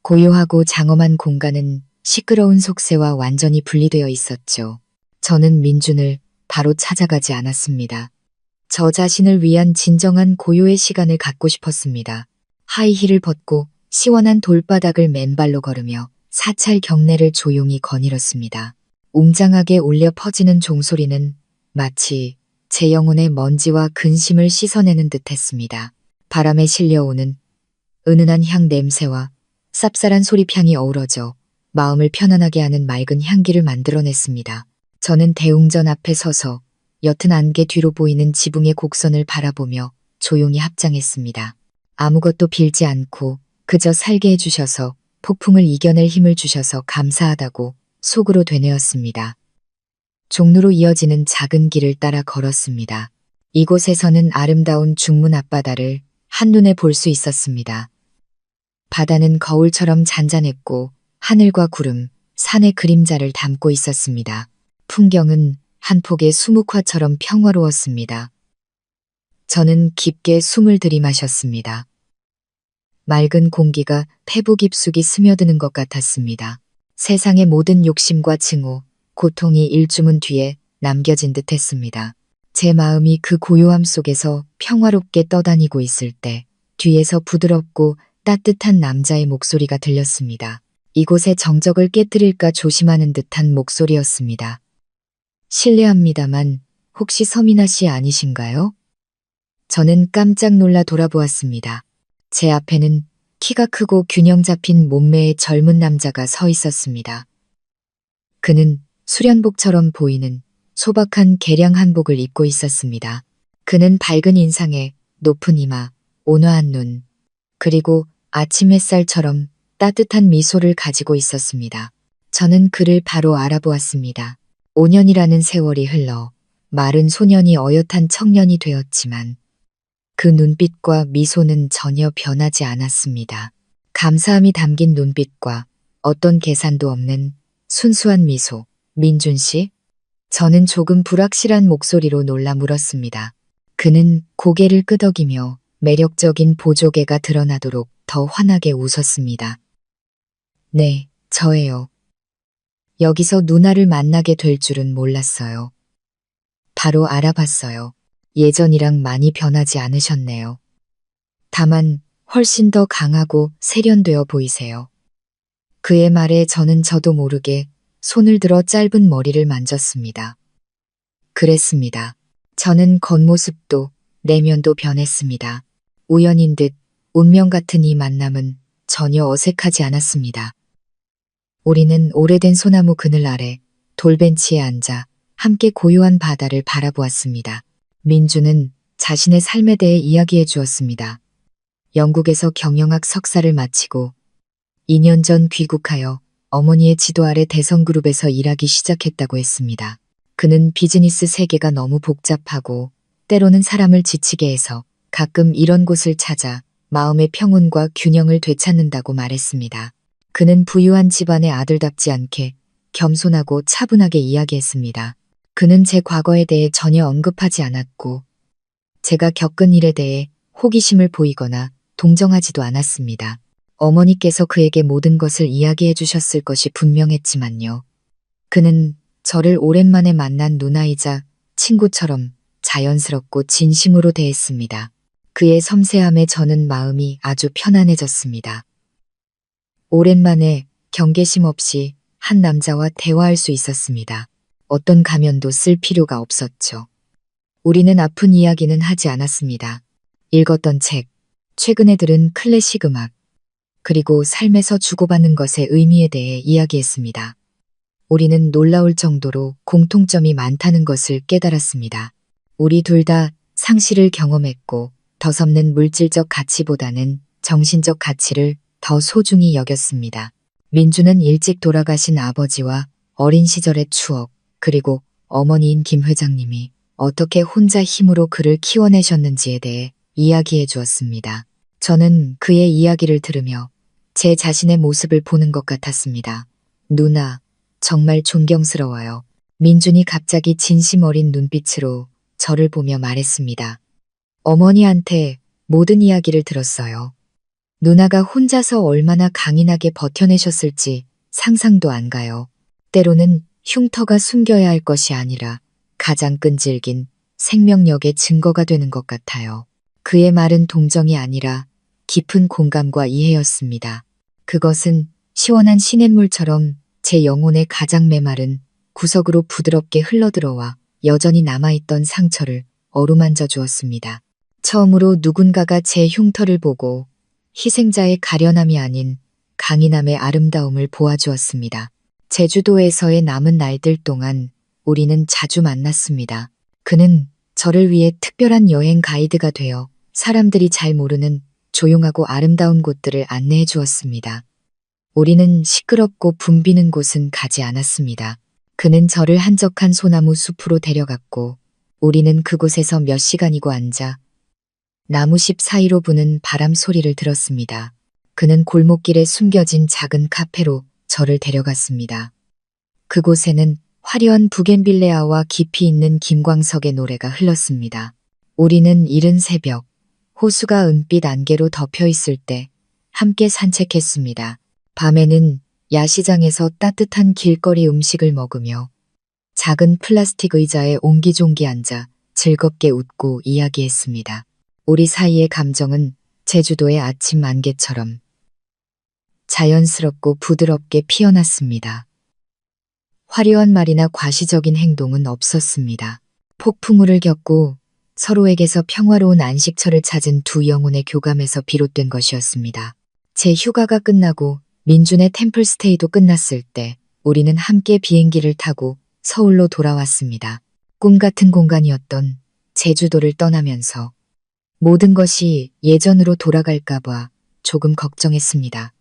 고요하고 장엄한 공간은 시끄러운 속세와 완전히 분리되어 있었죠. 저는 민준을 바로 찾아가지 않았습니다. 저 자신을 위한 진정한 고요의 시간을 갖고 싶었습니다. 하이힐을 벗고 시원한 돌바닥을 맨발로 걸으며 사찰 경내를 조용히 거닐었습니다. 웅장하게 울려 퍼지는 종소리는 마치 제 영혼의 먼지와 근심을 씻어내는 듯 했습니다. 바람에 실려오는 은은한 향 냄새와 쌉쌀한 소리향이 어우러져 마음을 편안하게 하는 맑은 향기를 만들어냈습니다. 저는 대웅전 앞에 서서 옅은 안개 뒤로 보이는 지붕의 곡선을 바라보며 조용히 합장했습니다. 아무것도 빌지 않고 그저 살게 해주셔서 폭풍을 이겨낼 힘을 주셔서 감사하다고 속으로 되뇌었습니다. 종로로 이어지는 작은 길을 따라 걸었습니다. 이곳에서는 아름다운 중문 앞바다를 한눈에 볼 수 있었습니다. 바다는 거울처럼 잔잔했고 하늘과 구름, 산의 그림자를 담고 있었습니다. 풍경은 한 폭의 수묵화처럼 평화로웠습니다. 저는 깊게 숨을 들이마셨습니다. 맑은 공기가 폐부 깊숙이 스며드는 것 같았습니다. 세상의 모든 욕심과 증오, 고통이 일주문 뒤에 남겨진 듯 했습니다. 제 마음이 그 고요함 속에서 평화롭게 떠다니고 있을 때 뒤에서 부드럽고 따뜻한 남자의 목소리가 들렸습니다. 이곳의 정적을 깨뜨릴까 조심하는 듯한 목소리였습니다. 실례합니다만 혹시 서민아 씨 아니신가요? 저는 깜짝 놀라 돌아보았습니다. 제 앞에는 키가 크고 균형 잡힌 몸매의 젊은 남자가 서 있었습니다. 그는 수련복처럼 보이는 소박한 개량 한복을 입고 있었습니다. 그는 밝은 인상에 높은 이마, 온화한 눈, 그리고 아침 햇살처럼 따뜻한 미소를 가지고 있었습니다. 저는 그를 바로 알아보았습니다. 5년이라는 세월이 흘러 마른 소년이 어엿한 청년이 되었지만 그 눈빛과 미소는 전혀 변하지 않았습니다. 감사함이 담긴 눈빛과 어떤 계산도 없는 순수한 미소. 민준 씨? 저는 조금 불확실한 목소리로 놀라 물었습니다. 그는 고개를 끄덕이며 매력적인 보조개가 드러나도록 더 환하게 웃었습니다. 네, 저예요. 여기서 누나를 만나게 될 줄은 몰랐어요. 바로 알아봤어요. 예전이랑 많이 변하지 않으셨네요. 다만 훨씬 더 강하고 세련되어 보이세요. 그의 말에 저도 모르게 손을 들어 짧은 머리를 만졌습니다. 그랬습니다. 저는 겉모습도 내면도 변했습니다. 우연인 듯 운명 같은 이 만남은 전혀 어색하지 않았습니다. 우리는 오래된 소나무 그늘 아래 돌벤치에 앉아 함께 고요한 바다를 바라보았습니다. 민주는 자신의 삶에 대해 이야기해 주었습니다. 영국에서 경영학 석사를 마치고 2년 전 귀국하여 어머니의 지도 아래 대성그룹에서 일하기 시작했다고 했습니다. 그는 비즈니스 세계가 너무 복잡하고 때로는 사람을 지치게 해서 가끔 이런 곳을 찾아 마음의 평온과 균형을 되찾는다고 말했습니다. 그는 부유한 집안의 아들답지 않게 겸손하고 차분하게 이야기했습니다. 그는 제 과거에 대해 전혀 언급하지 않았고 제가 겪은 일에 대해 호기심을 보이거나 동정하지도 않았습니다. 어머니께서 그에게 모든 것을 이야기해 주셨을 것이 분명했지만요. 그는 저를 오랜만에 만난 누나이자 친구처럼 자연스럽고 진심으로 대했습니다. 그의 섬세함에 저는 마음이 아주 편안해졌습니다. 오랜만에 경계심 없이 한 남자와 대화할 수 있었습니다. 어떤 가면도 쓸 필요가 없었죠. 우리는 아픈 이야기는 하지 않았습니다. 읽었던 책, 최근에 들은 클래식 음악, 그리고 삶에서 주고받는 것의 의미에 대해 이야기했습니다. 우리는 놀라울 정도로 공통점이 많다는 것을 깨달았습니다. 우리 둘 다 상실을 경험했고 덧없는 물질적 가치보다는 정신적 가치를 더 소중히 여겼습니다. 민주는 일찍 돌아가신 아버지와 어린 시절의 추억, 그리고 어머니인 김 회장님이 어떻게 혼자 힘으로 그를 키워내셨는지에 대해 이야기해 주었습니다. 저는 그의 이야기를 들으며 제 자신의 모습을 보는 것 같았습니다. 누나, 정말 존경스러워요. 민준이 갑자기 진심 어린 눈빛으로 저를 보며 말했습니다. 어머니한테 모든 이야기를 들었어요. 누나가 혼자서 얼마나 강인하게 버텨내셨을지 상상도 안 가요. 때로는 흉터가 숨겨야 할 것이 아니라 가장 끈질긴 생명력의 증거가 되는 것 같아요. 그의 말은 동정이 아니라 깊은 공감과 이해였습니다. 그것은 시원한 시냇물처럼 제 영혼의 가장 메마른 구석으로 부드럽게 흘러들어와 여전히 남아있던 상처를 어루만져 주었습니다. 처음으로 누군가가 제 흉터를 보고 희생자의 가련함이 아닌 강인함의 아름다움을 보아주었습니다. 제주도에서의 남은 날들 동안 우리는 자주 만났습니다. 그는 저를 위해 특별한 여행 가이드가 되어 사람들이 잘 모르는 조용하고 아름다운 곳들을 안내해 주었습니다. 우리는 시끄럽고 붐비는 곳은 가지 않았습니다. 그는 저를 한적한 소나무 숲으로 데려갔고 우리는 그곳에서 몇 시간이고 앉아 나무십 사이로 부는 바람 소리를 들었습니다. 그는 골목길에 숨겨진 작은 카페로 저를 데려갔습니다. 그곳에는 화려한 부겐빌레아와 깊이 있는 김광석의 노래가 흘렀습니다. 우리는 이른 새벽, 호수가 은빛 안개로 덮여 있을 때 함께 산책했습니다. 밤에는 야시장에서 따뜻한 길거리 음식을 먹으며 작은 플라스틱 의자에 옹기종기 앉아 즐겁게 웃고 이야기했습니다. 우리 사이의 감정은 제주도의 아침 안개처럼 자연스럽고 부드럽게 피어났습니다. 화려한 말이나 과시적인 행동은 없었습니다. 폭풍우를 겪고 서로에게서 평화로운 안식처를 찾은 두 영혼의 교감에서 비롯된 것이었습니다. 제 휴가가 끝나고 민준의 템플스테이도 끝났을 때 우리는 함께 비행기를 타고 서울로 돌아왔습니다. 꿈 같은 공간이었던 제주도를 떠나면서 모든 것이 예전으로 돌아갈까봐 조금 걱정했습니다.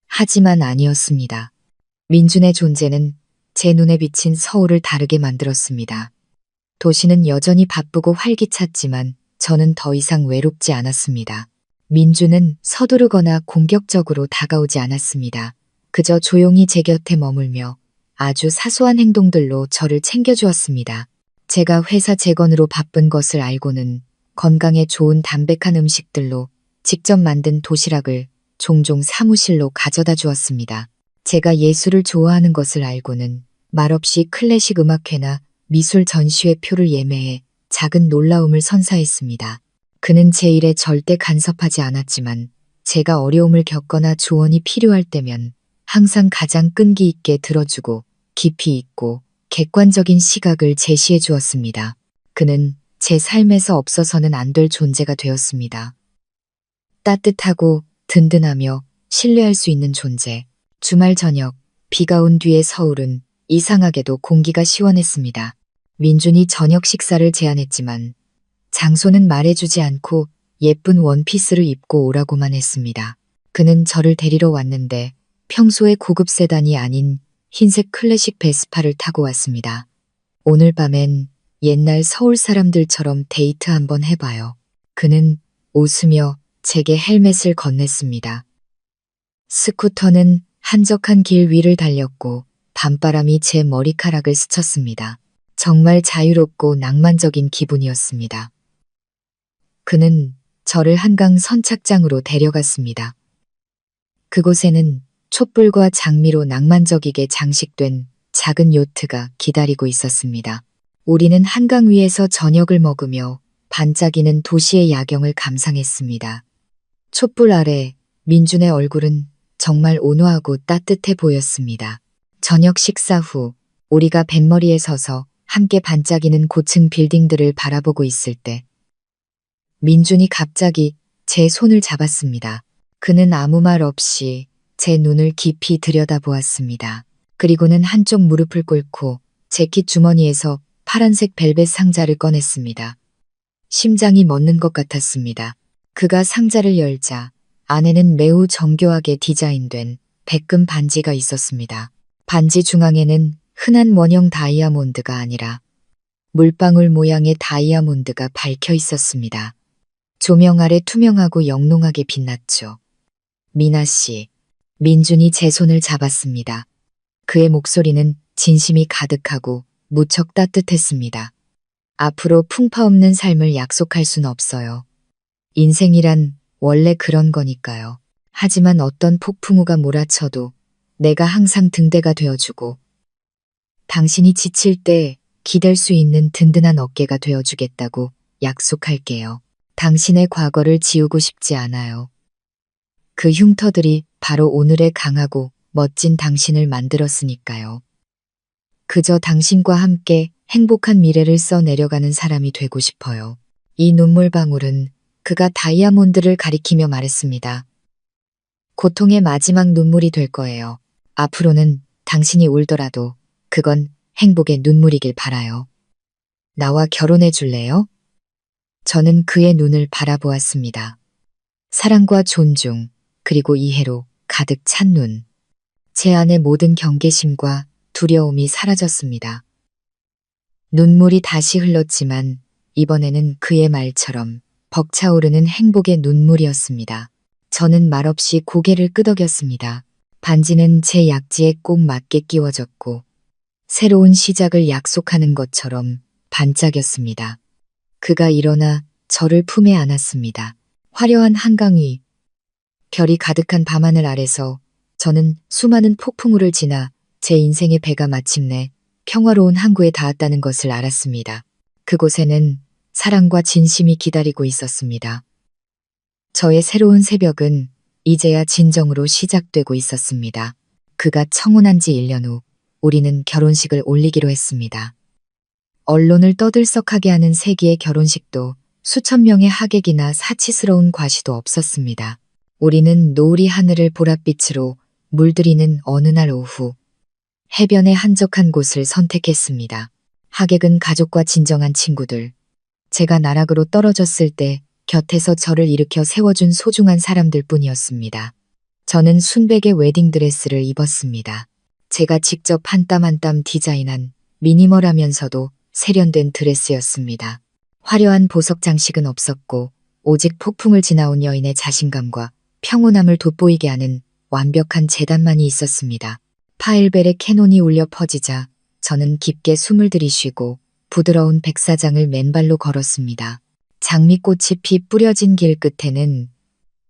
하지만 아니었습니다. 민준의 존재는 제 눈에 비친 서울을 다르게 만들었습니다. 도시는 여전히 바쁘고 활기찼지만 저는 더 이상 외롭지 않았습니다. 민준은 서두르거나 공격적으로 다가오지 않았습니다. 그저 조용히 제 곁에 머물며 아주 사소한 행동들로 저를 챙겨주었습니다. 제가 회사 재건으로 바쁜 것을 알고는 건강에 좋은 담백한 음식들로 직접 만든 도시락을 종종 사무실로 가져다 주었습니다. 제가 예술을 좋아하는 것을 알고는 말없이 클래식 음악회나 미술 전시회 표를 예매해 작은 놀라움을 선사했습니다. 그는 제 일에 절대 간섭하지 않았지만 제가 어려움을 겪거나 조언이 필요할 때면 항상 가장 끈기 있게 들어주고 깊이 있고 객관적인 시각을 제시해 주었습니다. 그는 제 삶에서 없어서는 안 될 존재가 되었습니다. 따뜻하고 든든하며 신뢰할 수 있는 존재. 주말 저녁, 비가 온 뒤에 서울은 이상하게도 공기가 시원했습니다. 민준이 저녁 식사를 제안했지만 장소는 말해주지 않고 예쁜 원피스를 입고 오라고만 했습니다. 그는 저를 데리러 왔는데 평소의 고급 세단이 아닌 흰색 클래식 베스파를 타고 왔습니다. 오늘 밤엔 옛날 서울 사람들처럼 데이트 한번 해봐요. 그는 웃으며 제게 헬멧을 건넸습니다. 스쿠터는 한적한 길 위를 달렸고 밤바람이 제 머리카락을 스쳤습니다. 정말 자유롭고 낭만적인 기분이었습니다. 그는 저를 한강 선착장으로 데려갔습니다. 그곳에는 촛불과 장미로 낭만적이게 장식된 작은 요트가 기다리고 있었습니다. 우리는 한강 위에서 저녁을 먹으며 반짝이는 도시의 야경을 감상했습니다. 촛불 아래 민준의 얼굴은 정말 온화하고 따뜻해 보였습니다. 저녁 식사 후 우리가 뱃머리에 서서 함께 반짝이는 고층 빌딩들을 바라보고 있을 때 민준이 갑자기 제 손을 잡았습니다. 그는 아무 말 없이 제 눈을 깊이 들여다보았습니다. 그리고는 한쪽 무릎을 꿇고 재킷 주머니에서 파란색 벨벳 상자를 꺼냈습니다. 심장이 멎는 것 같았습니다. 그가 상자를 열자 안에는 매우 정교하게 디자인된 백금 반지가 있었습니다. 반지 중앙에는 흔한 원형 다이아몬드가 아니라 물방울 모양의 다이아몬드가 밝혀 있었습니다. 조명 아래 투명하고 영롱하게 빛났죠. 미나 씨, 민준이 제 손을 잡았습니다. 그의 목소리는 진심이 가득하고 무척 따뜻했습니다. 앞으로 풍파 없는 삶을 약속할 순 없어요. 인생이란 원래 그런 거니까요. 하지만 어떤 폭풍우가 몰아쳐도 내가 항상 등대가 되어주고 당신이 지칠 때 기댈 수 있는 든든한 어깨가 되어주겠다고 약속할게요. 당신의 과거를 지우고 싶지 않아요. 그 흉터들이 바로 오늘의 강하고 멋진 당신을 만들었으니까요. 그저 당신과 함께 행복한 미래를 써내려가는 사람이 되고 싶어요. 이 눈물방울은 그가 다이아몬드를 가리키며 말했습니다. 고통의 마지막 눈물이 될 거예요. 앞으로는 당신이 울더라도 그건 행복의 눈물이길 바라요. 나와 결혼해 줄래요? 저는 그의 눈을 바라보았습니다. 사랑과 존중, 그리고 이해로 가득 찬 눈. 제 안의 모든 경계심과 두려움이 사라졌습니다. 눈물이 다시 흘렀지만 이번에는 그의 말처럼 벅차오르는 행복의 눈물이었습니다. 저는 말없이 고개를 끄덕였습니다. 반지는 제 약지에 꼭 맞게 끼워졌고 새로운 시작을 약속하는 것처럼 반짝였습니다. 그가 일어나 저를 품에 안았습니다. 화려한 한강 위, 별이 가득한 밤하늘 아래서 저는 수많은 폭풍우를 지나 제 인생의 배가 마침내 평화로운 항구에 닿았다는 것을 알았습니다. 그곳에는 사랑과 진심이 기다리고 있었습니다. 저의 새로운 새벽은 이제야 진정으로 시작되고 있었습니다. 그가 청혼한 지 1년 후 우리는 결혼식을 올리기로 했습니다. 언론을 떠들썩하게 하는 세기의 결혼식도 수천 명의 하객이나 사치스러운 과시도 없었습니다. 우리는 노을이 하늘을 보랏빛으로 물들이는 어느 날 오후 해변의 한적한 곳을 선택했습니다. 하객은 가족과 진정한 친구들, 제가 나락으로 떨어졌을 때 곁에서 저를 일으켜 세워준 소중한 사람들 뿐이었습니다. 저는 순백의 웨딩드레스를 입었습니다. 제가 직접 한 땀 한 땀 디자인한 미니멀하면서도 세련된 드레스였습니다. 화려한 보석 장식은 없었고 오직 폭풍을 지나온 여인의 자신감과 평온함을 돋보이게 하는 완벽한 재단만이 있었습니다. 파일벨의 캐논이 울려 퍼지자 저는 깊게 숨을 들이쉬고 부드러운 백사장을 맨발로 걸었습니다. 장미꽃이 피 뿌려진 길 끝에는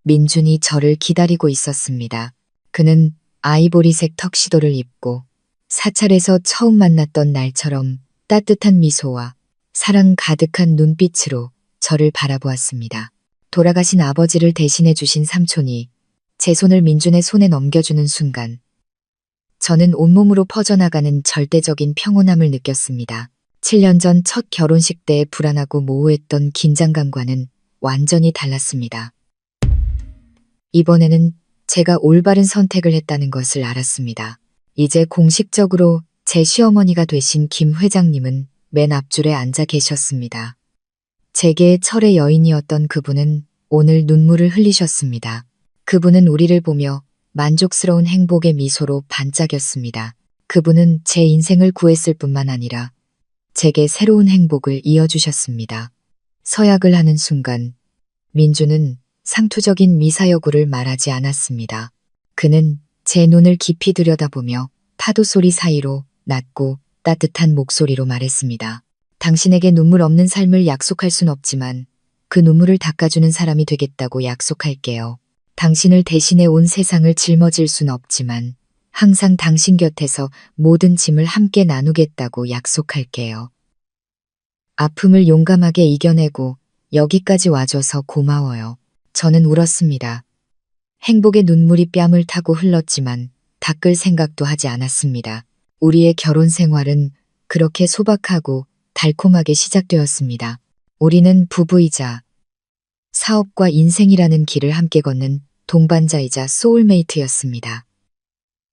민준이 저를 기다리고 있었습니다. 그는 아이보리색 턱시도를 입고 사찰에서 처음 만났던 날처럼 따뜻한 미소와 사랑 가득한 눈빛으로 저를 바라보았습니다. 돌아가신 아버지를 대신해 주신 삼촌이 제 손을 민준의 손에 넘겨주는 순간 저는 온몸으로 퍼져나가는 절대적인 평온함을 느꼈습니다. 7년 전 첫 결혼식 때의 불안하고 모호했던 긴장감과는 완전히 달랐습니다. 이번에는 제가 올바른 선택을 했다는 것을 알았습니다. 이제 공식적으로 제 시어머니가 되신 김 회장님은 맨 앞줄에 앉아 계셨습니다. 제게의 철의 여인이었던 그분은 오늘 눈물을 흘리셨습니다. 그분은 우리를 보며 만족스러운 행복의 미소로 반짝였습니다. 그분은 제 인생을 구했을 뿐만 아니라 제게 새로운 행복을 이어주셨습니다. 서약을 하는 순간 민주는 상투적인 미사여구를 말하지 않았습니다. 그는 제 눈을 깊이 들여다보며 파도 소리 사이로 낮고 따뜻한 목소리로 말했습니다. 당신에게 눈물 없는 삶을 약속할 순 없지만 그 눈물을 닦아주는 사람이 되겠다고 약속할게요. 당신을 대신해 온 세상을 짊어질 순 없지만 항상 당신 곁에서 모든 짐을 함께 나누겠다고 약속할게요. 아픔을 용감하게 이겨내고 여기까지 와줘서 고마워요. 저는 울었습니다. 행복의 눈물이 뺨을 타고 흘렀지만 닦을 생각도 하지 않았습니다. 우리의 결혼 생활은 그렇게 소박하고 달콤하게 시작되었습니다. 우리는 부부이자 사업과 인생이라는 길을 함께 걷는 동반자이자 소울메이트였습니다.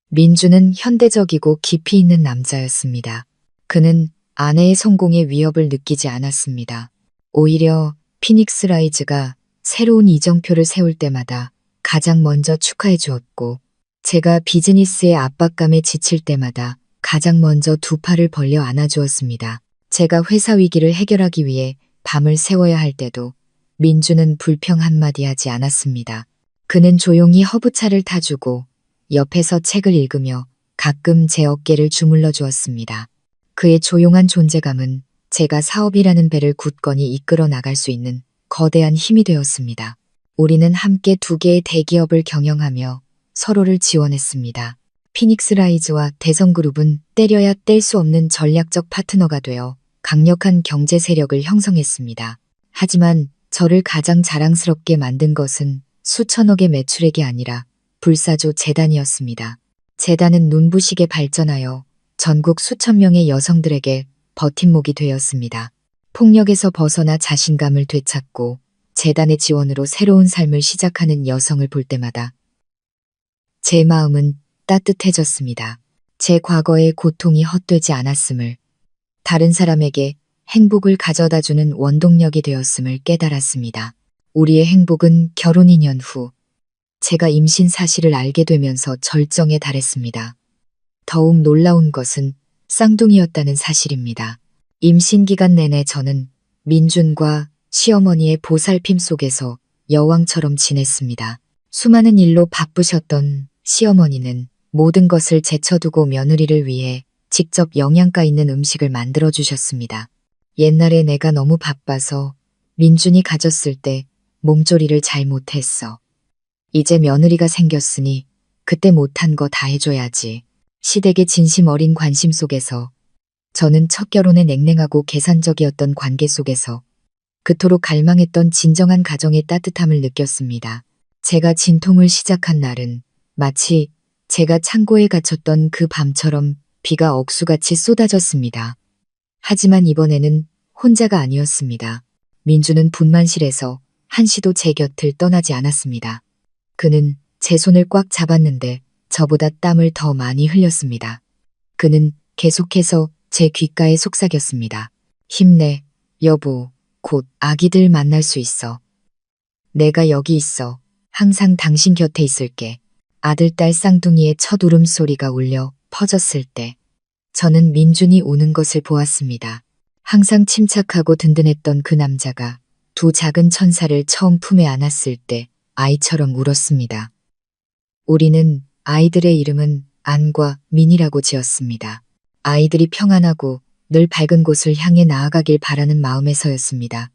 민주는 현대적이고 깊이 있는 남자였습니다. 그는 아내의 성공의 위협을 느끼지 않았습니다. 오히려 피닉스 라이즈가 새로운 이정표를 세울 때마다 가장 먼저 축하해 주었고, 제가 비즈니스의 압박감에 지칠 때마다 가장 먼저 두 팔을 벌려 안아주었습니다. 제가 회사 위기를 해결하기 위해 밤을 새워야 할 때도 민주는 불평 한마디 하지 않았습니다. 그는 조용히 허브차를 타주고 옆에서 책을 읽으며 가끔 제 어깨를 주물러 주었습니다. 그의 조용한 존재감은 제가 사업이라는 배를 굳건히 이끌어 나갈 수 있는 거대한 힘이 되었습니다. 우리는 함께 두 개의 대기업을 경영하며 서로를 지원했습니다. 피닉스 라이즈와 대성그룹은 때려야 뗄 수 없는 전략적 파트너가 되어 강력한 경제 세력을 형성했습니다. 하지만 저를 가장 자랑스럽게 만든 것은 수천억의 매출액이 아니라 불사조 재단이었습니다. 재단은 눈부시게 발전하여 전국 수천 명의 여성들에게 버팀목이 되었습니다. 폭력에서 벗어나 자신감을 되찾고 재단의 지원으로 새로운 삶을 시작하는 여성을 볼 때마다 제 마음은 따뜻해졌습니다. 제 과거의 고통이 헛되지 않았음을, 다른 사람에게 행복을 가져다주는 원동력이 되었음을 깨달았습니다. 우리의 행복은 결혼 2년 후 제가 임신 사실을 알게 되면서 절정에 달했습니다. 더욱 놀라운 것은 쌍둥이였다는 사실입니다. 임신 기간 내내 저는 민준과 시어머니의 보살핌 속에서 여왕처럼 지냈습니다. 수많은 일로 바쁘셨던 시어머니는 모든 것을 제쳐두고 며느리를 위해 직접 영양가 있는 음식을 만들어 주셨습니다. 옛날에 내가 너무 바빠서 민준이 가졌을 때 몸조리를 잘 못했어. 이제 며느리가 생겼으니 그때 못한 거 다 해줘야지. 시댁의 진심 어린 관심 속에서 저는 첫 결혼에 냉랭하고 계산적이었던 관계 속에서 그토록 갈망했던 진정한 가정의 따뜻함을 느꼈습니다. 제가 진통을 시작한 날은 마치 제가 창고에 갇혔던 그 밤처럼 비가 억수같이 쏟아졌습니다. 하지만 이번에는 혼자가 아니었습니다. 민주는 분만실에서 한시도 제 곁을 떠나지 않았습니다. 그는 제 손을 꽉 잡았는데 저보다 땀을 더 많이 흘렸습니다. 그는 계속해서 제 귓가에 속삭였습니다. 힘내, 여보. 곧 아기들 만날 수 있어. 내가 여기 있어. 항상 당신 곁에 있을게. 아들, 딸 쌍둥이의 첫 울음소리가 울려 퍼졌을 때 저는 민준이 우는 것을 보았습니다. 항상 침착하고 든든했던 그 남자가 두 작은 천사를 처음 품에 안았을 때 아이처럼 울었습니다. 우리는 아이들의 이름은 안과 민이라고 지었습니다. 아이들이 평안하고 늘 밝은 곳을 향해 나아가길 바라는 마음에서였습니다.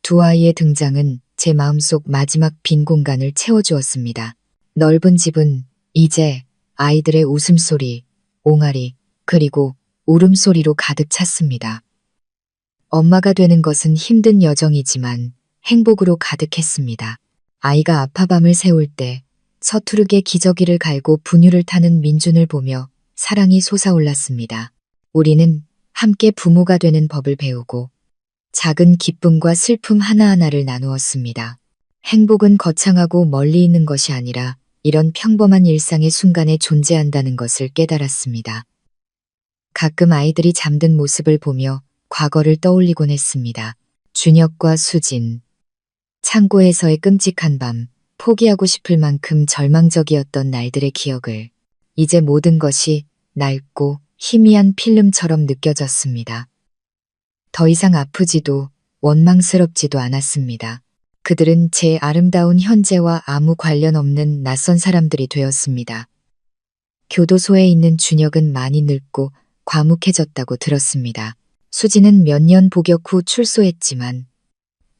두 아이의 등장은 제 제 마음속 마지막 빈 공간을 채워주었습니다. 넓은 집은 이제 아이들의 웃음소리, 옹알이, 그리고 울음소리로 가득 찼습니다. 엄마가 되는 것은 힘든 여정이지만 행복으로 가득했습니다. 아이가 아파밤을 새울 때 서투르게 기저귀를 갈고 분유를 타는 민준을 보며 사랑이 솟아올랐습니다. 우리는 함께 부모가 되는 법을 배우고 작은 기쁨과 슬픔 하나하나를 나누었습니다. 행복은 거창하고 멀리 있는 것이 아니라 이런 평범한 일상의 순간에 존재한다는 것을 깨달았습니다. 가끔 아이들이 잠든 모습을 보며 과거를 떠올리곤 했습니다. 준혁과 수진. 창고에서의 끔찍한 밤, 포기하고 싶을 만큼 절망적이었던 날들의 기억을. 이제 모든 것이 낡고 희미한 필름처럼 느껴졌습니다. 더 이상 아프지도 원망스럽지도 않았습니다. 그들은 제 아름다운 현재와 아무 관련 없는 낯선 사람들이 되었습니다. 교도소에 있는 준혁은 많이 늙고 과묵해졌다고 들었습니다. 수지는 몇 년 복역 후 출소했지만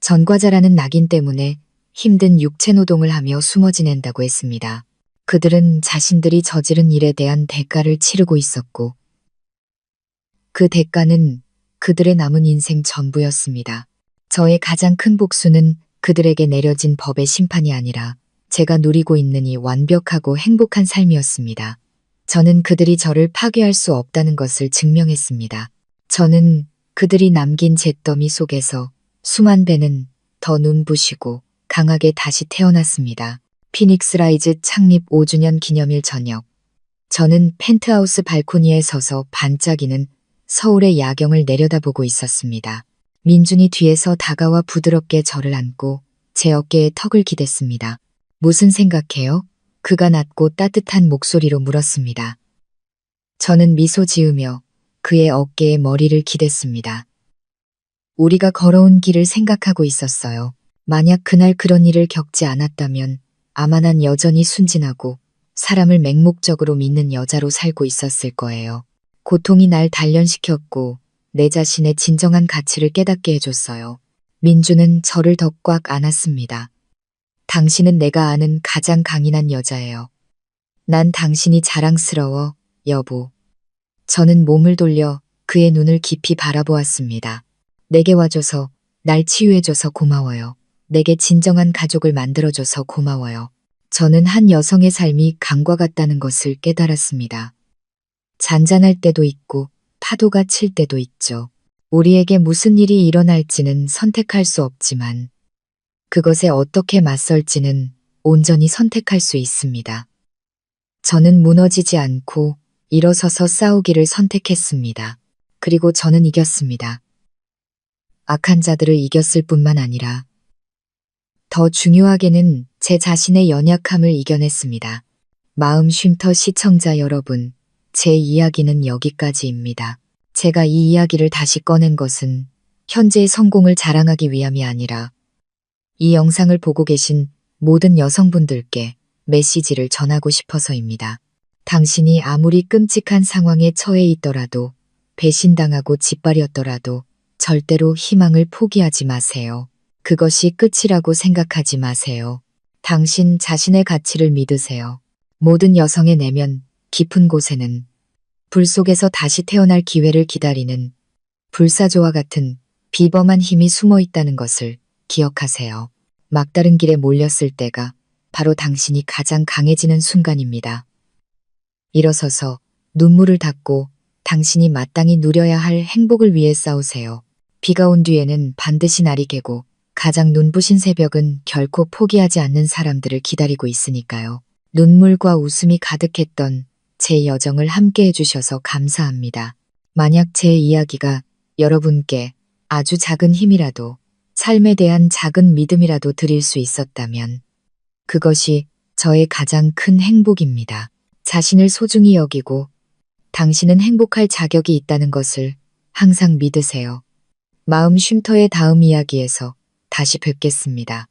전과자라는 낙인 때문에 힘든 육체 노동을 하며 숨어 지낸다고 했습니다. 그들은 자신들이 저지른 일에 대한 대가를 치르고 있었고 그 대가는 그들의 남은 인생 전부였습니다. 저의 가장 큰 복수는 그들에게 내려진 법의 심판이 아니라 제가 누리고 있는 이 완벽하고 행복한 삶이었습니다. 저는 그들이 저를 파괴할 수 없다는 것을 증명했습니다. 저는 그들이 남긴 잿더미 속에서 수만 배는 더 눈부시고 강하게 다시 태어났습니다. 피닉스 라이즈 창립 5주년 기념일 저녁. 저는 펜트하우스 발코니에 서서 반짝이는 서울의 야경을 내려다보고 있었습니다. 민준이 뒤에서 다가와 부드럽게 저를 안고 제 어깨에 턱을 기댔습니다. 무슨 생각해요? 그가 낮고 따뜻한 목소리로 물었습니다. 저는 미소 지으며 그의 어깨에 머리를 기댔습니다. 우리가 걸어온 길을 생각하고 있었어요. 만약 그날 그런 일을 겪지 않았다면 아마 난 여전히 순진하고 사람을 맹목적으로 믿는 여자로 살고 있었을 거예요. 고통이 날 단련시켰고 내 자신의 진정한 가치를 깨닫게 해줬어요. 민주는 저를 더 꽉 안았습니다. 당신은 내가 아는 가장 강인한 여자예요. 난 당신이 자랑스러워, 여보. 저는 몸을 돌려 그의 눈을 깊이 바라보았습니다. 내게 와줘서, 날 치유해줘서 고마워요. 내게 진정한 가족을 만들어줘서 고마워요. 저는 한 여성의 삶이 강과 같다는 것을 깨달았습니다. 잔잔할 때도 있고 파도가 칠 때도 있죠. 우리에게 무슨 일이 일어날지는 선택할 수 없지만 그것에 어떻게 맞설지는 온전히 선택할 수 있습니다. 저는 무너지지 않고 일어서서 싸우기를 선택했습니다. 그리고 저는 이겼습니다. 악한 자들을 이겼을 뿐만 아니라 더 중요하게는 제 자신의 연약함을 이겨냈습니다. 마음 쉼터 시청자 여러분, 제 이야기는 여기까지입니다. 제가 이 이야기를 다시 꺼낸 것은 현재의 성공을 자랑하기 위함이 아니라 이 영상을 보고 계신 모든 여성분들께 메시지를 전하고 싶어서입니다. 당신이 아무리 끔찍한 상황에 처해 있더라도 배신당하고 짓밟였더라도 절대로 희망을 포기하지 마세요. 그것이 끝이라고 생각하지 마세요. 당신 자신의 가치를 믿으세요. 모든 여성의 내면 깊은 곳에는 불 속에서 다시 태어날 기회를 기다리는 불사조와 같은 비범한 힘이 숨어 있다는 것을 기억하세요. 막다른 길에 몰렸을 때가 바로 당신이 가장 강해지는 순간입니다. 일어서서 눈물을 닦고 당신이 마땅히 누려야 할 행복을 위해 싸우세요. 비가 온 뒤에는 반드시 날이 개고 가장 눈부신 새벽은 결코 포기하지 않는 사람들을 기다리고 있으니까요. 눈물과 웃음이 가득했던 제 여정을 함께 해주셔서 감사합니다. 만약 제 이야기가 여러분께 아주 작은 힘이라도 삶에 대한 작은 믿음이라도 드릴 수 있었다면 그것이 저의 가장 큰 행복입니다. 자신을 소중히 여기고 당신은 행복할 자격이 있다는 것을 항상 믿으세요. 마음 쉼터의 다음 이야기에서 다시 뵙겠습니다.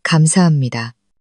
감사합니다.